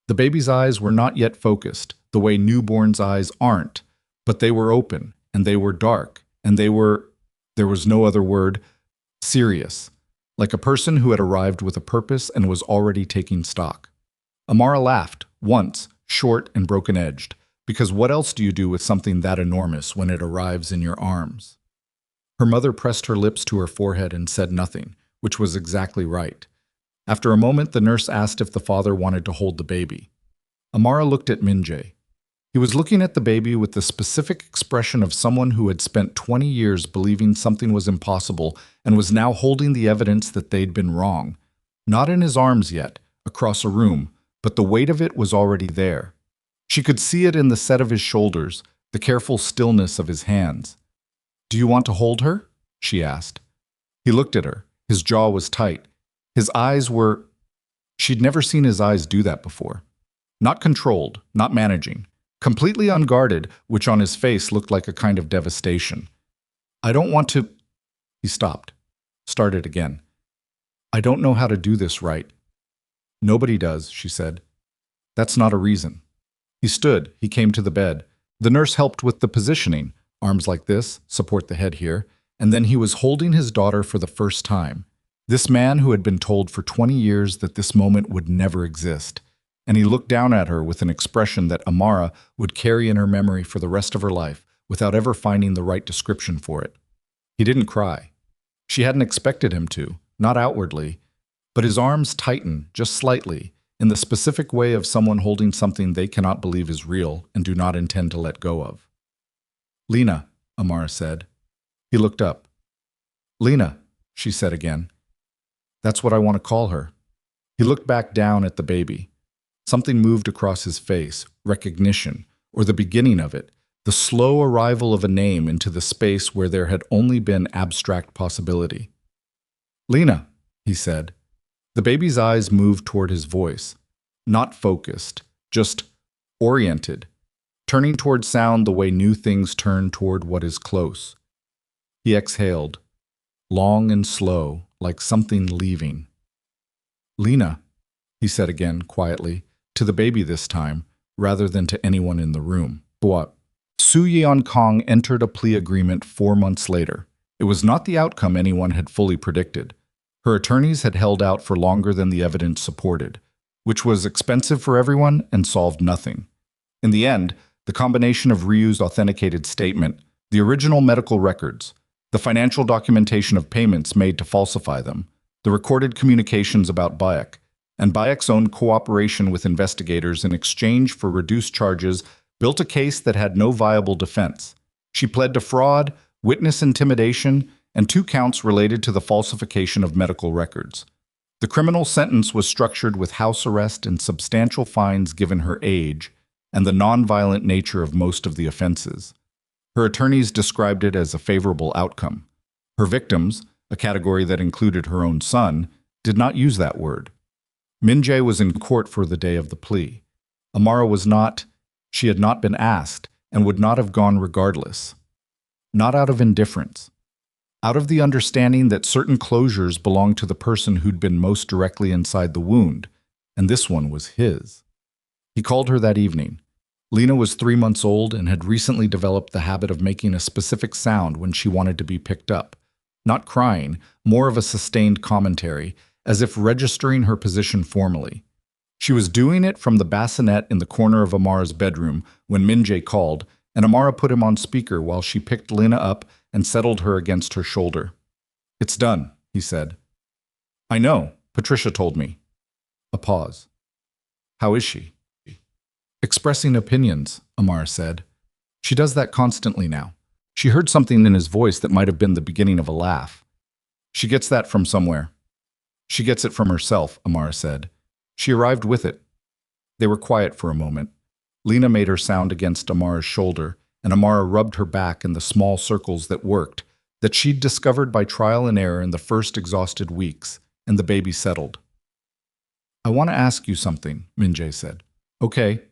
The baby's eyes were not yet focused, the way newborns' eyes aren't, but they were open, and they were dark, and they were, there was no other word, serious, like a person who had arrived with a purpose and was already taking stock. Amara laughed, once, short and broken-edged, because what else do you do with something that enormous when it arrives in your arms? Her mother pressed her lips to her forehead and said nothing, which was exactly right. After a moment, the nurse asked if the father wanted to hold the baby. Amara looked at Min-jae. He was looking at the baby with the specific expression of someone who had spent 20 years believing something was impossible and was now holding the evidence that they'd been wrong. Not in his arms yet, across a room, but the weight of it was already there. She could see it in the set of his shoulders, the careful stillness of his hands. "Do you want to hold her?" she asked. He looked at her. His jaw was tight. His eyes were... She'd never seen his eyes do that before. Not controlled, not managing. Completely unguarded, which on his face looked like a kind of devastation. "I don't want to..." He stopped. Started again. "I don't know how to do this right." "Nobody does," she said. "That's not a reason." He stood. He came to the bed. The nurse helped with the positioning. Arms like this, support the head here. And then he was holding his daughter for the first time. This man who had been told for 20 years that this moment would never exist. And he looked down at her with an expression that Amara would carry in her memory for the rest of her life without ever finding the right description for it. He didn't cry. She hadn't expected him to, not outwardly, but his arms tightened just slightly in the specific way of someone holding something they cannot believe is real and do not intend to let go of. "Lena," Amara said. He looked up. "Lena," she said again. "That's what I want to call her." He looked back down at the baby. Something moved across his face, recognition, or the beginning of it, the slow arrival of a name into the space where there had only been abstract possibility. "Lena," he said. The baby's eyes moved toward his voice, not focused, just oriented, turning toward sound the way new things turn toward what is close. He exhaled, long and slow, like something leaving. "Lena," he said again, quietly, to the baby this time, rather than to anyone in the room. "What?" Su Yeon-kong entered a plea agreement 4 months later. It was not the outcome anyone had fully predicted. Her attorneys had held out for longer than the evidence supported, which was expensive for everyone and solved nothing. In the end, the combination of Ryu's authenticated statement, the original medical records, the financial documentation of payments made to falsify them, the recorded communications about Bayek, and Bayek's own cooperation with investigators in exchange for reduced charges built a case that had no viable defense. She pled to fraud, witness intimidation, and 2 counts related to the falsification of medical records. The criminal sentence was structured with house arrest and substantial fines given her age and the nonviolent nature of most of the offenses. Her attorneys described it as a favorable outcome. Her victims, a category that included her own son, did not use that word. Min-jae was in court for the day of the plea. Amara was not. She had not been asked and would not have gone regardless. Not out of indifference. Out of the understanding that certain closures belonged to the person who'd been most directly inside the wound, and this one was his. He called her that evening. Lena was 3 months old and had recently developed the habit of making a specific sound when she wanted to be picked up. Not crying, more of a sustained commentary, as if registering her position formally. She was doing it from the bassinet in the corner of Amara's bedroom when Min-jae called, and Amara put him on speaker while she picked Lena up and settled her against her shoulder. "It's done," he said. "I know, Patricia told me." A pause. "How is she?" "Expressing opinions," Amara said. "She does that constantly now." She heard something in his voice that might have been the beginning of a laugh. "She gets that from somewhere." "She gets it from herself," Amara said. "She arrived with it." They were quiet for a moment. Lena made her sound against Amara's shoulder, and Amara rubbed her back in the small circles that worked, that she'd discovered by trial and error in the first exhausted weeks, and the baby settled. "I want to ask you something," Min-jae said. "Okay.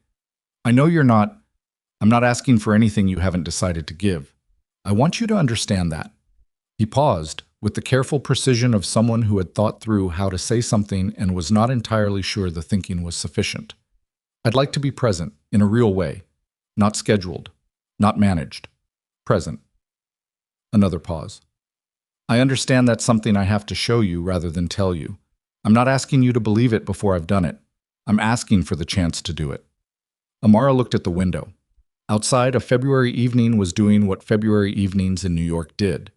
I know I'm not asking for anything you haven't decided to give. I want you to understand that." He paused, with the careful precision of someone who had thought through how to say something and was not entirely sure the thinking was sufficient. "I'd like to be present, in a real way. Not scheduled. Not managed. Present." Another pause. "I understand that's something I have to show you rather than tell you. I'm not asking you to believe it before I've done it. I'm asking for the chance to do it." Amara looked at the window. Outside, a February evening was doing what February evenings in New York did.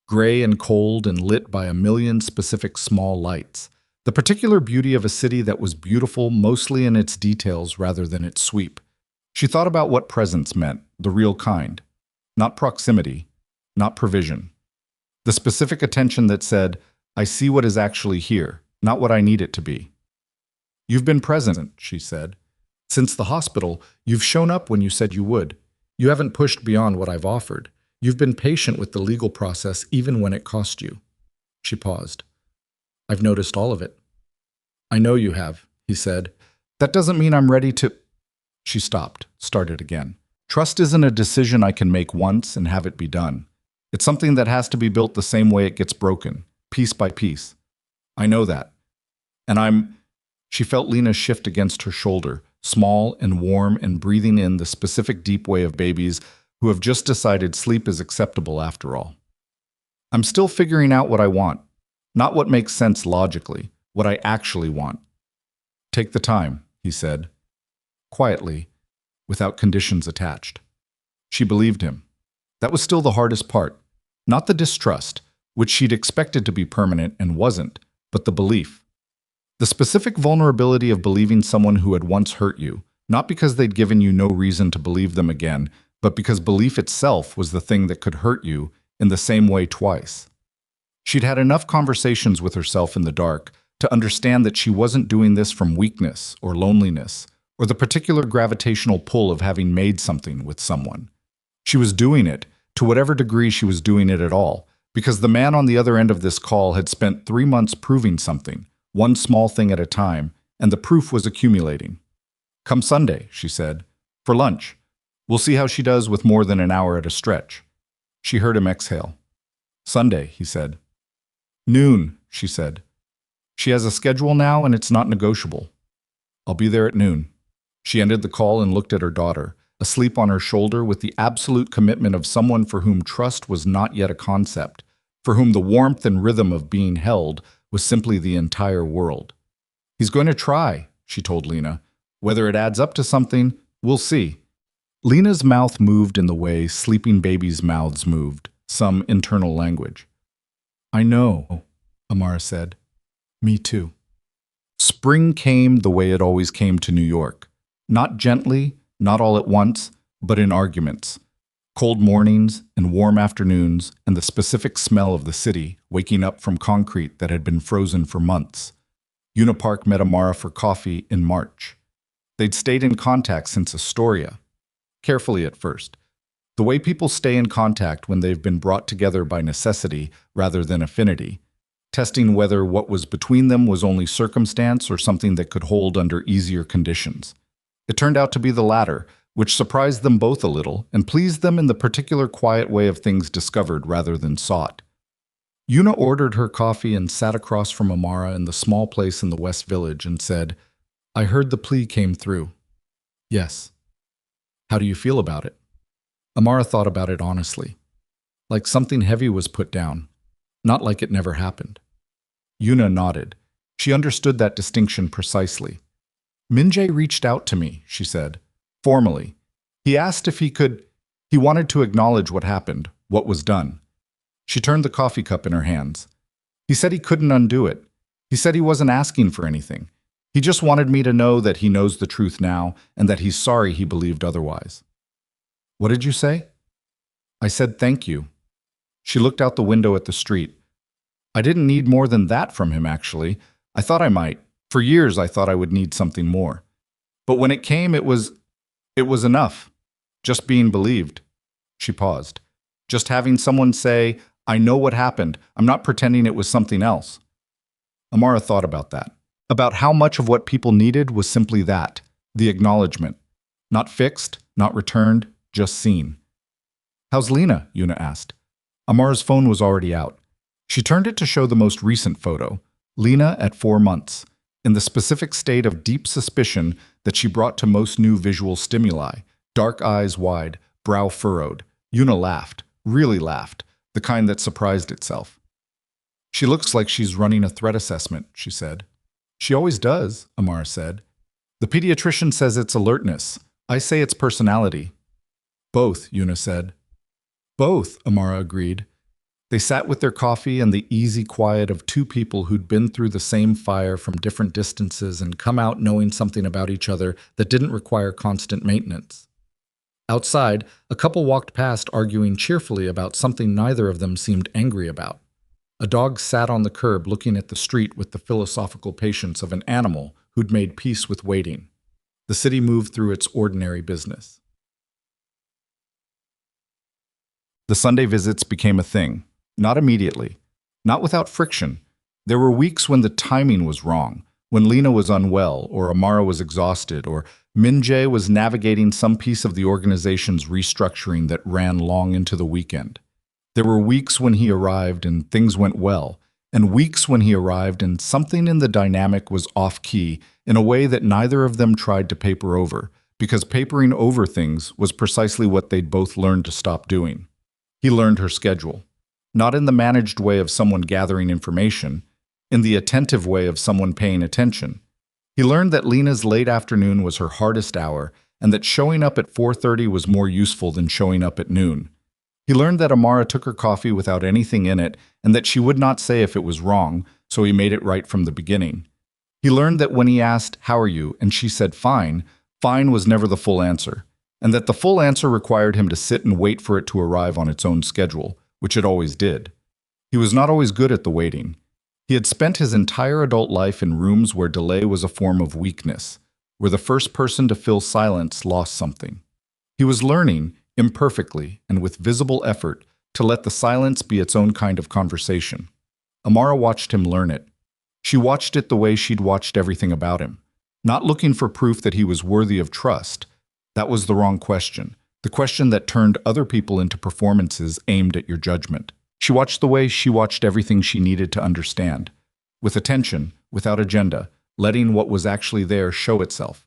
Gray and cold and lit by a million specific small lights. The particular beauty of a city that was beautiful mostly in its details rather than its sweep. She thought about what presence meant, the real kind. Not proximity, not provision. The specific attention that said, "I see what is actually here, not what I need it to be." "You've been present," she said. "Since the hospital, you've shown up when you said you would. You haven't pushed beyond what I've offered. You've been patient with the legal process even when it cost you." She paused. "I've noticed all of it." "I know you have," he said. "That doesn't mean I'm ready to—" She stopped, started again. "Trust isn't a decision I can make once and have it be done. It's something that has to be built the same way it gets broken, piece by piece. I know that. And She felt Lena shift against her shoulder, small and warm and breathing in the specific deep way of babies who have just decided sleep is acceptable after all. "I'm still figuring out what I want, not what makes sense logically, what I actually want." "Take the time," he said, quietly, without conditions attached. She believed him. That was still the hardest part, not the distrust, which she'd expected to be permanent and wasn't, but the belief. The specific vulnerability of believing someone who had once hurt you, not because they'd given you no reason to believe them again, but because belief itself was the thing that could hurt you in the same way twice. She'd had enough conversations with herself in the dark to understand that she wasn't doing this from weakness or loneliness or the particular gravitational pull of having made something with someone. She was doing it, to whatever degree she was doing it at all, because the man on the other end of this call had spent 3 months proving something, one small thing at a time, and the proof was accumulating. "Come Sunday," she said, "for lunch. We'll see how she does with more than an hour at a stretch." She heard him exhale. "Sunday," he said. "Noon," she said. "She has a schedule now and it's not negotiable." "I'll be there at noon." She ended the call and looked at her daughter, asleep on her shoulder with the absolute commitment of someone for whom trust was not yet a concept, for whom the warmth and rhythm of being held was simply the entire world. "He's going to try," she told Lena. "Whether it adds up to something, we'll see." Lena's mouth moved in the way sleeping babies' mouths moved, some internal language. "I know," Amara said. "Me too." Spring came the way it always came to New York. Not gently, not all at once, but in arguments. Cold mornings and warm afternoons and the specific smell of the city waking up from concrete that had been frozen for months. Unipark met Amara for coffee in March. They'd stayed in contact since Astoria. Carefully at first. The way people stay in contact when they've been brought together by necessity rather than affinity, testing whether what was between them was only circumstance or something that could hold under easier conditions. It turned out to be the latter, which surprised them both a little and pleased them in the particular quiet way of things discovered rather than sought. Una ordered her coffee and sat across from Amara in the small place in the West Village and said, "I heard the plea came through." "Yes." "How do you feel about it?" Amara thought about it honestly. Like something heavy was put down, not like it never happened. Una nodded. She understood that distinction precisely. "Min-jae reached out to me," she said, formally. "He asked if he wanted to acknowledge what happened, what was done." She turned the coffee cup in her hands. "He said he couldn't undo it. He said he wasn't asking for anything. He just wanted me to know that he knows the truth now and that he's sorry he believed otherwise." "What did you say?" "I said thank you." She looked out the window at the street. "I didn't need more than that from him, actually. I thought I might. For years I thought I would need something more. But when it came, it was enough. Just being believed." She paused. Just having someone say, "I know what happened. I'm not pretending it was something else." Amara thought about that. About how much of what people needed was simply that, the acknowledgement. Not fixed, not returned, just seen. "How's Lena?" Una asked. Amara's phone was already out. She turned it to show the most recent photo, Lena at 4 months, in the specific state of deep suspicion that she brought to most new visual stimuli, dark eyes wide, brow furrowed. Una laughed, really laughed, the kind that surprised itself. "She looks like she's running a threat assessment," she said. "She always does," Amara said. "The pediatrician says it's alertness. I say it's personality." "Both," Una said. "Both," Amara agreed. They sat with their coffee and the easy quiet of two people who'd been through the same fire from different distances and come out knowing something about each other that didn't require constant maintenance. Outside, a couple walked past arguing cheerfully about something neither of them seemed angry about. A dog sat on the curb looking at the street with the philosophical patience of an animal who'd made peace with waiting. The city moved through its ordinary business. The Sunday visits became a thing. Not immediately. Not without friction. There were weeks when the timing was wrong, when Lena was unwell, or Amara was exhausted, or Min-jae was navigating some piece of the organization's restructuring that ran long into the weekend. There were weeks when he arrived and things went well, and weeks when he arrived and something in the dynamic was off-key in a way that neither of them tried to paper over, because papering over things was precisely what they'd both learned to stop doing. He learned her schedule. Not in the managed way of someone gathering information, in the attentive way of someone paying attention. He learned that Lena's late afternoon was her hardest hour, and that showing up at 4:30 was more useful than showing up at noon. He learned that Amara took her coffee without anything in it, and that she would not say if it was wrong, so he made it right from the beginning. He learned that when he asked, "How are you?" and she said, "Fine," fine was never the full answer, and that the full answer required him to sit and wait for it to arrive on its own schedule, which it always did. He was not always good at the waiting. He had spent his entire adult life in rooms where delay was a form of weakness, where the first person to fill silence lost something. He was learning, imperfectly and with visible effort, to let the silence be its own kind of conversation. Amara watched him learn it. She watched it the way she'd watched everything about him, not looking for proof that he was worthy of trust. That was the wrong question, the question that turned other people into performances aimed at your judgment. She watched the way she watched everything she needed to understand, with attention, without agenda, letting what was actually there show itself.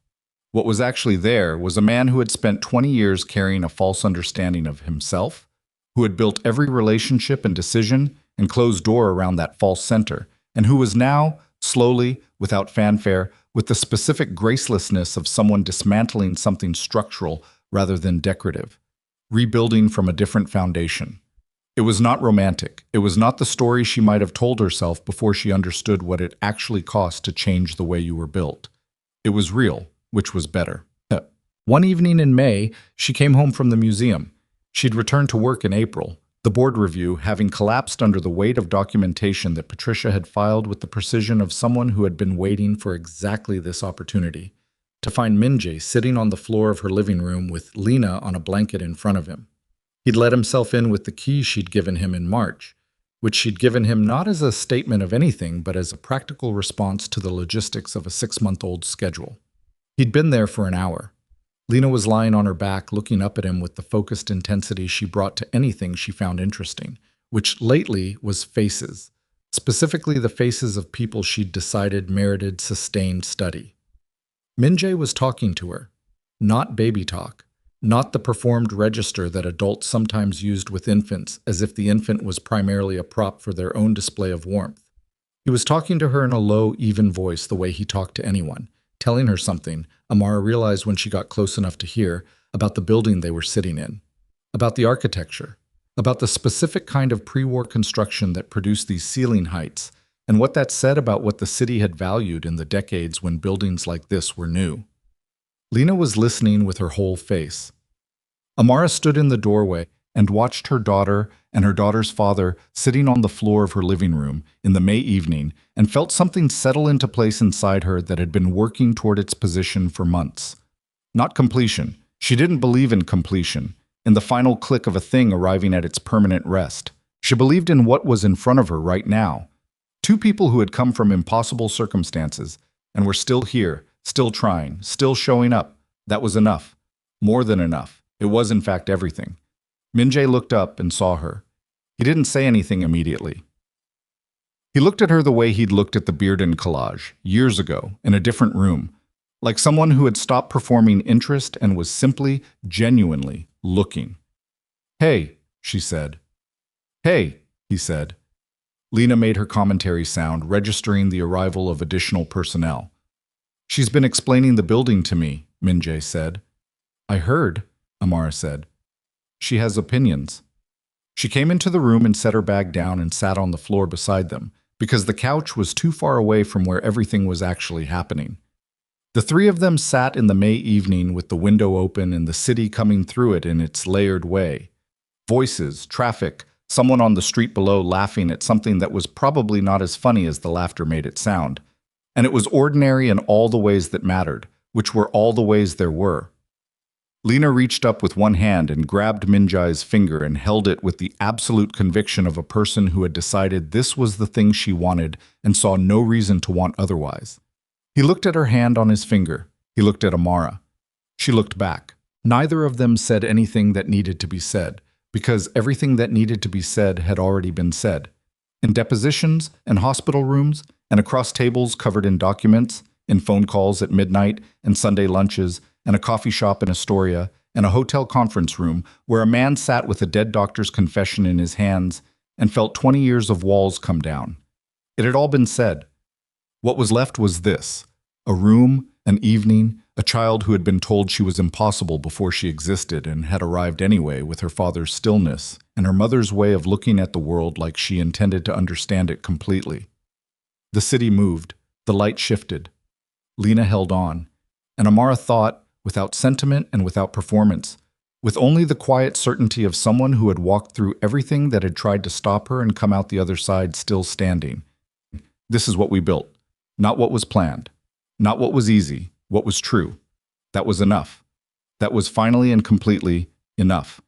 What was actually there was a man who had spent 20 years carrying a false understanding of himself, who had built every relationship and decision and closed door around that false center, and who was now, slowly, without fanfare, with the specific gracelessness of someone dismantling something structural rather than decorative, rebuilding from a different foundation. It was not romantic. It was not the story she might have told herself before she understood what it actually cost to change the way you were built. It was real, which was better. One evening in May, she came home from the museum. She'd returned to work in April, the board review having collapsed under the weight of documentation that Patricia had filed with the precision of someone who had been waiting for exactly this opportunity, to find Min-jae sitting on the floor of her living room with Lena on a blanket in front of him. He'd let himself in with the key she'd given him in March, which she'd given him not as a statement of anything, but as a practical response to the logistics of a 6-month-old schedule. He'd been there for an hour. Lena was lying on her back, looking up at him with the focused intensity she brought to anything she found interesting, which lately was faces, specifically the faces of people she'd decided merited sustained study. Min-jae was talking to her, not baby talk, not the performed register that adults sometimes used with infants as if the infant was primarily a prop for their own display of warmth. He was talking to her in a low, even voice the way he talked to anyone, telling her something, Amara realized when she got close enough to hear, about the building they were sitting in, about the architecture, about the specific kind of pre-war construction that produced these ceiling heights, and what that said about what the city had valued in the decades when buildings like this were new. Lena was listening with her whole face. Amara stood in the doorway and watched her daughter and her daughter's father sitting on the floor of her living room in the May evening and felt something settle into place inside her that had been working toward its position for months. Not completion. She didn't believe in completion, in the final click of a thing arriving at its permanent rest. She believed in what was in front of her right now. Two people who had come from impossible circumstances and were still here, still trying, still showing up. That was enough. More than enough. It was, in fact, everything. Min-jae looked up and saw her. He didn't say anything immediately. He looked at her the way he'd looked at the Bearden collage, years ago, in a different room, like someone who had stopped performing interest and was simply, genuinely looking. "Hey," she said. "Hey," he said. Lena made her commentary sound, registering the arrival of additional personnel. "She's been explaining the building to me," Min-jae said. "I heard," Amara said. "She has opinions." She came into the room and set her bag down and sat on the floor beside them, because the couch was too far away from where everything was actually happening. The three of them sat in the May evening with the window open and the city coming through it in its layered way. Voices, traffic, someone on the street below laughing at something that was probably not as funny as the laughter made it sound. And it was ordinary in all the ways that mattered, which were all the ways there were. Lena reached up with one hand and grabbed Min-jae's finger and held it with the absolute conviction of a person who had decided this was the thing she wanted and saw no reason to want otherwise. He looked at her hand on his finger. He looked at Amara. She looked back. Neither of them said anything that needed to be said, because everything that needed to be said had already been said. In depositions and hospital rooms, and across tables covered in documents, in phone calls at midnight, and Sunday lunches, and a coffee shop in Astoria, and a hotel conference room where a man sat with a dead doctor's confession in his hands and felt 20 years of walls come down. It had all been said. What was left was this: a room, an evening, a child who had been told she was impossible before she existed and had arrived anyway with her father's stillness and her mother's way of looking at the world like she intended to understand it completely. The city moved. The light shifted. Lena held on, and Amara thought, without sentiment and without performance, with only the quiet certainty of someone who had walked through everything that had tried to stop her and come out the other side still standing. This is what we built. Not what was planned. Not what was easy. What was true. That was enough. That was finally and completely enough.